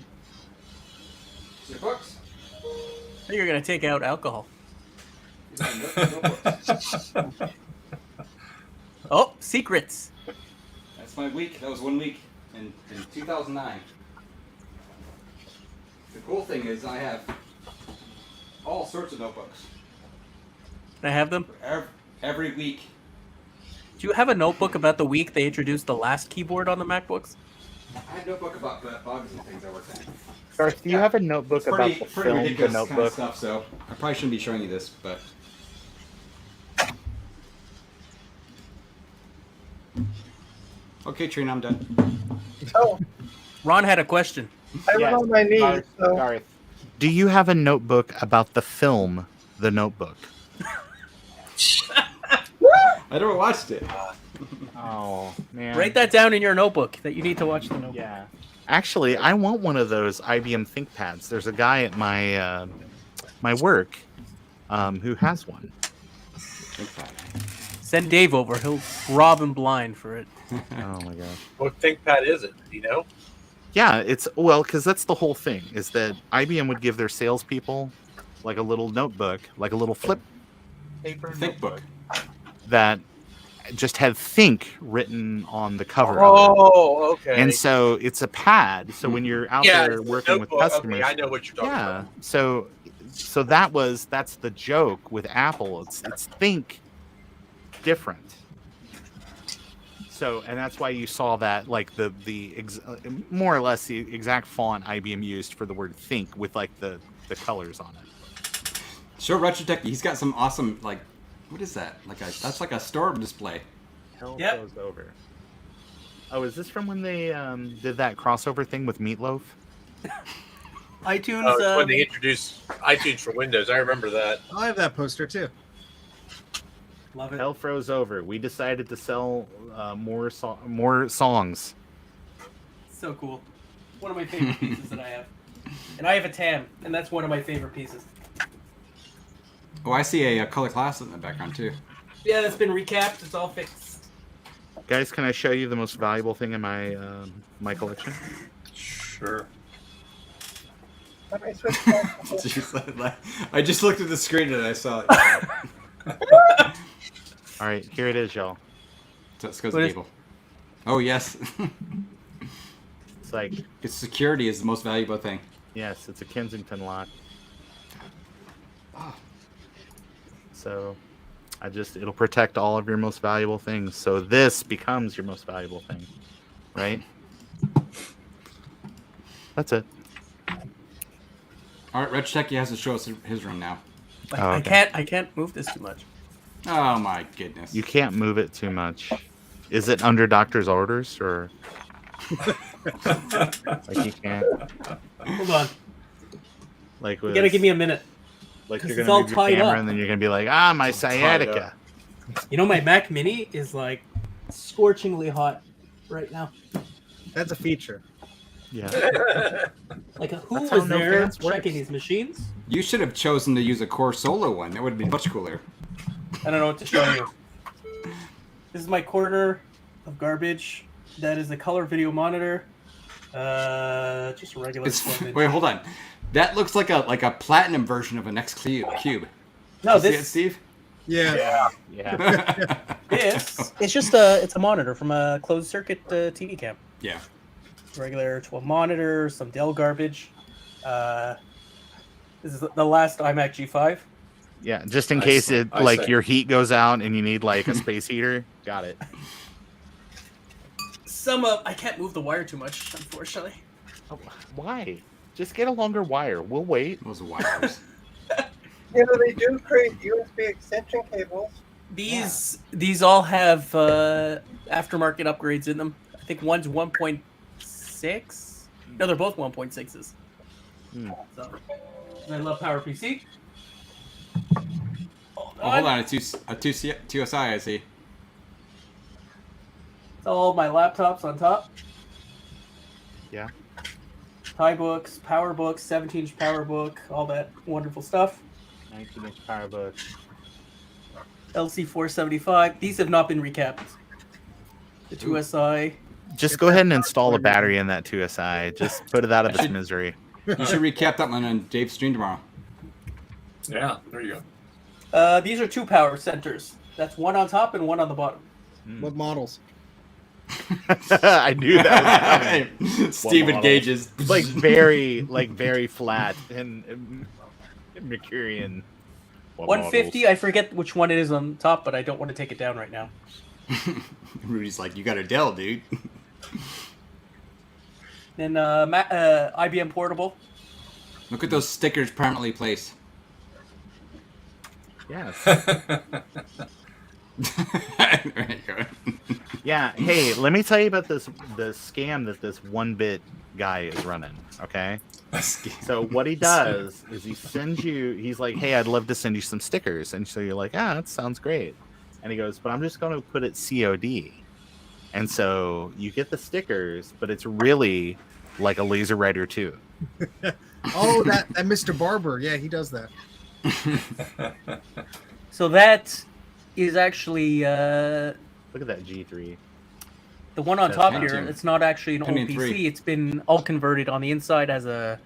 Speaker 1: Your books.
Speaker 3: I think you're gonna take out alcohol.
Speaker 1: Notebooks.
Speaker 3: Oh, secrets.
Speaker 1: That's my week. That was 1 week in 2009. The cool thing is I have all sorts of notebooks.
Speaker 3: Can I have them?
Speaker 1: Every week.
Speaker 3: Do you have a notebook about the week they introduced the last keyboard on the MacBooks?
Speaker 1: I had a notebook about bugs and things I worked on.
Speaker 7: Garth, do you have a notebook
Speaker 1: It's pretty,
Speaker 7: about the
Speaker 1: pretty
Speaker 7: film, The
Speaker 1: ridiculous kind of
Speaker 7: Notebook?
Speaker 1: stuff, so I probably shouldn't be showing you this, but... Okay, Trina, I'm done.
Speaker 2: Oh,
Speaker 3: Ron had a question.
Speaker 2: I went on my knees,
Speaker 7: Garth,
Speaker 2: so
Speaker 7: Garth, do you have a notebook about the film, The Notebook?
Speaker 1: I never watched it.
Speaker 7: Oh, man.
Speaker 3: Write that down in your notebook that you need to watch the notebook.
Speaker 7: Yeah. Actually, I want one of those IBM ThinkPads. There's a guy at my my work who has one.
Speaker 3: Send Dave over. He'll rob him blind for it.
Speaker 7: Oh my gosh.
Speaker 4: What ThinkPad is it? Do you know?
Speaker 7: Yeah, it's because that's the whole thing. Is that IBM would give their salespeople like a little notebook, like a little flip paper
Speaker 1: Think book.
Speaker 7: that just had "Think" written on the cover. of it.
Speaker 4: Oh, okay.
Speaker 7: And so it's a pad. So when you're out
Speaker 4: yeah,
Speaker 7: there
Speaker 4: it's a
Speaker 7: working with
Speaker 4: notebook.
Speaker 7: customers,
Speaker 4: Okay, I know what you're talking
Speaker 7: yeah.
Speaker 4: about.
Speaker 7: So that's the joke with Apple. It's think different. So and that's why you saw that like more or less the exact font IBM used for the word think with like the colors on it.
Speaker 1: Show Retrotech. He's got some awesome like, what is that? That's like a store display.
Speaker 7: Hell
Speaker 3: Yep.
Speaker 7: goes over. Oh, is this from when they did that crossover thing with Meatloaf?
Speaker 3: iTunes.
Speaker 4: Oh, it's when they introduced iTunes for Windows. I remember that.
Speaker 6: I have that poster too.
Speaker 3: Love it.
Speaker 7: Hell froze over. We decided to sell more songs.
Speaker 3: So cool. One of my favorite pieces that I have. And I have a TAM, and that's one of my favorite pieces.
Speaker 1: Oh, I see a color class in the background too.
Speaker 3: Yeah, that's been recapped. It's all fixed.
Speaker 7: Guys, can I show you the most valuable thing in my my collection?
Speaker 5: Sure.
Speaker 2: let me switch back.
Speaker 1: Jeez, I just looked at the screen and I saw it.
Speaker 7: All right, here it is, y'all.
Speaker 1: So it goes
Speaker 3: What
Speaker 1: to
Speaker 3: is-
Speaker 1: cable. Oh yes,
Speaker 7: It's like,
Speaker 1: its security is the most valuable thing.
Speaker 7: yes, it's a Kensington lock. So, it'll protect all of your most valuable things. So this becomes your most valuable thing, right? That's it.
Speaker 1: All right, Retrotech has to show us his room now.
Speaker 7: Oh,
Speaker 3: I
Speaker 7: okay.
Speaker 3: can't move this too much.
Speaker 1: Oh my goodness.
Speaker 7: You can't move it too much. Is it under doctor's orders or like you can't?
Speaker 3: Hold on.
Speaker 7: Like
Speaker 3: You
Speaker 7: with,
Speaker 3: gotta give me a minute.
Speaker 7: like
Speaker 3: 'cause
Speaker 7: you're
Speaker 3: it's
Speaker 7: gonna
Speaker 3: all
Speaker 7: move your
Speaker 3: tied
Speaker 7: camera
Speaker 3: up.
Speaker 7: and then you're gonna be like, ah, my
Speaker 5: tied
Speaker 7: sciatica.
Speaker 3: You know, my Mac Mini is like scorchingly hot right now.
Speaker 6: That's a feature.
Speaker 7: Yeah.
Speaker 3: Like, who
Speaker 7: That's how
Speaker 3: was
Speaker 7: no
Speaker 3: there
Speaker 7: fans works.
Speaker 3: checking these machines?
Speaker 1: You should have chosen to use a Core Solo one. That would have been much cooler.
Speaker 3: I don't know what to show you. This is my corner of garbage. That is the color video monitor. Just a regular.
Speaker 1: It's,
Speaker 3: 12-inch.
Speaker 1: wait, hold on. That looks like a platinum version of an X cube.
Speaker 3: No,
Speaker 1: You see it,
Speaker 3: this
Speaker 1: Steve?
Speaker 6: Yeah.
Speaker 7: Yeah.
Speaker 3: this it's just a monitor from a closed circuit TV cam.
Speaker 1: Yeah.
Speaker 3: Regular 12 monitor, some Dell garbage. This is the last iMac G5.
Speaker 7: Yeah. Just in case
Speaker 5: see.
Speaker 7: it
Speaker 5: I
Speaker 7: like
Speaker 5: see.
Speaker 7: your heat goes out and you need like a space heater. Got it.
Speaker 3: Some of I can't move the wire too much, unfortunately.
Speaker 7: Oh, why? Just get a longer wire. We'll wait.
Speaker 1: Those wires.
Speaker 2: You know, they do create USB extension cables.
Speaker 3: These all have aftermarket upgrades in them. I think one's 1.6. No, they're both 1.6s. So, and I love PowerPC.
Speaker 1: Oh, hold on, a 2SI, I see.
Speaker 3: All my laptops on top.
Speaker 7: Yeah.
Speaker 3: Tie books, power books, 17-inch power book, all that wonderful stuff.
Speaker 7: 19-inch power book.
Speaker 3: LC475. These have not been recapped. The 2SI.
Speaker 7: Just go ahead and install a battery in that 2SI. Just put it out of its misery.
Speaker 1: You should recap that one on Dave's stream tomorrow.
Speaker 5: Yeah, there you go.
Speaker 3: These are 2 power centers. That's one on top and one on the bottom.
Speaker 6: What models?
Speaker 7: I knew that was coming.
Speaker 1: Stephen
Speaker 7: model?
Speaker 1: Gage's.
Speaker 7: Like very flat and Mercurian. What
Speaker 3: 150.
Speaker 7: models?
Speaker 3: I forget which one it is on top, but I don't want to take it down right now.
Speaker 1: Rudy's like, you got a Dell, dude.
Speaker 3: Then IBM Portable.
Speaker 1: Look at those stickers permanently placed.
Speaker 7: Yes.
Speaker 1: There you go.
Speaker 7: Yeah. Hey, let me tell you about the scam that this 1-bit guy is running. Okay. So what he does is he sends you. He's like, "Hey, I'd love to send you some stickers," and so you're like, "Ah, that sounds great." And he goes, "But I'm just going to put it COD." And so you get the stickers, but it's really like a Laser Rider 2.
Speaker 6: Oh, that Mr. Barber. Yeah, he does that.
Speaker 3: So that is actually
Speaker 7: Look at that G3.
Speaker 3: the one on
Speaker 7: That's
Speaker 3: top
Speaker 1: Pentium.
Speaker 3: here. It's not actually an old
Speaker 1: Pentium
Speaker 3: PC.
Speaker 1: 3.
Speaker 3: It's been all converted on the inside as a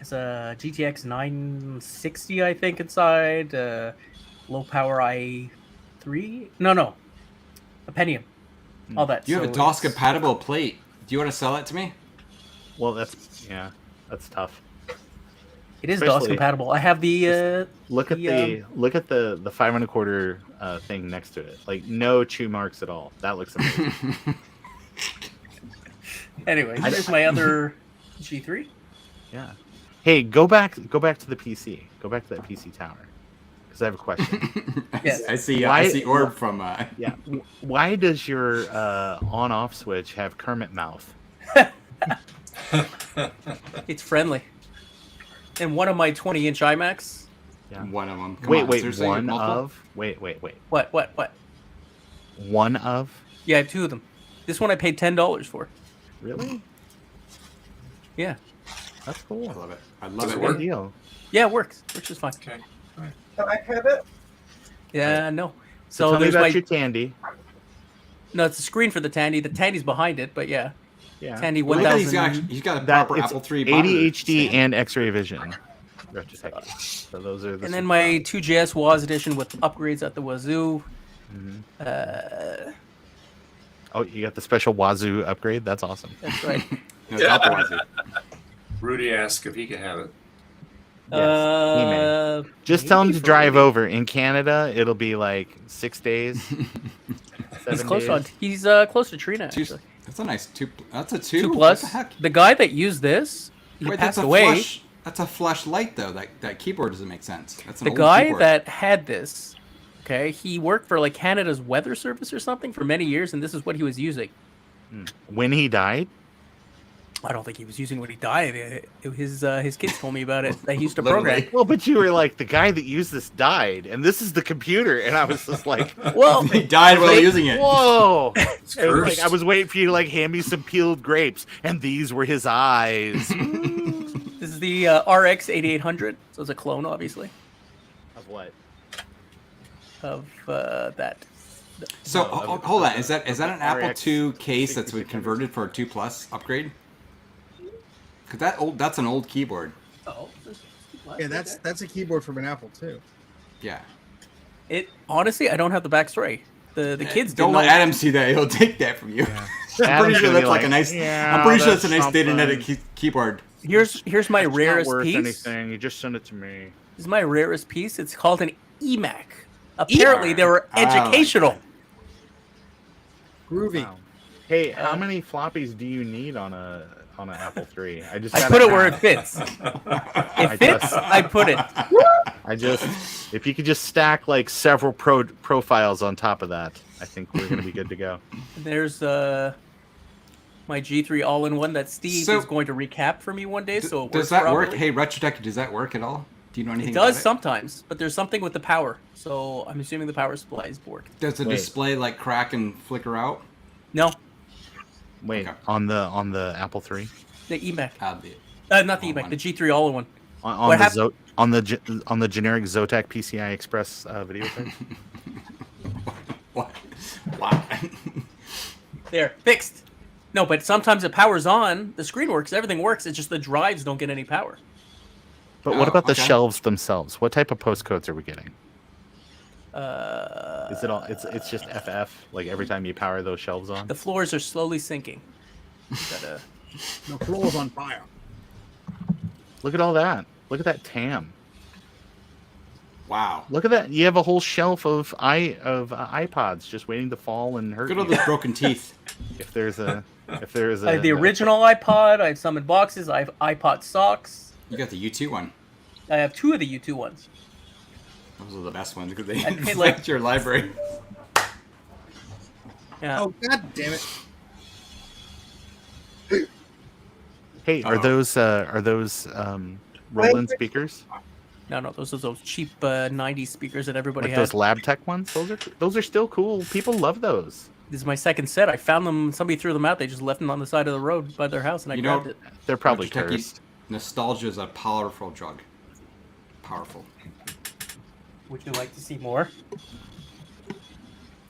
Speaker 3: GTX 960, I think, inside. Low power i3. No, a Pentium. All that.
Speaker 1: You have a
Speaker 3: So
Speaker 1: DOS
Speaker 3: it's-
Speaker 1: compatible plate. Do you want to sell that to me?
Speaker 7: Well, that's tough.
Speaker 3: It is DOS
Speaker 7: especially-
Speaker 3: compatible. I have the.
Speaker 7: Look at
Speaker 3: The,
Speaker 7: the 5 1/4 thing next to it. Like no chew marks at all. That looks amazing.
Speaker 3: Anyway, here's my other G3.
Speaker 7: Yeah. Hey, go back to the PC. Go back to that PC tower. Because I have a question.
Speaker 3: Yes.
Speaker 1: I see.
Speaker 7: Why-
Speaker 1: I see Orb from.
Speaker 7: Yeah. Why does your on-off switch have Kermit mouth?
Speaker 3: It's friendly. And one of my 20-inch iMacs.
Speaker 7: Yeah.
Speaker 1: One of them.
Speaker 7: Wait.
Speaker 3: What?
Speaker 7: One of?
Speaker 3: Yeah, I have 2 of them. This one I paid $10 for.
Speaker 7: Really?
Speaker 3: Yeah.
Speaker 7: That's cool.
Speaker 1: I love it. I love
Speaker 5: Does
Speaker 1: it.
Speaker 5: it
Speaker 7: Good
Speaker 5: work?
Speaker 7: deal.
Speaker 3: Yeah, it works. Works just fine.
Speaker 5: Okay.
Speaker 2: Can I have it?
Speaker 3: Yeah, no.
Speaker 7: So
Speaker 3: So
Speaker 7: tell me
Speaker 3: there's
Speaker 7: about
Speaker 3: my
Speaker 7: your Tandy.
Speaker 3: no. It's a screen for the Tandy. The Tandy's behind it, but yeah,
Speaker 7: Yeah.
Speaker 3: Tandy
Speaker 1: Look at he's
Speaker 3: 1000.
Speaker 1: got a
Speaker 7: That
Speaker 1: proper
Speaker 7: it's
Speaker 1: Apple III monitor
Speaker 7: ADHD
Speaker 1: stand.
Speaker 7: and X-ray vision. Retrospective. So those are the
Speaker 3: And then my 2JS WAS edition with upgrades at the wazoo.
Speaker 7: Oh, you got the special Wazoo upgrade. That's awesome.
Speaker 3: That's right.
Speaker 1: No, it's Apple Wazoo.
Speaker 5: Rudy asked if he could have it.
Speaker 7: Yes, Just tell him
Speaker 3: maybe
Speaker 7: to
Speaker 3: for
Speaker 7: drive
Speaker 3: Rudy.
Speaker 7: over. In Canada, it'll be like 6 days. 7
Speaker 3: He's close
Speaker 7: days.
Speaker 3: on. He's close to Trina.
Speaker 1: Two,
Speaker 3: Actually.
Speaker 1: that's a nice 2. That's a 2.
Speaker 3: 2
Speaker 1: What
Speaker 3: plus.
Speaker 1: the heck?
Speaker 3: The guy that used this, he
Speaker 1: Wait,
Speaker 3: passed
Speaker 1: that's a
Speaker 3: away.
Speaker 1: flush. That's a flush light though. That keyboard doesn't make sense. That's an
Speaker 3: The
Speaker 1: old
Speaker 3: guy
Speaker 1: keyboard.
Speaker 3: that had this, okay, he worked for like Canada's Weather Service or something for many years, and this is what he was using.
Speaker 7: When he died,
Speaker 3: I don't think he was using when he died. His kids told me about it. They used to
Speaker 1: Literally.
Speaker 3: program.
Speaker 7: well, but you were like, the guy that used this died, and this is the computer, and I was just like,
Speaker 3: Well,
Speaker 1: he died while using it.
Speaker 7: whoa!
Speaker 5: It's
Speaker 7: It was like,
Speaker 5: cursed.
Speaker 7: I was waiting for you to like hand me some peeled grapes, and these were his eyes.
Speaker 3: this is the RX 8800, so it's a clone, obviously,
Speaker 7: Of what?
Speaker 3: of that.
Speaker 1: So
Speaker 7: No,
Speaker 1: hold on. Is that an Apple
Speaker 7: RX
Speaker 1: II case that's been
Speaker 7: 6600.
Speaker 1: converted for a 2 Plus upgrade? Because that's an old keyboard.
Speaker 3: Oh,
Speaker 6: Yeah, that's a keyboard from an Apple too.
Speaker 1: Yeah.
Speaker 3: it. Honestly, I don't have the backstory. The kids
Speaker 1: Don't
Speaker 3: didn't
Speaker 1: let
Speaker 3: know.
Speaker 1: Adam see that. He'll take that from you. I'm pretty
Speaker 7: Adam's
Speaker 1: sure
Speaker 7: gonna
Speaker 1: that's
Speaker 7: be
Speaker 1: like a
Speaker 7: like,
Speaker 1: nice.
Speaker 7: "Yeah,
Speaker 1: I'm pretty sure that's a
Speaker 7: that's
Speaker 1: nice data
Speaker 7: something."
Speaker 1: net keyboard.
Speaker 3: Here's my
Speaker 7: It's
Speaker 3: rarest
Speaker 7: not worth
Speaker 3: piece.
Speaker 7: anything. You just send it to me.
Speaker 3: This is my rarest piece. It's called an eMac. Apparently, they were
Speaker 1: Oh, my
Speaker 3: educational.
Speaker 6: Groovy.
Speaker 7: Wow. Hey, how many floppies do you need on an Apple III? I just
Speaker 3: I
Speaker 7: gotta
Speaker 3: put it where it
Speaker 7: ask.
Speaker 3: fits.
Speaker 7: I
Speaker 3: It fits.
Speaker 7: just-
Speaker 3: I put it.
Speaker 7: If you could just stack like several profiles on top of that, I think we're gonna be good to go.
Speaker 3: There's my my G3 all-in-one that Steve
Speaker 1: So-
Speaker 3: is going to recap for me one day. So it
Speaker 1: Does
Speaker 3: works
Speaker 1: that work?
Speaker 3: properly.
Speaker 1: Hey, Retrotech, does that work at all? Do you know anything
Speaker 3: It does
Speaker 1: about it?
Speaker 3: sometimes, but there's something with the power. So I'm assuming the power supply is bored.
Speaker 1: Does the
Speaker 7: Wait.
Speaker 1: display like crack and flicker out?
Speaker 3: No,
Speaker 7: Wait,
Speaker 1: Okay.
Speaker 7: on the Apple III,
Speaker 3: the eMac. Not the
Speaker 1: Oh,
Speaker 3: eMac,
Speaker 1: one.
Speaker 3: the G3 all-in-one.
Speaker 7: on
Speaker 3: What
Speaker 7: the
Speaker 3: hap-
Speaker 7: on the generic Zotac PCI Express video card.
Speaker 1: What? Wow.
Speaker 3: There, fixed. No, but sometimes it powers on, the screen works, everything works, it's just the drives don't get any power.
Speaker 7: But what
Speaker 1: Oh,
Speaker 7: about the
Speaker 1: okay.
Speaker 7: shelves themselves? What type of postcodes are we getting? Is it all? It's just FF. Like every time you power those shelves on.
Speaker 3: The floors are slowly sinking. But,
Speaker 6: The floor's on fire.
Speaker 7: Look at all that. Look at that TAM.
Speaker 1: Wow.
Speaker 7: Look at that. You have a whole shelf of iPods just waiting to fall and hurt
Speaker 1: Look at all
Speaker 7: you.
Speaker 1: those broken teeth.
Speaker 7: If there's a
Speaker 3: I have the original iPod, I have some in boxes, I have iPod socks.
Speaker 1: You got the U2 one.
Speaker 3: I have 2 of the U2 ones.
Speaker 1: Those are the best ones because they
Speaker 3: I paid,
Speaker 1: inflate
Speaker 3: like-
Speaker 1: your library.
Speaker 3: Yeah.
Speaker 6: Oh, god damn it.
Speaker 7: Hey, are
Speaker 1: Uh-oh.
Speaker 7: those roll-in speakers?
Speaker 3: No, those are those cheap 90s speakers that everybody
Speaker 7: Like
Speaker 3: has.
Speaker 7: those LabTech ones? Those are still cool. People love those.
Speaker 3: This is my second set. I found them, somebody threw them out, they just left them on the side of the road by their house and I
Speaker 1: You know-
Speaker 3: grabbed it.
Speaker 7: They're probably
Speaker 1: Retrotech,
Speaker 7: cursed.
Speaker 1: Nostalgia is a powerful drug. Powerful.
Speaker 3: Would you like to see more?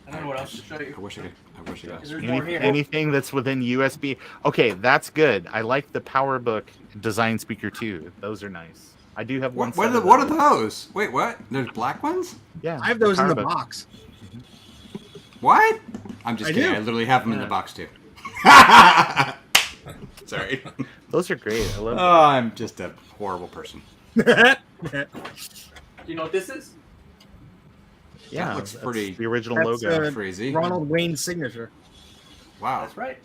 Speaker 3: I don't know what else to show
Speaker 1: I
Speaker 3: you.
Speaker 1: wish I could.
Speaker 3: There's more here.
Speaker 7: Anything that's within USB. Okay, that's good. I like the PowerBook design speaker too. Those are nice. I do have one.
Speaker 1: What
Speaker 7: set of
Speaker 1: are
Speaker 7: those.
Speaker 1: those? Wait, what? There's black ones?
Speaker 7: Yeah,
Speaker 6: I have those in the
Speaker 7: PowerBook.
Speaker 6: box.
Speaker 1: What? I'm just
Speaker 6: I
Speaker 1: kidding.
Speaker 6: do.
Speaker 1: I literally have them in the
Speaker 7: Yeah.
Speaker 1: box too. Sorry.
Speaker 7: Those are great. I love.
Speaker 1: Oh, I'm just a horrible person.
Speaker 3: Do you know what this is?
Speaker 7: Yeah,
Speaker 1: That looks
Speaker 7: that's
Speaker 1: pretty
Speaker 7: The original
Speaker 6: That's,
Speaker 7: logo.
Speaker 1: crazy.
Speaker 6: Ronald Wayne's signature.
Speaker 1: Wow.
Speaker 3: That's right.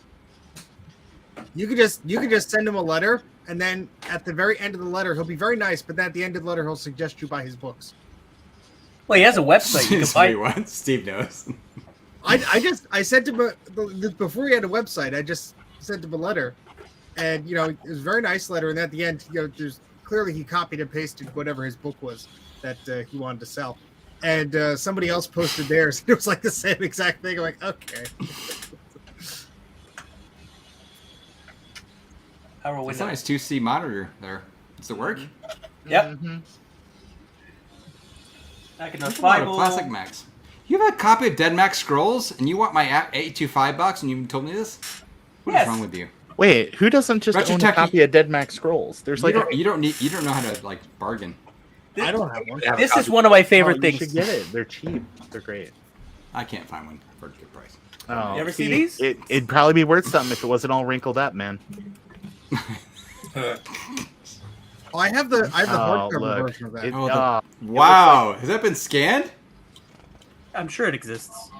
Speaker 6: You could just send him a letter, and then at the very end of the letter, he'll be very nice. But then at the end of the letter, he'll suggest you buy his books.
Speaker 3: Well, he has a website. You can buy.
Speaker 1: Wait, what? Steve knows.
Speaker 6: I sent him before he had a website. I just sent him a letter, and it was a very nice letter. And at the end, there's clearly he copied and pasted whatever his book was that he wanted to sell. And somebody else posted theirs. It was like the same exact thing. I'm like, okay.
Speaker 3: Power
Speaker 1: It's
Speaker 3: window.
Speaker 1: a nice 2C monitor there. Does it work?
Speaker 3: Yep.
Speaker 7: Mhm.
Speaker 3: Back in the
Speaker 1: That's a lot of
Speaker 3: Bible.
Speaker 1: Classic Macs. You have a copy of Dead Max Scrolls, and you want my app $825, and you told me this? What is
Speaker 3: Yes.
Speaker 1: wrong with you?
Speaker 7: Wait, who doesn't just
Speaker 1: Retro
Speaker 7: own a
Speaker 1: Techie-
Speaker 7: copy of Dead Max Scrolls? There's
Speaker 1: You
Speaker 7: like
Speaker 1: don't, you don't know how to bargain.
Speaker 6: I don't have one.
Speaker 3: This is one of my
Speaker 7: Oh,
Speaker 3: favorite
Speaker 7: you
Speaker 3: things.
Speaker 7: should get it. They're cheap. They're great.
Speaker 1: I can't find one for a good price.
Speaker 7: Oh,
Speaker 3: You ever see these?
Speaker 7: It'd probably be worth something if it wasn't all wrinkled up, man.
Speaker 6: Oh, I have the
Speaker 7: Oh,
Speaker 6: hardcover
Speaker 7: look.
Speaker 6: version of that.
Speaker 7: It-
Speaker 1: Oh,
Speaker 7: oh,
Speaker 1: Wow, has that been scanned?
Speaker 3: I'm sure it exists.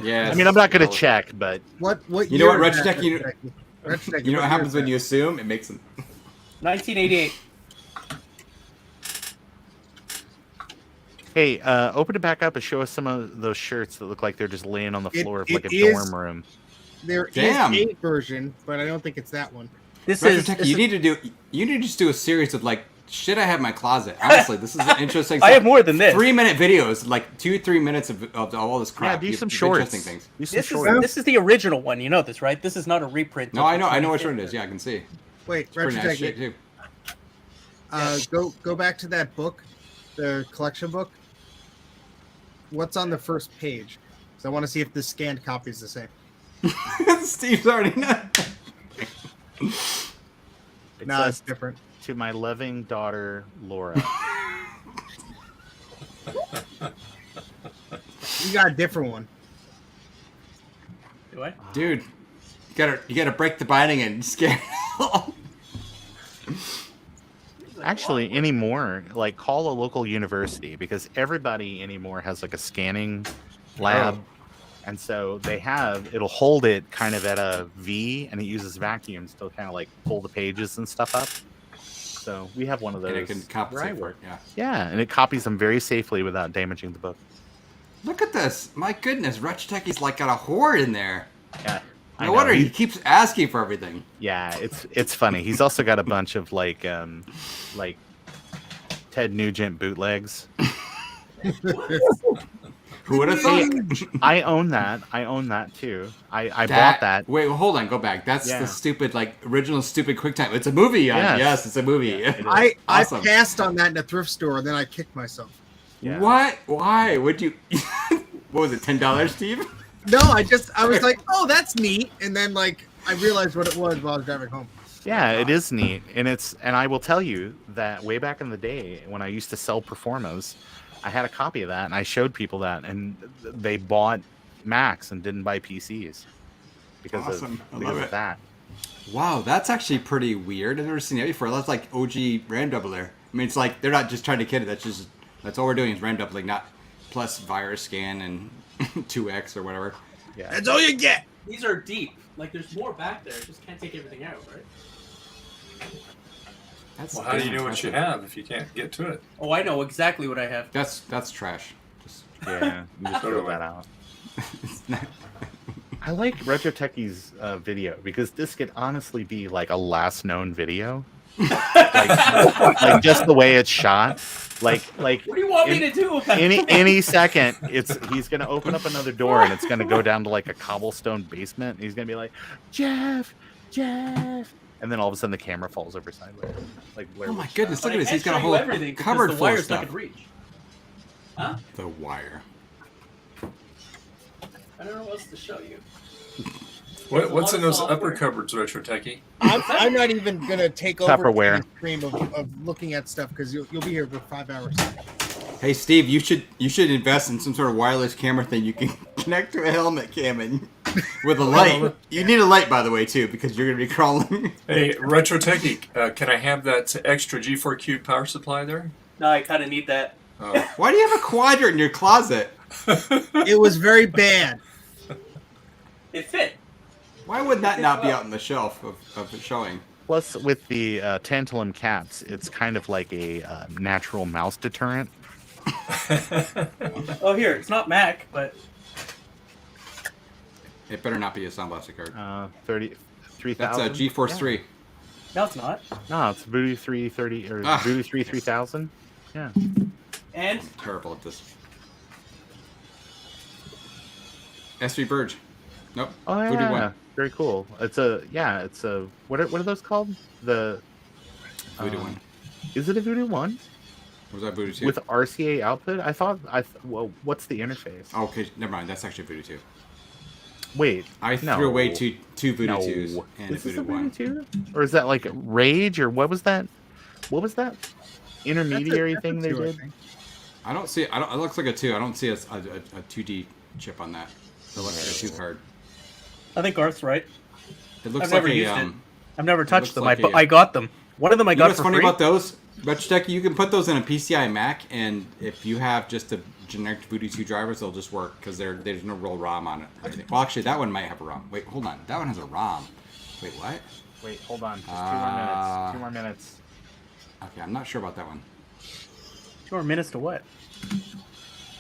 Speaker 1: Yeah.
Speaker 7: I mean, I'm not going to check, but
Speaker 6: What
Speaker 1: You know
Speaker 6: year
Speaker 1: what,
Speaker 6: is that,
Speaker 1: Retro Tech,
Speaker 6: Retro Tech,
Speaker 1: You know what
Speaker 6: year
Speaker 1: happens
Speaker 6: is
Speaker 1: when
Speaker 6: that?
Speaker 1: you assume? It makes them.
Speaker 3: 1988.
Speaker 7: hey, open it back up and show us some of those shirts that look like they're just laying on the floor of like
Speaker 6: it
Speaker 7: a
Speaker 6: is-
Speaker 7: dorm room.
Speaker 6: There is
Speaker 1: Damn.
Speaker 6: a version, but I don't think it's that one.
Speaker 3: This
Speaker 1: Retro
Speaker 3: is.
Speaker 1: Tech,
Speaker 3: this
Speaker 1: you
Speaker 3: is-
Speaker 1: need to just do a series of like shit I have in my closet. Honestly, this is interesting.
Speaker 3: I have more than this.
Speaker 1: 3-minute videos, like 2-3 minutes of all this crap.
Speaker 7: Yeah, do
Speaker 1: You-
Speaker 7: some
Speaker 1: of
Speaker 7: shorts.
Speaker 1: Interesting things.
Speaker 7: Do some
Speaker 3: This
Speaker 7: shorts.
Speaker 3: is the original one. You know this, right? This is not a reprint.
Speaker 1: No, I know which one it is. Yeah, I can see.
Speaker 6: Wait,
Speaker 1: It's pretty
Speaker 6: Retro
Speaker 1: nice
Speaker 6: Tech,
Speaker 1: shape too.
Speaker 6: go back to that book, the collection book. What's on the first page? So I want to see if the scanned copy is the same.
Speaker 1: Steve's already not.
Speaker 7: It
Speaker 6: No, it's
Speaker 7: says,
Speaker 6: different.
Speaker 7: to my loving daughter, Laura.
Speaker 6: You got a different one.
Speaker 3: Do I?
Speaker 1: Dude, you gotta break the binding and scan.
Speaker 7: Actually, anymore, like call a local university because everybody anymore has like a scanning lab. And so it'll hold it kind of at a V and it uses vacuums to kind of like pull the pages and stuff up. So we have one of those.
Speaker 1: And it can
Speaker 7: where I
Speaker 1: compensate for it.
Speaker 7: work.
Speaker 1: Yeah.
Speaker 7: Yeah, and it copies them very safely without damaging the book.
Speaker 1: Look at this. My goodness, Retro Techie's like got a horde in there.
Speaker 7: Yeah. I
Speaker 1: No
Speaker 7: know,
Speaker 1: wonder he keeps asking for everything.
Speaker 7: Yeah, it's funny. He's also got a bunch of like Ted Nugent bootlegs.
Speaker 1: Who would have thought?
Speaker 7: I own that. I own that too. I
Speaker 1: That-
Speaker 7: bought that.
Speaker 1: Wait, well, hold on, go back. That's
Speaker 7: Yeah.
Speaker 1: the stupid, like, original stupid QuickTime. It's a movie.
Speaker 7: Yes.
Speaker 1: Yes, it's a movie.
Speaker 7: Yeah, it is.
Speaker 1: Awesome.
Speaker 6: I passed on that in a thrift store, and then I kicked myself.
Speaker 7: Yeah.
Speaker 1: What? Why? Would you? What was it? $10, Steve?
Speaker 6: No, I was like, oh, that's neat, and then like I realized what it was while I was driving home.
Speaker 7: Yeah, it is neat, and I will tell you that way back in the day when I used to sell Performas, I had a copy of that, and I showed people that, and they bought Macs and didn't buy PCs because
Speaker 1: Awesome. I
Speaker 7: of
Speaker 1: love it.
Speaker 7: that.
Speaker 1: Wow, that's actually pretty weird. I've never seen that before. That's like OG RAM doubler. I mean, it's like they're not just trying to kid it. That's all we're doing is RAM doubling, not plus virus scan and 2x or whatever.
Speaker 7: Yeah,
Speaker 6: That's all you get.
Speaker 3: These are deep. Like there's more back there. Just can't take everything out, right?
Speaker 1: That's
Speaker 5: Well, how do you know what you have if you can't get to it?
Speaker 3: Oh, I know exactly what I have.
Speaker 1: That's trash. Just
Speaker 7: yeah, you just throw
Speaker 5: Totally.
Speaker 7: that out.
Speaker 1: it's not,
Speaker 7: I like Retro Techie's video because this could honestly be like a last known video, like just the way it's shot. Like
Speaker 3: What do you want me to do about
Speaker 7: any second, he's gonna open up another door and it's gonna go down to like a cobblestone basement. And he's gonna be like, Jeff, and then all of a sudden the camera falls over sideways. Like Blair
Speaker 1: oh my
Speaker 7: Witch
Speaker 1: goodness!
Speaker 3: But
Speaker 1: Look at
Speaker 3: I
Speaker 1: this. He's
Speaker 3: can't
Speaker 1: got a
Speaker 3: show you
Speaker 1: whole
Speaker 3: everything because
Speaker 1: cupboard
Speaker 3: the
Speaker 1: full of
Speaker 3: wire's not
Speaker 1: stuff.
Speaker 3: gonna reach. Huh?
Speaker 1: The wire.
Speaker 3: I don't know what else to show you.
Speaker 5: What's in those
Speaker 3: Software.
Speaker 5: upper cupboards, Retro Techie?
Speaker 6: I'm not even gonna take over
Speaker 7: Tupperware.
Speaker 6: the stream of looking at stuff because you'll be here for 5 hours.
Speaker 1: Hey Steve, you should invest in some sort of wireless camera thing you can connect to a helmet cam and with a light. You need a light, by the way, too, because you're gonna be crawling.
Speaker 5: Hey, Retro Techie, can I have that extra G4 Cube power supply there?
Speaker 3: No, I kind of need that.
Speaker 5: Oh.
Speaker 1: Why do you have a quadrant in your closet?
Speaker 6: It was very bad.
Speaker 3: It fit.
Speaker 1: Why would that not be out on the shelf of showing?
Speaker 7: Plus, with the tantalum caps, it's kind of like a natural mouse deterrent.
Speaker 3: Oh, here it's not Mac, but
Speaker 1: It better not be a Sound Blaster card.
Speaker 7: 33,000.
Speaker 1: That's a GeForce 3.
Speaker 3: no, it's not.
Speaker 7: No, it's Voodoo 330 or
Speaker 1: Ah.
Speaker 7: Voodoo 3000. Yeah.
Speaker 3: And
Speaker 1: I'm terrible at this. S3 Verge. Nope.
Speaker 7: Oh yeah.
Speaker 1: Voodoo 1.
Speaker 7: Very cool. It's a what are those called? The
Speaker 1: Voodoo 1.
Speaker 7: Is it a Voodoo 1
Speaker 1: Was that Voodoo 2?
Speaker 7: with RCA output? Well, what's the interface?
Speaker 1: Oh, okay, never mind. That's actually Voodoo 2.
Speaker 7: Wait,
Speaker 1: I
Speaker 7: no.
Speaker 1: threw away two Voodoo
Speaker 7: No.
Speaker 1: 2s and a
Speaker 7: Is this
Speaker 1: Voodoo
Speaker 7: a
Speaker 1: 1.
Speaker 7: Voodoo 2? Or is that like Rage or what was that? What was that intermediary
Speaker 6: That's a
Speaker 7: thing they
Speaker 6: 2, I
Speaker 7: did?
Speaker 6: think.
Speaker 1: I don't see. It looks like a 2. I don't see a 2D chip on that. It looks like a 2 card.
Speaker 3: I think Garth's right.
Speaker 1: It looks
Speaker 3: I've
Speaker 1: like
Speaker 3: never
Speaker 1: a.
Speaker 3: used it. I've never
Speaker 1: looks
Speaker 3: touched them.
Speaker 1: like a-
Speaker 3: I got them. One of them I
Speaker 1: You know
Speaker 3: got
Speaker 1: what's
Speaker 3: for
Speaker 1: funny
Speaker 3: free.
Speaker 1: about those? Retrotech, you can put those in a PCI Mac, and if you have just a generic Voodoo 2 drivers, they'll just work because there's no real ROM on it. Or anything. Well, actually, that one might have a ROM. Wait, hold on. That one has a ROM. Wait, what?
Speaker 7: Wait, hold on. Just 2
Speaker 1: Uh,
Speaker 7: more minutes. 2 more minutes.
Speaker 1: Okay, I'm not sure about that one.
Speaker 3: 2 more minutes to what?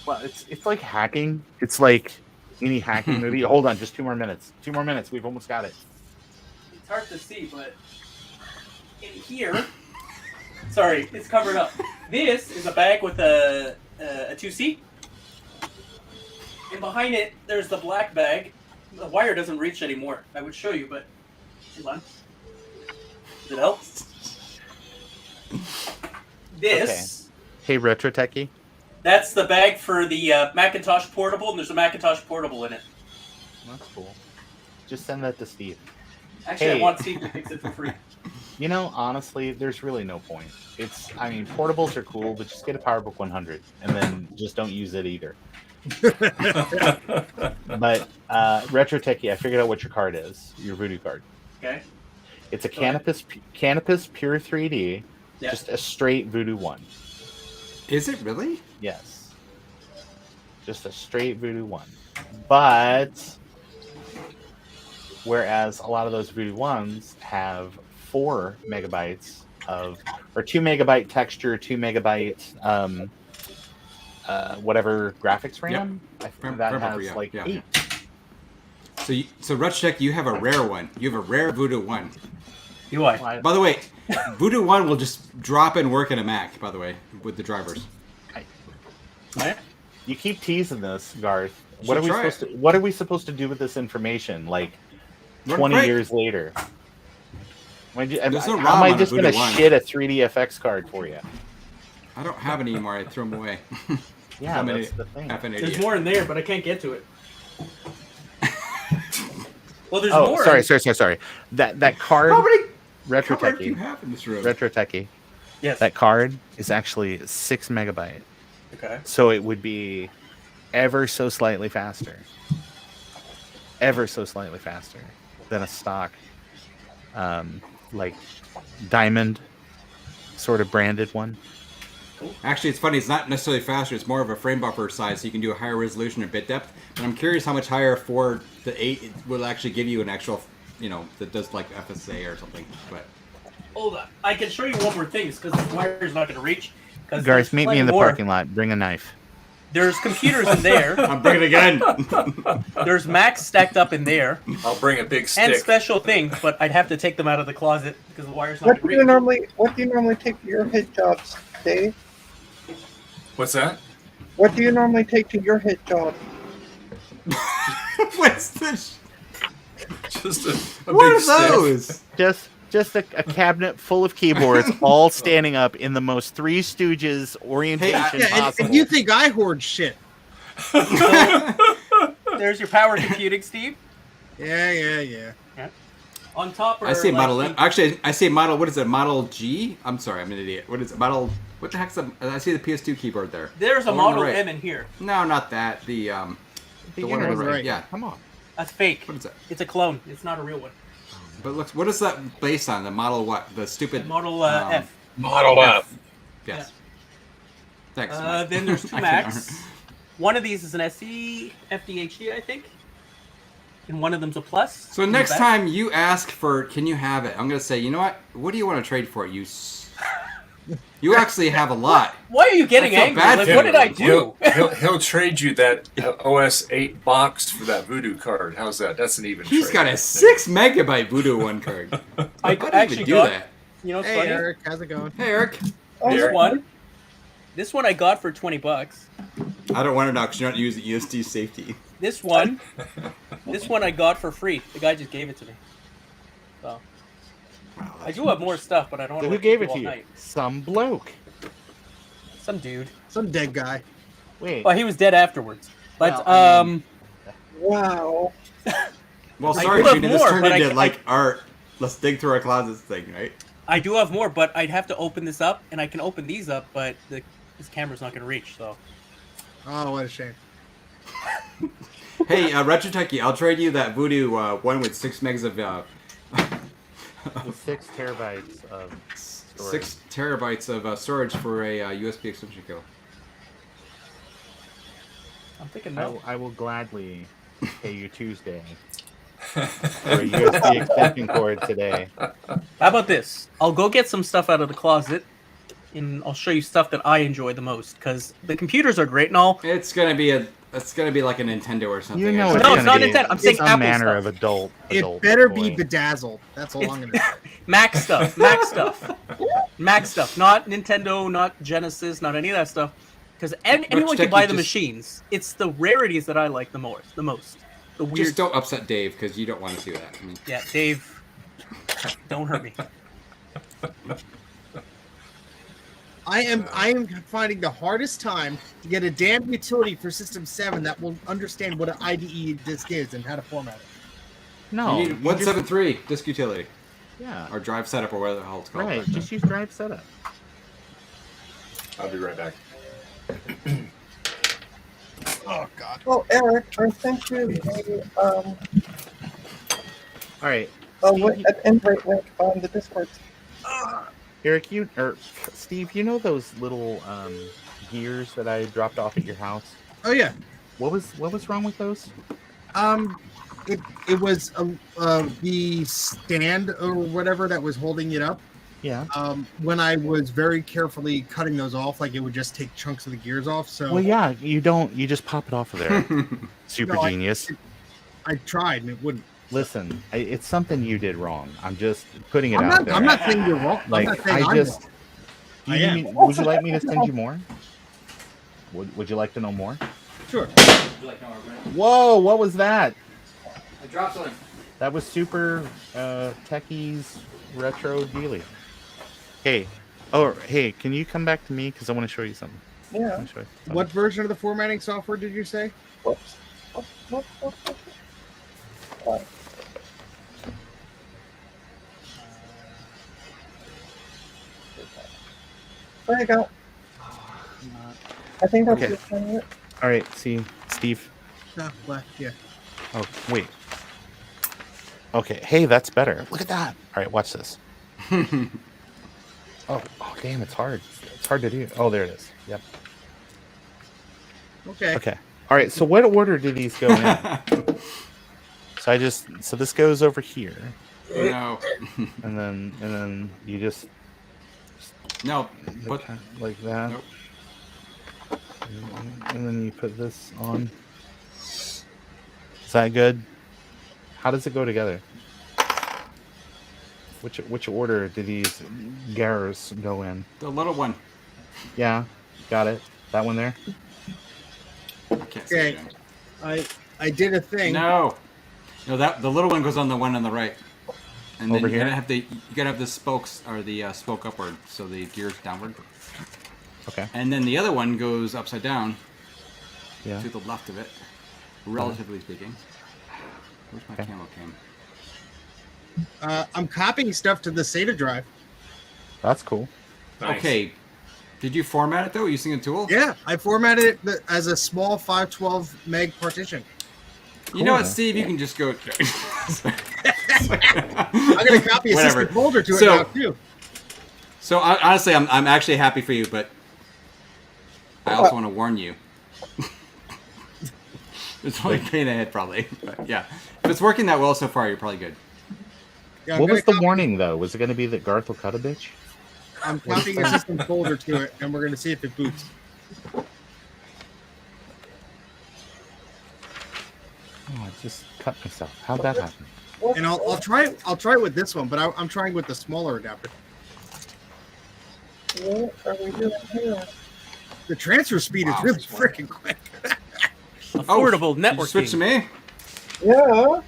Speaker 7: Well, it's like hacking. It's like any hacking movie. Hold on, just 2 more minutes. 2 more minutes. We've almost got it.
Speaker 3: It's hard to see, but in here, sorry, it's covered up. This is a bag with a 2C, and behind it there's the black bag. The wire doesn't reach anymore. I would show you, but hold on. Does it help? This.
Speaker 7: Hey, Retro Techie.
Speaker 3: That's the bag for the Macintosh Portable, and there's a Macintosh Portable in it.
Speaker 7: That's cool. Just send that to Steve.
Speaker 3: Actually,
Speaker 7: Hey.
Speaker 3: I want Steve to fix it for free.
Speaker 7: You know, honestly, there's really no point. I mean, portables are cool, but just get a PowerBook 100 and then just don't use it either. But Retro Techie, I figured out what your card is. Your Voodoo card.
Speaker 3: Okay.
Speaker 7: It's a
Speaker 3: Go ahead.
Speaker 7: Canopus Pure 3D,
Speaker 3: Yeah.
Speaker 7: just a straight Voodoo 1.
Speaker 1: Is it really?
Speaker 7: Yes. Just a straight Voodoo 1. But whereas a lot of those Voodoo 1s have 4 megabytes or 2 megabyte texture, 2 megabyte whatever graphics RAM. I think that
Speaker 1: RAM
Speaker 7: has
Speaker 1: buffer, yeah,
Speaker 7: like
Speaker 1: yeah.
Speaker 7: 8.
Speaker 1: So Retech, you have a rare one. You have a rare Voodoo 1.
Speaker 3: Do I?
Speaker 1: By the way, Voodoo 1 will just drop and work in a Mac, by the way, with the drivers.
Speaker 3: Right?
Speaker 7: You keep teasing this, Garth.
Speaker 1: Should try
Speaker 7: What are we supposed to do with this information? Like
Speaker 1: Run
Speaker 7: 20
Speaker 1: great.
Speaker 7: years later. Am
Speaker 1: There's no
Speaker 7: I
Speaker 1: ROM on a
Speaker 7: just
Speaker 1: Voodoo
Speaker 7: gonna
Speaker 1: 1.
Speaker 7: shit a 3DFX card for you?
Speaker 1: I don't have any anymore. I threw them away.
Speaker 7: Yeah,
Speaker 1: I'm
Speaker 7: that's
Speaker 1: an
Speaker 7: the thing.
Speaker 1: effing
Speaker 3: There's
Speaker 1: idiot.
Speaker 3: more in there, but I can't get to it. Well, there's
Speaker 7: Oh,
Speaker 3: more.
Speaker 7: sorry. That card,
Speaker 1: How many
Speaker 7: Retro
Speaker 1: cards do you
Speaker 7: Techie,
Speaker 1: have in this room?
Speaker 7: Retro Techie.
Speaker 3: Yes.
Speaker 7: That card is actually 6 megabyte,
Speaker 3: Okay.
Speaker 7: so it would be ever so slightly faster than a stock, like diamond sort of branded one.
Speaker 1: Actually, it's funny. It's not necessarily faster. It's more of a frame buffer size, so you can do a higher resolution and bit depth. But I'm curious how much higher for the 8 it will actually give you an actual, that does like FSA or something. But
Speaker 3: Hold on. I can show you one more thing because the wire's not going to reach.
Speaker 7: Garth, meet me in the parking lot. Bring a knife.
Speaker 3: There's computers in there.
Speaker 1: I'm bringing it again.
Speaker 3: There's Macs stacked up in there.
Speaker 5: I'll bring a big
Speaker 3: And
Speaker 5: stick.
Speaker 3: special things, but I'd have to take them out of the closet because the wire's not
Speaker 2: What
Speaker 3: going
Speaker 2: do
Speaker 3: to
Speaker 2: you
Speaker 3: reach.
Speaker 2: What do you normally take to your hit jobs, Dave?
Speaker 5: What's that?
Speaker 2: What do you normally take to your hit job?
Speaker 1: What's this?
Speaker 5: Just a
Speaker 1: What
Speaker 5: big
Speaker 1: are
Speaker 5: stick.
Speaker 1: those?
Speaker 7: Just a cabinet full of keyboards, all standing up in the most Three Stooges orientation
Speaker 6: Yeah,
Speaker 7: possible.
Speaker 6: and you think I hoard shit?
Speaker 3: There's your power computing, Steve.
Speaker 6: Yeah.
Speaker 3: On top are
Speaker 1: I say
Speaker 3: like
Speaker 1: Model
Speaker 3: the-
Speaker 1: M. Actually, I say Model. What is it? Model G? I'm sorry, I'm an idiot. What is it? Model? What the heck's the? I see the PS2 keyboard there.
Speaker 3: There's a
Speaker 1: The one on
Speaker 3: Model
Speaker 1: the right.
Speaker 3: M in here.
Speaker 1: No, not that. The one on the
Speaker 7: Beginner's
Speaker 1: right.
Speaker 6: right.
Speaker 1: Yeah.
Speaker 7: Come on.
Speaker 3: That's fake.
Speaker 1: What is that?
Speaker 3: It's a clone. It's not a real one.
Speaker 1: But looks. What is that based on? The Model what? The stupid
Speaker 3: Model
Speaker 1: um,
Speaker 3: F.
Speaker 4: Model F.
Speaker 1: Yes. Thanks.
Speaker 3: Then there's two
Speaker 1: I can't
Speaker 3: Macs. One of these is an SE FDHD, I think. And one of them's a Plus.
Speaker 1: So
Speaker 3: in the
Speaker 1: next
Speaker 3: back.
Speaker 1: time you ask for, can you have it? I'm gonna say, you know what? What do you want to trade for it? You actually have a lot.
Speaker 3: Why are you getting
Speaker 1: I feel
Speaker 3: angry?
Speaker 1: bad
Speaker 3: Like,
Speaker 1: for
Speaker 3: what
Speaker 1: you.
Speaker 3: did I do?
Speaker 5: He'll trade you that OS 8 box for that Voodoo card. How's that? That's an even
Speaker 1: He's
Speaker 5: trade.
Speaker 1: got a 6 megabyte Voodoo 1 card.
Speaker 3: I
Speaker 1: How do you
Speaker 3: actually
Speaker 1: even do
Speaker 3: got.
Speaker 1: that?
Speaker 3: You know what's
Speaker 6: Hey
Speaker 3: funny?
Speaker 6: Eric, how's it going?
Speaker 1: Hey Eric.
Speaker 2: Oh,
Speaker 3: This one I got for $20.
Speaker 1: I don't want to know because you're not using ESD safety.
Speaker 3: This one I got for free. The guy just gave it to me. So I do have more stuff, but I don't want
Speaker 7: Who
Speaker 3: to
Speaker 7: gave it
Speaker 3: all
Speaker 7: to you?
Speaker 3: night.
Speaker 7: Some bloke.
Speaker 3: Some dude.
Speaker 6: Some dead guy.
Speaker 7: Wait.
Speaker 3: Well, he was dead afterwards. But
Speaker 7: Well, I mean-
Speaker 2: Wow.
Speaker 1: Well,
Speaker 3: I
Speaker 1: sorry,
Speaker 3: do have
Speaker 1: Gina, this
Speaker 3: more,
Speaker 1: turned
Speaker 3: but I
Speaker 1: into
Speaker 3: ca-
Speaker 1: like our let's dig through our closets thing, right?
Speaker 3: I do have more, but I'd have to open this up, and I can open these up, but this camera's not going to reach. So
Speaker 6: Oh, what a shame.
Speaker 1: Hey, Retro Techie, I'll trade you that Voodoo 1 with 6 megs of
Speaker 7: With 6 terabytes of storage.
Speaker 1: 6 terabytes of storage for a USB extension cable.
Speaker 3: I'm thinking no.
Speaker 7: I will gladly pay you Tuesday for a USB extension cord today.
Speaker 3: How about this? I'll go get some stuff out of the closet, and I'll show you stuff that I enjoy the most. Because the computers are great and all.
Speaker 1: It's gonna be like a Nintendo or something.
Speaker 7: You know
Speaker 3: No,
Speaker 7: it's
Speaker 3: it's not
Speaker 7: gonna be
Speaker 3: Nintendo. I'm saying
Speaker 7: some
Speaker 3: Apple
Speaker 7: manner
Speaker 3: stuff.
Speaker 7: of adult.
Speaker 6: It better
Speaker 7: toy.
Speaker 6: be bedazzled. That's all I'm gonna say.
Speaker 3: Mac stuff. Mac stuff. Mac stuff. Not Nintendo, not Genesis, not any of that stuff. Because anyone can
Speaker 1: Techie
Speaker 3: buy the
Speaker 1: just-
Speaker 3: machines. It's the rarities that I like the most. The weird.
Speaker 1: Just don't upset Dave because you don't want to see that. I mean,
Speaker 3: Yeah, Dave. Don't hurt me.
Speaker 6: I am finding the hardest time to get a damn utility for System 7 that will understand what an IDE disk is and how to format it.
Speaker 7: No,
Speaker 1: you need 173 disk utility
Speaker 7: yeah,
Speaker 1: or drive setup or whatever the hell it's called.
Speaker 7: right. Just use drive setup.
Speaker 5: I'll be right back.
Speaker 6: Oh God.
Speaker 2: Well, Eric, I sent you
Speaker 7: All right,
Speaker 2: an invite link on the Discord.
Speaker 7: Eric, Steve, you know those little gears that I dropped off at your house?
Speaker 6: Oh yeah.
Speaker 7: What was wrong with those?
Speaker 6: It was the stand or whatever that was holding it up.
Speaker 7: Yeah.
Speaker 6: When I was very carefully cutting those off, like it would just take chunks of the gears off. So
Speaker 7: Well, yeah. You just pop it off of there. Super
Speaker 6: No,
Speaker 7: genius.
Speaker 6: I tried and it wouldn't.
Speaker 7: Listen, it's something you did wrong. I'm just putting it
Speaker 6: I'm
Speaker 7: out
Speaker 6: not.
Speaker 7: there.
Speaker 6: I'm not saying you're wrong.
Speaker 7: Like,
Speaker 6: I'm not saying
Speaker 7: I
Speaker 6: I'm
Speaker 7: just.
Speaker 6: wrong.
Speaker 7: Do
Speaker 6: I
Speaker 7: you
Speaker 6: am.
Speaker 7: need me- would you like me to send you more? Would you like to know more?
Speaker 6: Sure.
Speaker 7: Whoa! What was that?
Speaker 1: I dropped something.
Speaker 7: That was super techies retro dealy. Hey, hey, can you come back to me because I want to show you something? I
Speaker 2: Yeah.
Speaker 7: wanna show you something.
Speaker 6: What version of the formatting software did you say?
Speaker 2: Whoops. There you go. I think that's
Speaker 7: Okay.
Speaker 2: just it.
Speaker 7: All right, see, Steve.
Speaker 6: No, left. Yeah.
Speaker 7: Oh, wait. Okay, hey, that's better. Look at that. All right, watch this. oh, damn, it's hard. It's hard to do. Oh, there it is. Yep.
Speaker 6: Okay.
Speaker 7: Okay. All right. So what order do these go in? So this goes over here,
Speaker 1: No.
Speaker 7: and then you just
Speaker 1: No. Put,
Speaker 7: like that,
Speaker 1: Nope.
Speaker 7: and then you put this on. Is that good? How does it go together? Which order do these gears go in?
Speaker 1: the little one.
Speaker 7: Yeah, got it. That one there.
Speaker 1: I can't see
Speaker 6: Okay.
Speaker 1: it.
Speaker 6: I did a thing.
Speaker 1: No. No, that the little one goes on the one on the right. And then
Speaker 7: Over
Speaker 1: you
Speaker 7: here?
Speaker 1: gotta have the spokes or the spoke upward, so the gears downward.
Speaker 7: Okay.
Speaker 1: And then the other one goes upside down
Speaker 7: Yeah.
Speaker 1: to the left of it, relatively speaking. Where's my
Speaker 7: Okay.
Speaker 1: camel cam?
Speaker 6: I'm copying stuff to the SATA drive.
Speaker 7: That's cool.
Speaker 5: Nice.
Speaker 1: Okay. Did you format it though using a tool?
Speaker 6: Yeah, I formatted it as a small 512 meg partition.
Speaker 1: You know what,
Speaker 7: Cool.
Speaker 1: Steve? You can just go.
Speaker 6: I'm gonna copy a
Speaker 1: Whatever.
Speaker 6: system folder to it
Speaker 1: So-
Speaker 6: now too.
Speaker 1: So honestly, I'm actually happy for you, but I also want to warn you. It's only pain in the head, probably. But yeah, if it's working that well so far, you're probably good.
Speaker 6: Yeah,
Speaker 7: What was the
Speaker 6: copy,
Speaker 7: warning though? Was it going to be that Garth will cut a bitch?
Speaker 6: I'm copying a system folder to it, and we're gonna see if it boots.
Speaker 7: Oh, I just cut myself. How'd that happen?
Speaker 6: And I'll try it with this one, but I'm trying with the smaller adapter.
Speaker 2: What are we doing here?
Speaker 6: The transfer speed
Speaker 1: Wow,
Speaker 6: is really
Speaker 1: smart.
Speaker 6: freaking quick.
Speaker 3: Affordable
Speaker 1: Did you
Speaker 3: networking.
Speaker 1: switch to me.
Speaker 2: Yeah.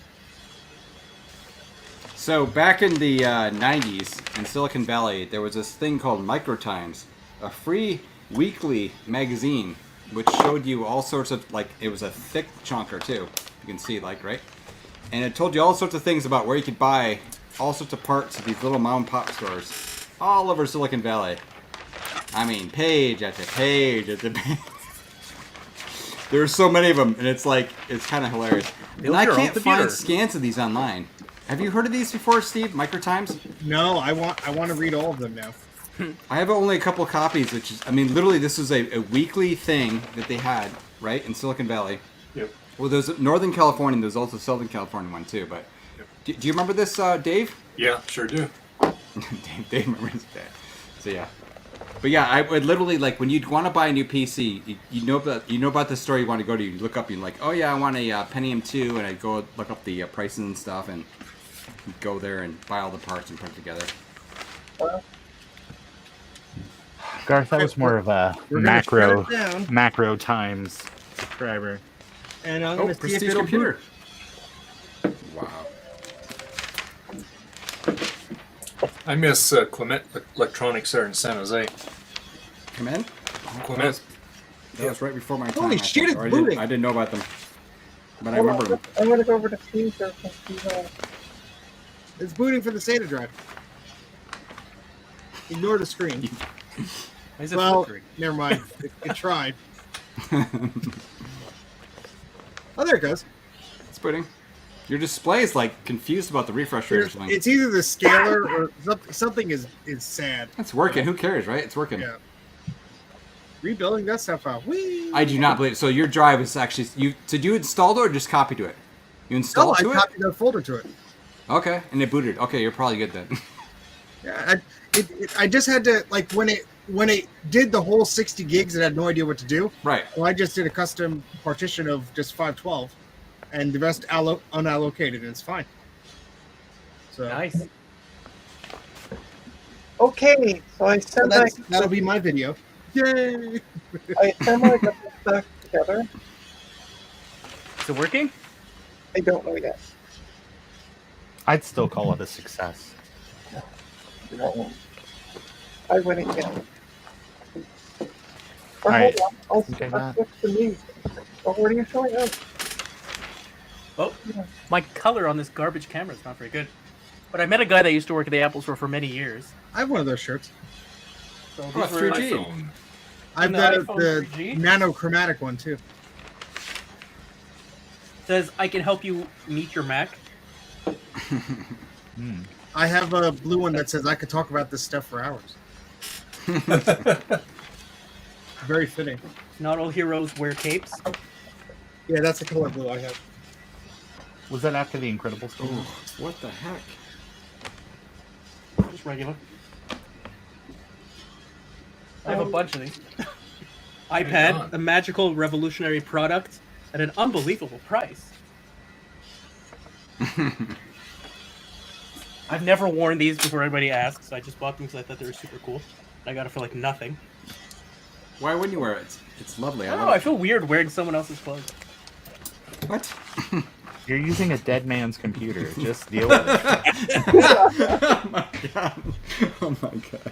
Speaker 1: So back in the 90s in Silicon Valley, there was this thing called Microtimes, a free weekly magazine which showed you all sorts of, like, it was a thick chunker too. You can see, like, right? And it told you all sorts of things about where you could buy all sorts of parts of these little mom and pop stores all over Silicon Valley. I mean, page after page after page. There's so many of them, and it's like, it's kind of hilarious.
Speaker 3: Build
Speaker 1: And I
Speaker 3: your own
Speaker 1: can't
Speaker 3: computer.
Speaker 1: find scans of these online. Have you heard of these before, Steve? Microtimes?
Speaker 6: No, I want to read all of them now.
Speaker 1: I have only a couple copies, which is, I mean, literally, this is a weekly thing that they had, right, in Silicon Valley.
Speaker 5: Yep.
Speaker 1: Well, there's Northern California, there's also Southern California one, too, but do you remember this, Dave?
Speaker 5: Yeah, sure do.
Speaker 1: Dave remembers that. So, yeah. But, yeah, I would literally, like, when you'd want to buy a new PC, you know about the store you want to go to, you look up, and you're like, oh, yeah, I want a Pentium 2, and I'd go look up the prices and stuff, and go there and buy all the parts and put it together.
Speaker 7: Garth, that was more of a
Speaker 6: We're gonna
Speaker 7: macro
Speaker 6: shut it down.
Speaker 7: macro times subscriber.
Speaker 6: And I'm
Speaker 1: Oh,
Speaker 6: gonna see if
Speaker 1: prestige
Speaker 6: it'll
Speaker 1: computer.
Speaker 6: boot.
Speaker 1: Wow.
Speaker 5: I miss Clement Electronics there in San Jose.
Speaker 1: Come in?
Speaker 5: Clement.
Speaker 1: That was right before my time.
Speaker 6: Holy
Speaker 1: I
Speaker 6: shit,
Speaker 1: think,
Speaker 6: it's
Speaker 1: or
Speaker 6: booting.
Speaker 1: I didn't know about them. But I
Speaker 2: Hold
Speaker 1: remember
Speaker 2: on,
Speaker 1: them.
Speaker 2: I'm gonna go over to Steve's there since he's on.
Speaker 6: It's booting for the SATA drive. Ignore the screen.
Speaker 3: Why is it
Speaker 6: Well,
Speaker 3: flickering?
Speaker 6: never mind. It tried. Oh, there it goes.
Speaker 1: It's booting. Your display is like confused about the refresh rate or something.
Speaker 6: It's either the scaler or something is sad.
Speaker 1: It's working. Who cares, right? It's working.
Speaker 6: Yeah. Rebuilding that stuff out. Whee!
Speaker 1: I do not believe it. So your drive is actually Did you install it or just copy to it? You
Speaker 6: No,
Speaker 1: installed
Speaker 6: I
Speaker 1: to it?
Speaker 6: copied that folder to it.
Speaker 1: Okay, and it booted. Okay, you're probably good then.
Speaker 6: Yeah, I just had to, like, when it did the whole 60 gigs, it had no idea what to do.
Speaker 1: Right.
Speaker 6: So I just did a custom partition of just 512. and the rest unallocated, and it's fine. So
Speaker 3: Nice.
Speaker 2: Okay, so
Speaker 6: that'll be my video. Yay!
Speaker 2: I semi got this back together.
Speaker 3: Is it working?
Speaker 2: I don't know yet.
Speaker 7: I'd still call it a success.
Speaker 2: No. I win again.
Speaker 7: All right.
Speaker 2: I'll
Speaker 7: Okay, Matt.
Speaker 2: switch the music. Oh, what are you showing us?
Speaker 3: Oh, my color on this garbage camera is not very good. But I met a guy that used to work at the Apple Store for many years.
Speaker 6: I have one of those shirts.
Speaker 3: So
Speaker 1: Oh,
Speaker 3: these were-
Speaker 1: 3G.
Speaker 5: iPhone.
Speaker 6: I've
Speaker 3: the
Speaker 6: got
Speaker 3: iPhone
Speaker 6: the
Speaker 3: 3G?
Speaker 6: nanochromatic one too.
Speaker 3: says I can help you meet your Mac.
Speaker 6: I have a blue one that says I could talk about this stuff for hours. Very fitting.
Speaker 3: Not all heroes wear capes.
Speaker 6: Yeah, that's the color blue I have.
Speaker 7: Was that after the Incredibles?
Speaker 1: Oh, what the heck?
Speaker 3: Just regular. I have a bunch of these. iPad,
Speaker 5: God.
Speaker 3: a magical revolutionary product at an unbelievable price. I've never worn these before anybody asks. I just bought them because I thought they were super cool. I got it for like nothing.
Speaker 1: Why wouldn't you wear it? It's lovely.
Speaker 3: I
Speaker 1: I
Speaker 3: don't know.
Speaker 1: love
Speaker 3: I
Speaker 1: it.
Speaker 3: feel weird wearing someone else's clothes.
Speaker 1: What?
Speaker 7: You're using a dead man's computer. Just deal with it.
Speaker 1: Oh my god. Oh my god.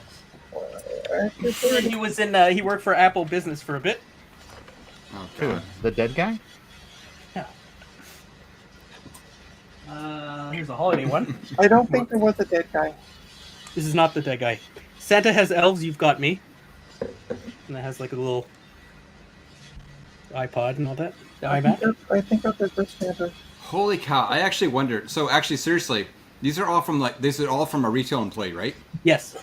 Speaker 3: He was in. He worked for Apple Business for a bit.
Speaker 1: Oh
Speaker 7: Who?
Speaker 1: god.
Speaker 7: The dead guy?
Speaker 3: Yeah. Here's a holiday one.
Speaker 2: I don't think there was a dead guy.
Speaker 3: This is not the dead guy. Santa has elves. You've got me. And it has like a little iPod and all that. The iMac.
Speaker 2: I think that's a good standard.
Speaker 1: Holy cow! I actually wonder. So actually, seriously, these are all from a retail employee, right?
Speaker 3: Yes.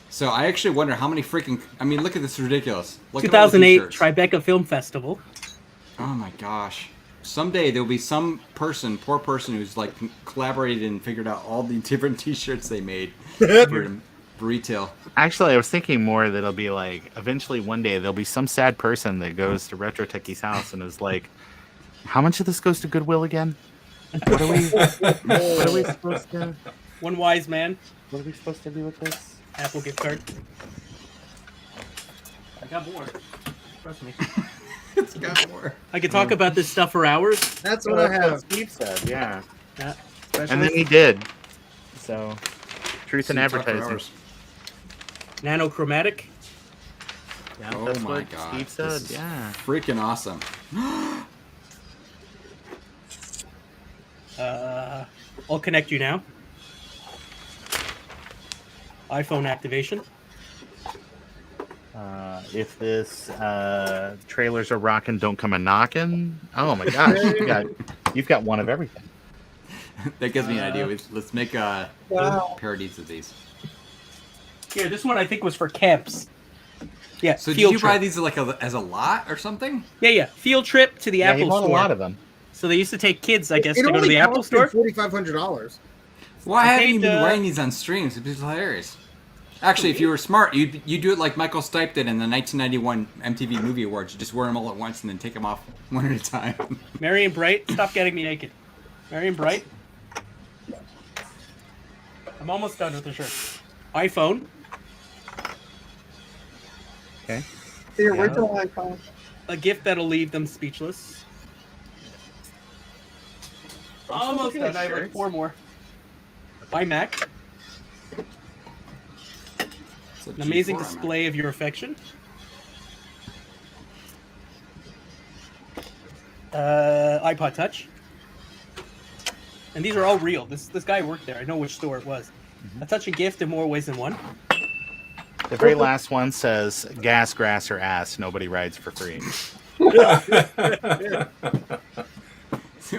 Speaker 1: So I actually wonder how many freaking. I mean, look at this ridiculous. Look at all the
Speaker 3: 2008
Speaker 1: t-shirts.
Speaker 3: Tribeca Film Festival.
Speaker 1: Oh my gosh! Someday there'll be some person, poor person, who's like collaborated and figured out all the different T-shirts they made for retail.
Speaker 7: Actually, I was thinking more that it'll be like, eventually one day there'll be some sad person that goes to Retro Techie's house and is like, how much of this goes to Goodwill again? What are we supposed to
Speaker 3: One wise man.
Speaker 7: what are we supposed to do with this?
Speaker 3: Apple gift card. I got more. Trust me.
Speaker 1: It's got more.
Speaker 3: I could talk about this stuff for hours.
Speaker 6: That's what I have.
Speaker 7: Steve said, yeah.
Speaker 3: Yeah.
Speaker 7: And then he did. So, truth in
Speaker 1: See, talk for
Speaker 7: advertising.
Speaker 1: hours.
Speaker 3: Nanochromatic.
Speaker 7: Yeah,
Speaker 1: Oh
Speaker 7: that's
Speaker 1: my
Speaker 7: what
Speaker 1: god!
Speaker 7: Steve said,
Speaker 1: This is
Speaker 7: yeah.
Speaker 1: freaking awesome.
Speaker 3: I'll connect you now. iPhone activation.
Speaker 7: If this trailers are rocking, don't come a knocking. Oh my gosh, you've got one of everything.
Speaker 1: That gives me an idea. Let's make
Speaker 2: Wow.
Speaker 1: parodies of these.
Speaker 3: Here, this one I think was for camps. Yeah.
Speaker 1: So did
Speaker 3: field
Speaker 1: you
Speaker 3: trip.
Speaker 1: buy these like as a lot or something?
Speaker 3: Yeah. Field trip to the
Speaker 7: Yeah, he
Speaker 3: Apple
Speaker 7: bought
Speaker 3: Store.
Speaker 7: a lot of them.
Speaker 3: So they used to take kids, I guess, to go to the Apple Store.
Speaker 6: $4,500.
Speaker 1: Why
Speaker 3: I
Speaker 1: haven't
Speaker 3: think,
Speaker 1: you been wearing these on streams? It'd be hilarious. Actually, if you were smart, you do it like Michael Stipe did in the 1991 MTV Movie Awards. You just wear them all at once and then take them off one at a time.
Speaker 3: Marion Bright, stop getting me naked. Marion Bright. I'm almost done with the shirt. iPhone.
Speaker 7: Okay.
Speaker 2: The original iPhone.
Speaker 3: A gift that'll leave them speechless. Almost done. I have like 4 more. iMac.
Speaker 1: It's a
Speaker 3: An amazing
Speaker 1: G4 on
Speaker 3: display of your affection. iPod Touch. And these are all real. This guy worked there. I know which store it was. A touch and gift in more ways than one.
Speaker 7: The very last one says, gas, grass, or ass. Nobody rides for free.
Speaker 1: it.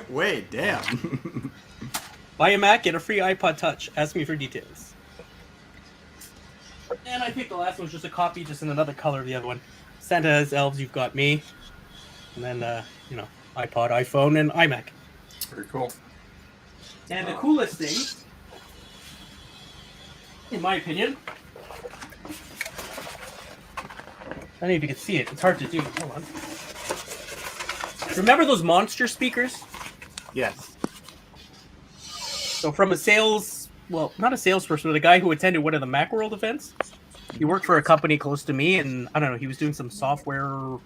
Speaker 1: Wait, damn.
Speaker 3: Buy a Mac, get a free iPod Touch. Ask me for details. And I think the last one's just a copy, just in another color of the other one. Santa has elves, you've got me. And then, iPod, iPhone, and iMac.
Speaker 5: Very cool.
Speaker 3: And the coolest thing, in my opinion, I don't know if you can see it. It's hard to do. Hold on. Remember those monster speakers?
Speaker 7: Yes.
Speaker 3: So from a sales, well, not a salesperson, but a guy who attended one of the Macworld events. He worked for a company close to me, and I don't know, he was doing some software, I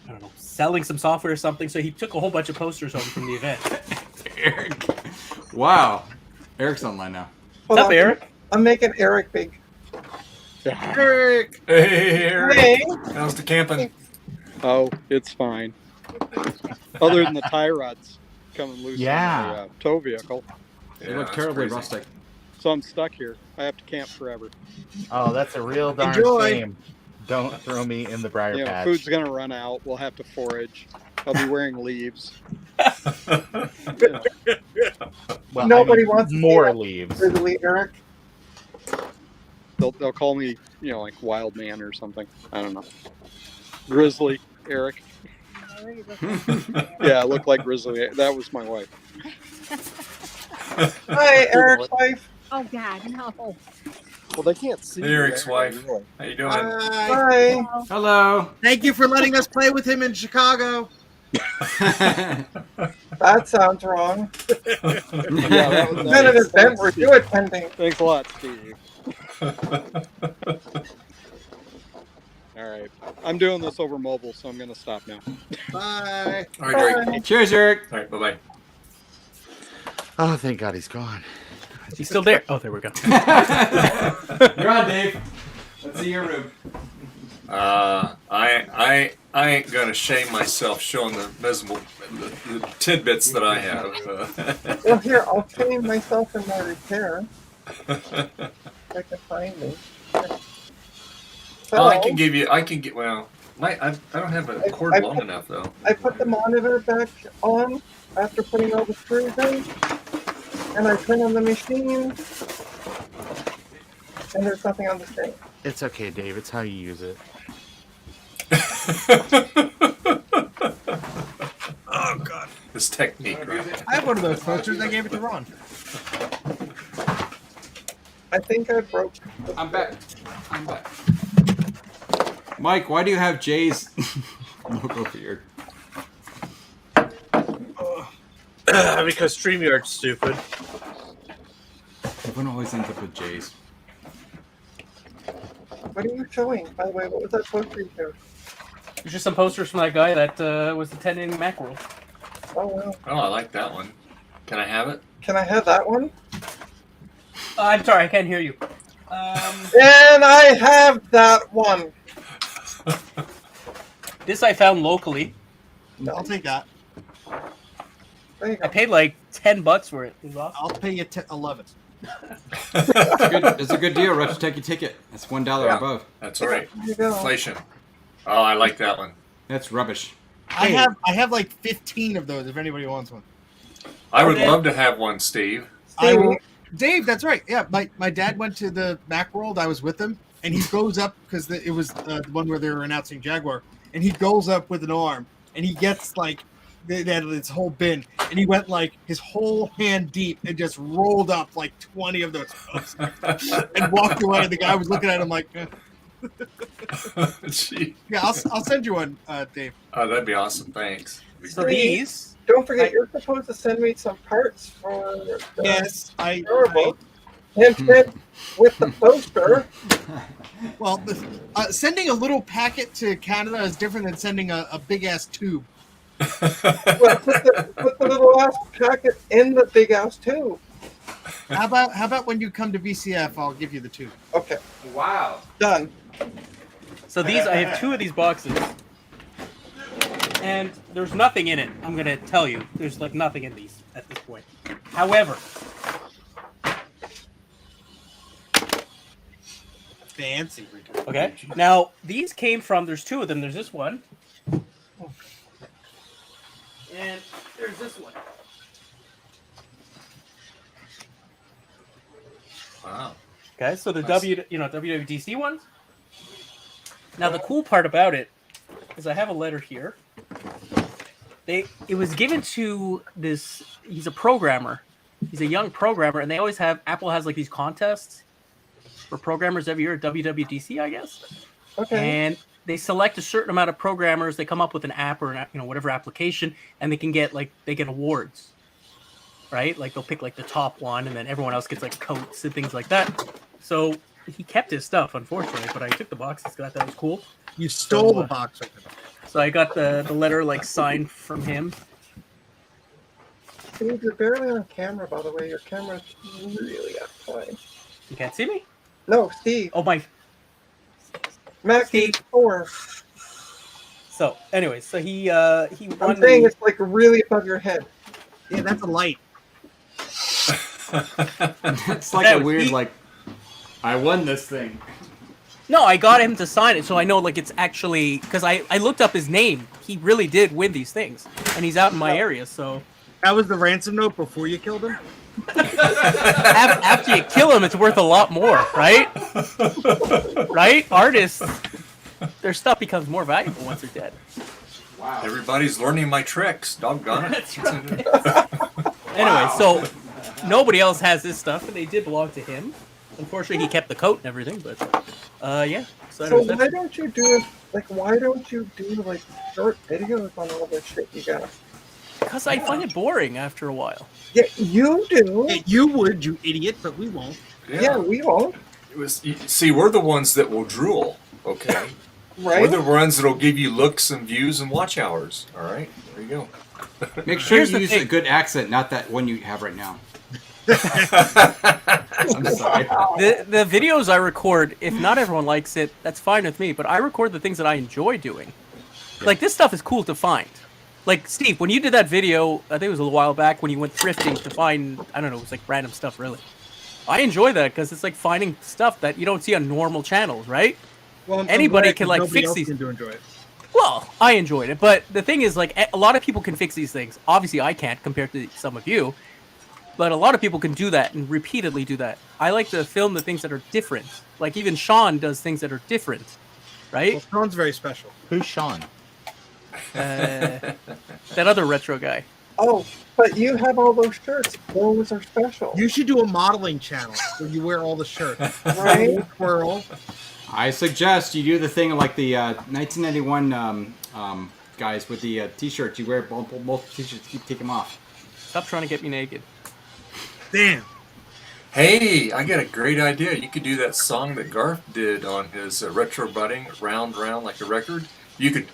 Speaker 3: don't know, selling some software or something. So he took a whole bunch of posters home from the event.
Speaker 1: Eric. Wow. Eric's online now.
Speaker 2: Hold
Speaker 3: What's up,
Speaker 2: on.
Speaker 3: Eric?
Speaker 2: I'm making Eric big.
Speaker 6: Eric.
Speaker 5: Hey, Eric.
Speaker 2: Hey.
Speaker 5: How's the camping?
Speaker 8: Oh, it's fine. Other than the tie rods coming loose
Speaker 7: Yeah.
Speaker 8: on my tow vehicle.
Speaker 1: They look terribly rustic.
Speaker 8: So I'm stuck here. I have to camp forever.
Speaker 7: Oh, that's a real darn
Speaker 6: Enjoy.
Speaker 7: shame. Don't throw me in the briar
Speaker 8: You know,
Speaker 7: patch.
Speaker 8: food's going to run out. We'll have to forage. I'll be wearing leaves.
Speaker 7: Well,
Speaker 2: Nobody wants to see
Speaker 7: more
Speaker 2: that.
Speaker 7: leaves.
Speaker 2: Grizzly Eric.
Speaker 8: They'll call me, like Wild Man or something. I don't know. Grizzly Eric. Yeah, I look like Grizzly. That was my wife.
Speaker 2: Hi, Eric's wife.
Speaker 9: Oh God, no.
Speaker 8: Well, they can't see.
Speaker 5: Eric's
Speaker 8: me.
Speaker 5: wife. How you doing?
Speaker 6: Hi.
Speaker 2: Hi.
Speaker 1: Hello.
Speaker 6: Thank you for letting us play with him in Chicago.
Speaker 2: That sounds wrong.
Speaker 8: Yeah, that was
Speaker 2: What kind of
Speaker 8: nice.
Speaker 2: event were you attending?
Speaker 8: Thanks a lot, Steve. All right. I'm doing this over mobile, so I'm going to stop now.
Speaker 6: Bye.
Speaker 5: All right, Eric.
Speaker 1: Cheers, Eric.
Speaker 5: All right, bye-bye.
Speaker 7: Oh, thank God he's gone.
Speaker 3: He's still there. Oh, there we go.
Speaker 1: You're on, Dave. Let's see your room.
Speaker 5: I ain't gonna shame myself showing the miserable the tidbits that I have.
Speaker 2: Well, here, I'll train myself in my repair. If I can find it. So,
Speaker 5: Well, I can get. Well, I don't have a cord
Speaker 2: I
Speaker 5: long
Speaker 2: put-
Speaker 5: enough though.
Speaker 2: I put the monitor back on after putting all the screws in, and I turn on the machine, and there's nothing on the screen.
Speaker 7: It's okay, Dave. It's how you use it.
Speaker 5: Oh God, this technique, right?
Speaker 6: I have one of those posters. I gave it to Ron.
Speaker 2: I think I broke.
Speaker 1: I'm back. Mike, why do you have Jay's logo for your...
Speaker 4: Because StreamYard's stupid.
Speaker 1: Everyone always ends up with Jay's.
Speaker 2: What are you showing? By the way, what was that poster you showed?
Speaker 3: There's just some posters from that guy that was attending Macworld.
Speaker 2: Oh, wow.
Speaker 5: Oh, I like that one. Can I have it?
Speaker 2: Can I have that one?
Speaker 3: I'm sorry, I can't hear you.
Speaker 2: And I have that one.
Speaker 3: This I found locally.
Speaker 6: I'll take that.
Speaker 2: There you
Speaker 3: I
Speaker 2: go.
Speaker 3: paid like $10 for it. It was awesome.
Speaker 6: I'll pay you 11.
Speaker 1: It's a good deal. Retro Techie ticket. That's $1
Speaker 5: Yeah.
Speaker 1: above.
Speaker 5: That's all right.
Speaker 2: There you go.
Speaker 5: Inflation. Oh, I like that one.
Speaker 1: That's rubbish.
Speaker 6: I have like 15 of those if anybody wants one.
Speaker 5: I would
Speaker 3: Okay.
Speaker 5: love to have one, Steve.
Speaker 6: I
Speaker 2: Stevie,
Speaker 6: will, Dave, that's right. Yeah, my dad went to the Macworld. I was with him, and he goes up because it was the one where they were announcing Jaguar, and he goes up with an arm, and he gets like they had this whole bin, and he went like his whole hand deep and just rolled up like 20 of those books and walked away. And the guy was looking at him like,
Speaker 5: Gee.
Speaker 6: "Yeah, I'll send you one, Dave."
Speaker 5: Oh, that'd be awesome. Thanks.
Speaker 3: So these,
Speaker 2: don't forget, you're supposed to send me some parts for the
Speaker 6: Yes, I
Speaker 2: durable. Hint, hint, with the poster.
Speaker 6: well, sending a little packet to Canada is different than sending a big ass tube.
Speaker 2: Well, put the little ass packet in the big ass tube.
Speaker 6: How about when you come to VCF, I'll give you the tube.
Speaker 2: Okay,
Speaker 1: Wow.
Speaker 2: done.
Speaker 3: so these, I have 2 of these boxes. And there's nothing in it. I'm going to tell you. There's like nothing in these at this point. However,
Speaker 6: Fancy.
Speaker 3: okay. Now, these came from, there's 2 of them. There's this one. And there's this one.
Speaker 5: Wow.
Speaker 3: Okay, so the
Speaker 5: Nice.
Speaker 3: WWDC ones. Now the cool part about it is I have a letter here. It was given to this. He's a programmer. He's a young programmer, and they always have Apple has like these contests for programmers every year at WWDC, I guess.
Speaker 2: Okay.
Speaker 3: And they select a certain amount of programmers. They come up with an app or whatever application, and they can get they get awards, right? Like they'll pick like the top one, and then everyone else gets like coats and things like that. So he kept his stuff, unfortunately, but I took the box. Thought that was cool.
Speaker 6: You stole
Speaker 3: So,
Speaker 6: the box right now.
Speaker 3: So I got the letter like signed from him.
Speaker 2: Steve, you're barely on camera, by the way. Your camera's really out of frame.
Speaker 3: You can't see me?
Speaker 2: No, Steve.
Speaker 3: Oh my.
Speaker 2: Mac
Speaker 3: Steve.
Speaker 2: 4.
Speaker 3: So anyway, so he
Speaker 2: I'm
Speaker 3: won
Speaker 2: saying
Speaker 3: the,
Speaker 2: it's like really above your head.
Speaker 6: Yeah, that's a light.
Speaker 1: It's like
Speaker 3: That
Speaker 1: a
Speaker 3: was
Speaker 1: weird,
Speaker 3: he-
Speaker 1: like, I won this thing.
Speaker 3: No, I got him to sign it, so I know like it's actually because I looked up his name. He really did win these things, and he's out in my area. So
Speaker 6: That was the ransom note before you killed him?
Speaker 3: after you kill him, it's worth a lot more, right? Right? Artists, their stuff becomes more valuable once they're dead.
Speaker 1: Wow.
Speaker 5: Everybody's learning my tricks. Doggone it.
Speaker 3: That's right. Anyway, so nobody else has this stuff, and they did belong to him. Unfortunately, he kept the coat and everything, but yeah. So,
Speaker 2: So
Speaker 3: anyways,
Speaker 2: why don't you do why don't you do like short videos on all this shit you got?
Speaker 3: because I find it boring after a while.
Speaker 2: Yeah, you do.
Speaker 6: Hey, you would, you idiot, but we won't.
Speaker 2: Yeah, we won't.
Speaker 5: See, we're the ones that will drool, okay?
Speaker 2: Right?
Speaker 5: We're the ones that'll give you looks and views and watch hours, all right? There you go.
Speaker 1: Make sure
Speaker 3: Here's
Speaker 1: you
Speaker 3: the
Speaker 1: use
Speaker 3: thing.
Speaker 1: a good accent, not that one you have right now. I'm sorry.
Speaker 3: The videos I record, if not everyone likes it, that's fine with me. But I record the things that I enjoy doing. Like this stuff is cool to find. Like Steve, when you did that video, I think it was a little while back when you went thrifting to find, I don't know, it was like random stuff really. I enjoy that because it's like finding stuff that you don't see on normal channels, right?
Speaker 6: Well, I'm
Speaker 3: Anybody
Speaker 6: glad,
Speaker 3: can,
Speaker 6: 'cause
Speaker 3: like,
Speaker 6: nobody
Speaker 3: fix
Speaker 6: else
Speaker 3: these-
Speaker 6: seemed to enjoy it.
Speaker 3: Well, I enjoyed it, but the thing is, like, a lot of people can fix these things. Obviously, I can't compared to some of you, but a lot of people can do that and repeatedly do that. I like to film the things that are different. Like, even Sean does things that are different,
Speaker 6: Well,
Speaker 3: right?
Speaker 6: Sean's very special.
Speaker 7: Who's Sean?
Speaker 3: That other retro guy.
Speaker 2: Oh, but you have all those shirts. Those are special.
Speaker 6: You should do a modeling channel where you wear all the shirts.
Speaker 2: Right?
Speaker 6: Squirrel.
Speaker 1: I suggest you do the thing like the 1991 guys with the t-shirts. You wear both t-shirts, take them off.
Speaker 3: Stop trying to get me naked.
Speaker 6: Damn.
Speaker 5: Hey, I got a great idea. You could do that song that Garth did on his retro budding, round, like a record. You could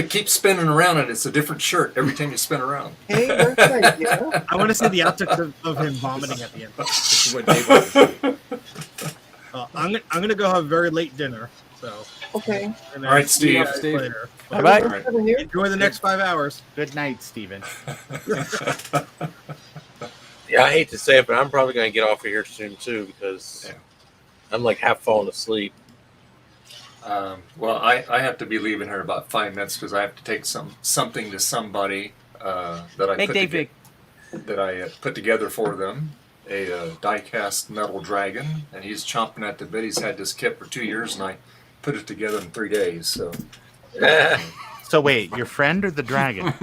Speaker 5: keep spinning around and it's a different shirt every time you spin around.
Speaker 2: Hey, there's an idea.
Speaker 6: I want to see the outtakes of him vomiting at the end.
Speaker 1: This is what Dave was.
Speaker 6: I'm gonna go have a very late dinner. So.
Speaker 2: Okay.
Speaker 6: And then
Speaker 5: All right,
Speaker 6: see you
Speaker 5: Steve.
Speaker 6: guys
Speaker 1: Steve.
Speaker 6: later.
Speaker 3: Bye-bye.
Speaker 5: All right.
Speaker 2: Having you?
Speaker 6: Enjoy the next 5 hours.
Speaker 7: Good night, Steven.
Speaker 4: Yeah, I hate to say it, but I'm probably going to get off of here soon too because
Speaker 5: Yeah.
Speaker 4: I'm like half falling asleep.
Speaker 5: Well, I have to be leaving here in about 5 minutes because I have to take something to somebody that I
Speaker 3: Make Dave big.
Speaker 5: put together for them. A die-cast metal dragon, and he's chomping at the bit. He's had this kit for 2 years, and I put it together in 3 days. So,
Speaker 7: So wait, your friend or the dragon?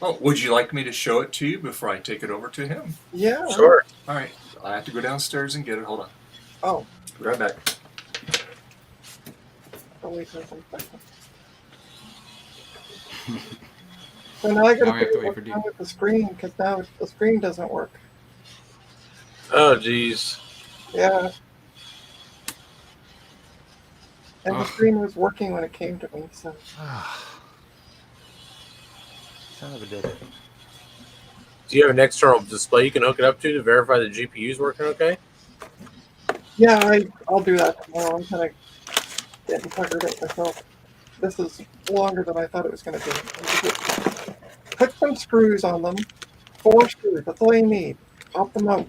Speaker 5: oh, would you like me to show it to you before I take it over to him?
Speaker 2: Yeah.
Speaker 4: Sure.
Speaker 5: All right, I have to go downstairs and get it. Hold on,
Speaker 2: Oh,
Speaker 5: be right back.
Speaker 2: I'll wait for some seconds. So now I gotta
Speaker 1: Now we have to
Speaker 2: figure
Speaker 1: wait
Speaker 2: out
Speaker 1: for
Speaker 2: what's
Speaker 1: Dave.
Speaker 2: wrong with the screen because now the screen doesn't work.
Speaker 4: Oh, geez.
Speaker 2: Yeah. And the
Speaker 1: Ugh.
Speaker 2: screen was working when it came to me, so.
Speaker 7: Son of a bitch.
Speaker 4: Do you have an external display you can hook it up to verify the GPU's working okay?
Speaker 2: Yeah, I'll do that tomorrow. I'm kind of getting tuckered at myself. This is longer than I thought it was going to be. Put some screws on them. 4 screws. That's all you need. Pop them out.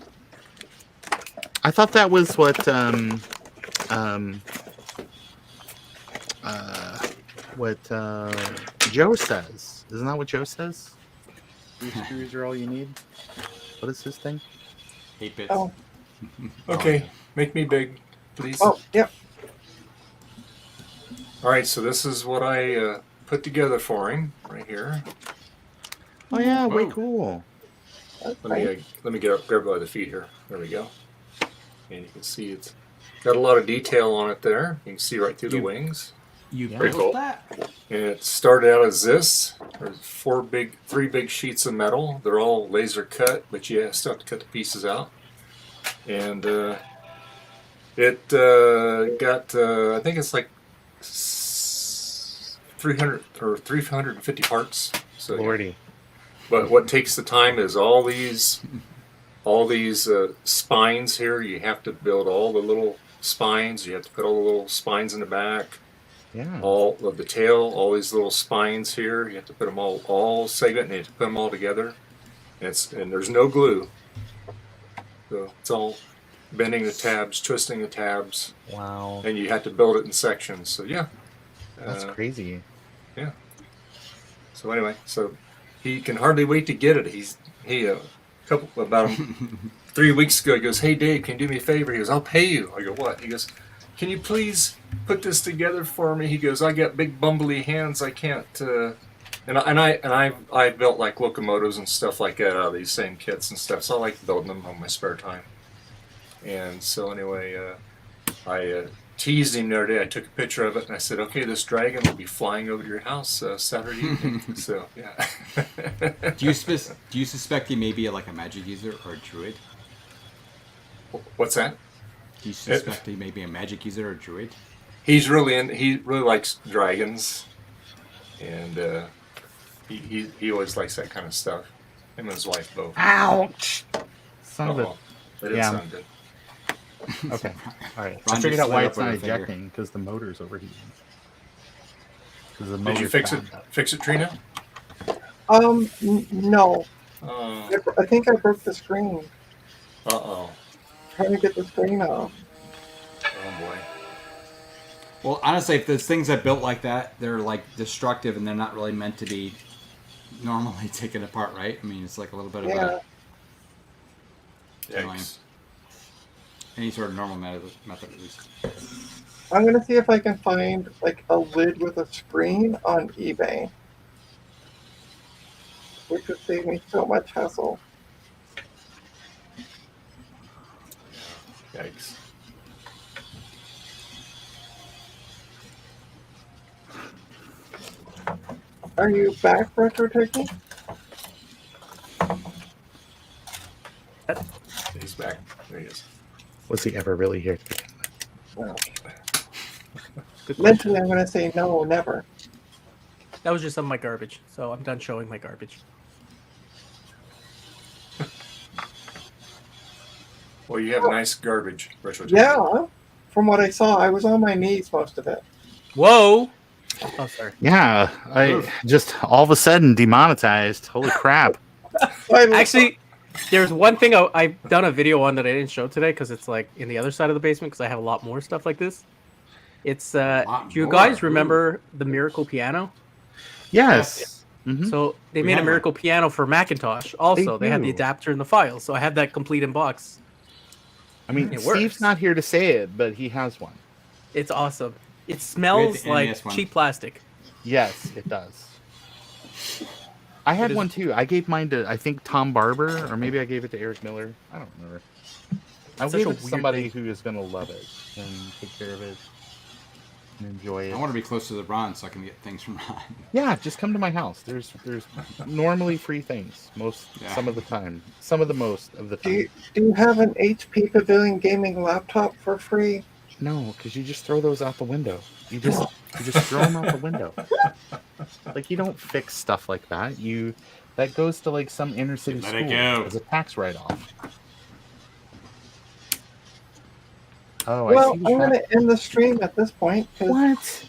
Speaker 7: I thought that was what Joe says. Isn't that what Joe says? 3 screws are all you need. What is his thing?
Speaker 1: 8 bits.
Speaker 2: Oh,
Speaker 5: Okay, make me big, please.
Speaker 2: oh, yep.
Speaker 5: All right, so this is what I put together for him right here.
Speaker 7: Oh yeah, way
Speaker 1: Whoa.
Speaker 7: cool.
Speaker 2: That's
Speaker 5: Let
Speaker 2: nice.
Speaker 5: me get up, grab by the feet here. There we go. And you can see it's Got a lot of detail on it there. You can see right through the
Speaker 1: You-
Speaker 5: wings.
Speaker 1: You
Speaker 7: Yeah.
Speaker 1: built
Speaker 5: Cool.
Speaker 1: that?
Speaker 5: And it started out as this. There's three big sheets of metal. They're all laser cut, but you still have to cut the pieces out. And it got, I think it's like 300 or 350 parts. So,
Speaker 7: Lordy.
Speaker 5: but what takes the time is all these spines here. You have to build all the little spines. You have to put all the little spines in the back.
Speaker 7: Yeah.
Speaker 5: All of the tail, all these little spines here. You have to put them all segment, and you have to put them all together. And there's no glue, so it's all bending the tabs, twisting the tabs,
Speaker 7: Wow.
Speaker 5: and you have to build it in sections. So yeah,
Speaker 7: That's crazy.
Speaker 5: yeah. So anyway, so he can hardly wait to get it. About 3 weeks ago, he goes, "Hey Dave, can you do me a favor?" He goes, "I'll pay you." I go, "What?" He goes, "Can you please put this together for me?" He goes, "I got big bumbly hands. I can't." I built like locomotives and stuff like that out of these same kits and stuff. So I like building them on my spare time. And so anyway, I teased him the other day. I took a picture of it and I said, "Okay, this dragon will be flying over to your house Saturday evening." So yeah.
Speaker 1: Do you suspect he may be like a magic user or a druid?
Speaker 5: What's that?
Speaker 1: Do you suspect he may be a magic user or a druid?
Speaker 5: He really likes dragons, and he always likes that kind of stuff. Him and his wife both.
Speaker 7: Ouch! Son of a.
Speaker 5: Uh-oh. That didn't
Speaker 7: Yeah.
Speaker 5: sound good.
Speaker 7: Okay. All right.
Speaker 1: Ron
Speaker 7: I figured
Speaker 1: just
Speaker 7: out why
Speaker 1: slid
Speaker 7: it's
Speaker 1: up
Speaker 7: not
Speaker 1: with a finger.
Speaker 7: ejecting because the motor's overheating. Because the
Speaker 5: Did you
Speaker 7: motor's
Speaker 5: fix it?
Speaker 7: backed up.
Speaker 5: Fix it, Trina?
Speaker 2: No.
Speaker 5: Oh,
Speaker 2: I think I broke the screen.
Speaker 5: uh-oh.
Speaker 2: Trying to get the screen off.
Speaker 5: Oh boy.
Speaker 1: Well, honestly, if there's things that built like that, they're like destructive and they're not really meant to be normally taken apart, right? I mean, it's like a little bit of
Speaker 2: Yeah.
Speaker 5: Yikes.
Speaker 1: any sort of normal method at least.
Speaker 2: I'm gonna see if I can find like a lid with a screen on eBay, which would save me so much hassle.
Speaker 5: Yikes.
Speaker 2: Are you back, Retro Turkey?
Speaker 5: He's back. There he is.
Speaker 7: Was he ever really here?
Speaker 2: No.
Speaker 3: Good question.
Speaker 2: Mentally, I'm gonna say no, never.
Speaker 3: That was just some of my garbage, so I'm done showing my garbage.
Speaker 5: Well, you have nice garbage, Retro.
Speaker 2: Yeah, from what I saw, I was on my knees most of it.
Speaker 3: Whoa! Oh, sorry.
Speaker 7: Yeah, I just all of a sudden demonetized. Holy crap!
Speaker 3: Actually, there's one thing I've done a video on that I didn't show today because it's like in the other side of the basement because I have a lot more stuff like this. It's do you
Speaker 1: more.
Speaker 3: guys remember the Miracle Piano?
Speaker 7: Yes. Mhm.
Speaker 3: So they
Speaker 1: We
Speaker 3: made a
Speaker 1: have
Speaker 3: Miracle Piano for Macintosh. Also, they had the
Speaker 7: do.
Speaker 3: adapter and the file, so I have that complete in box.
Speaker 7: I mean,
Speaker 3: It
Speaker 7: Steve's
Speaker 3: works.
Speaker 7: not here to say it, but he has one.
Speaker 3: It's awesome. It smells
Speaker 1: the
Speaker 3: like
Speaker 1: NES one.
Speaker 3: cheap plastic.
Speaker 7: Yes, it does. I had
Speaker 3: is-
Speaker 7: one too. I gave mine to I think Tom Barber, or maybe I gave it to Eric Miller. I don't remember. I
Speaker 3: Such
Speaker 7: gave
Speaker 3: a
Speaker 7: it to
Speaker 3: weird
Speaker 7: somebody who is going to love it and take care of it and enjoy it.
Speaker 1: I want to be close to the Ron so I can get things from Ron.
Speaker 7: Yeah, just come to my house. There's normally free things
Speaker 1: Yeah.
Speaker 7: some of the time, some of the most of the time.
Speaker 2: Do you have an HP Pavilion Gaming Laptop for free?
Speaker 7: No, because you just throw those out the window. You just throw them out the window. Like you don't fix stuff like that. That goes to like some inner city
Speaker 1: Let
Speaker 7: school
Speaker 1: it go.
Speaker 7: as a tax write-off. Oh,
Speaker 2: Well,
Speaker 7: I see
Speaker 2: I'm
Speaker 7: what
Speaker 2: gonna end the stream at this point. 'Cause-
Speaker 7: What?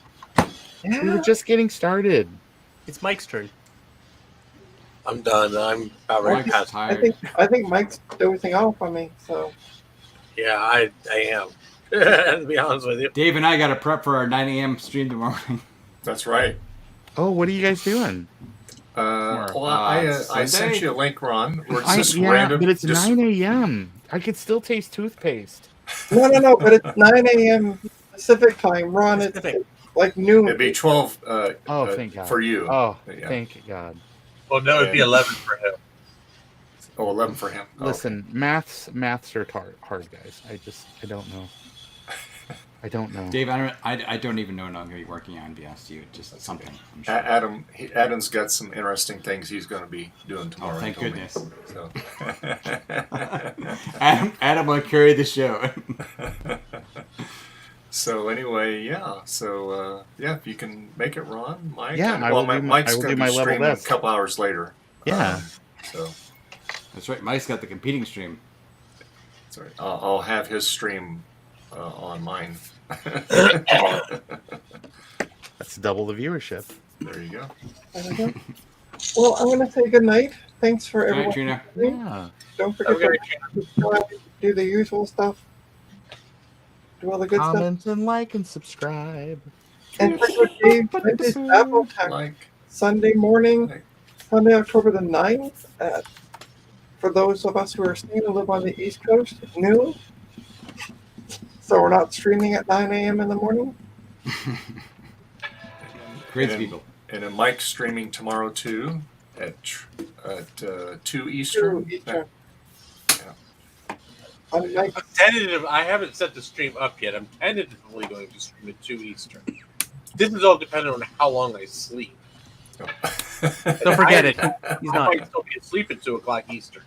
Speaker 7: We were
Speaker 2: Yeah.
Speaker 7: just getting started.
Speaker 3: It's Mike's turn.
Speaker 4: I'm done. I'm about ready to
Speaker 1: Mike's
Speaker 4: pass.
Speaker 1: tired.
Speaker 2: I think Mike's dozing off on me. So
Speaker 4: Yeah, I am. To be honest with you.
Speaker 1: Dave and I got to prep for our 9 a.m. stream tomorrow morning.
Speaker 5: That's right.
Speaker 7: Oh, what are you guys doing?
Speaker 5: Well, I
Speaker 1: Sunday?
Speaker 5: sent you a link, Ron. Where it's just
Speaker 7: Yeah,
Speaker 5: random.
Speaker 7: but it's
Speaker 5: just-
Speaker 7: 9 a.m. I could still taste toothpaste.
Speaker 2: no. But it's 9 a.m. Pacific time. Ron, it's
Speaker 3: Pacific.
Speaker 2: like noon.
Speaker 5: It'd be 12
Speaker 7: Oh, thank God.
Speaker 5: for you.
Speaker 7: Oh,
Speaker 5: Yeah.
Speaker 7: thank God.
Speaker 4: Well, no, it'd be
Speaker 5: Yeah.
Speaker 4: 11 for him.
Speaker 5: Oh, 11 for him. Oh,
Speaker 7: Listen, maths are hard, guys. I don't know. I don't know.
Speaker 1: Dave, I don't even know what I'm going to be working on, to be honest with you. Just something, I'm sure.
Speaker 5: Adam's got some interesting things he's going to be doing tomorrow.
Speaker 1: Oh, thank
Speaker 5: he told me.
Speaker 1: goodness.
Speaker 5: So.
Speaker 1: Adam will carry the show.
Speaker 5: So anyway, yeah. So if you can make it, Ron, Mike.
Speaker 7: Yeah, I will do
Speaker 5: Mike's
Speaker 7: my
Speaker 5: going to be
Speaker 7: level
Speaker 5: streaming
Speaker 7: best.
Speaker 5: a couple hours later.
Speaker 7: Yeah.
Speaker 5: So
Speaker 1: That's right. Mike's got the competing stream.
Speaker 5: sorry, I'll have his stream on mine.
Speaker 7: That's double the viewership.
Speaker 5: There you go.
Speaker 2: There we go. Well, I'm going to say good night. Thanks for
Speaker 1: Good night,
Speaker 2: everyone.
Speaker 1: Trina.
Speaker 7: Yeah.
Speaker 2: Don't forget
Speaker 4: Okay.
Speaker 2: to subscribe, do the usual stuff. Do all the good stuff.
Speaker 7: Comment and like and subscribe.
Speaker 2: And check out Dave Vintage Apple Tech
Speaker 5: Like,
Speaker 2: Sunday morning, Sunday, October the 9th, for those of us who are staying and live on the East Coast, at noon. So we're not streaming at 9 a.m. in the morning.
Speaker 1: Great
Speaker 5: and,
Speaker 1: people.
Speaker 5: And then Mike's streaming tomorrow too at 2 Eastern.
Speaker 2: 2 Eastern.
Speaker 5: Yeah.
Speaker 2: On night.
Speaker 4: I'm tentative. I haven't set the stream up yet. I'm tentatively going to stream at 2 Eastern. This is all dependent on how long I sleep.
Speaker 3: Don't forget it. He's
Speaker 4: I
Speaker 3: not.
Speaker 4: might still be asleep at 2 o'clock Eastern.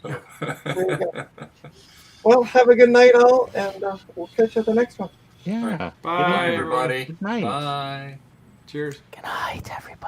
Speaker 2: There you go. Well, have a good night, all, and we'll catch you at the next one.
Speaker 7: Yeah.
Speaker 1: Bye,
Speaker 5: everybody.
Speaker 7: Good night.
Speaker 5: Bye.
Speaker 1: Cheers.
Speaker 3: Good night, everybody.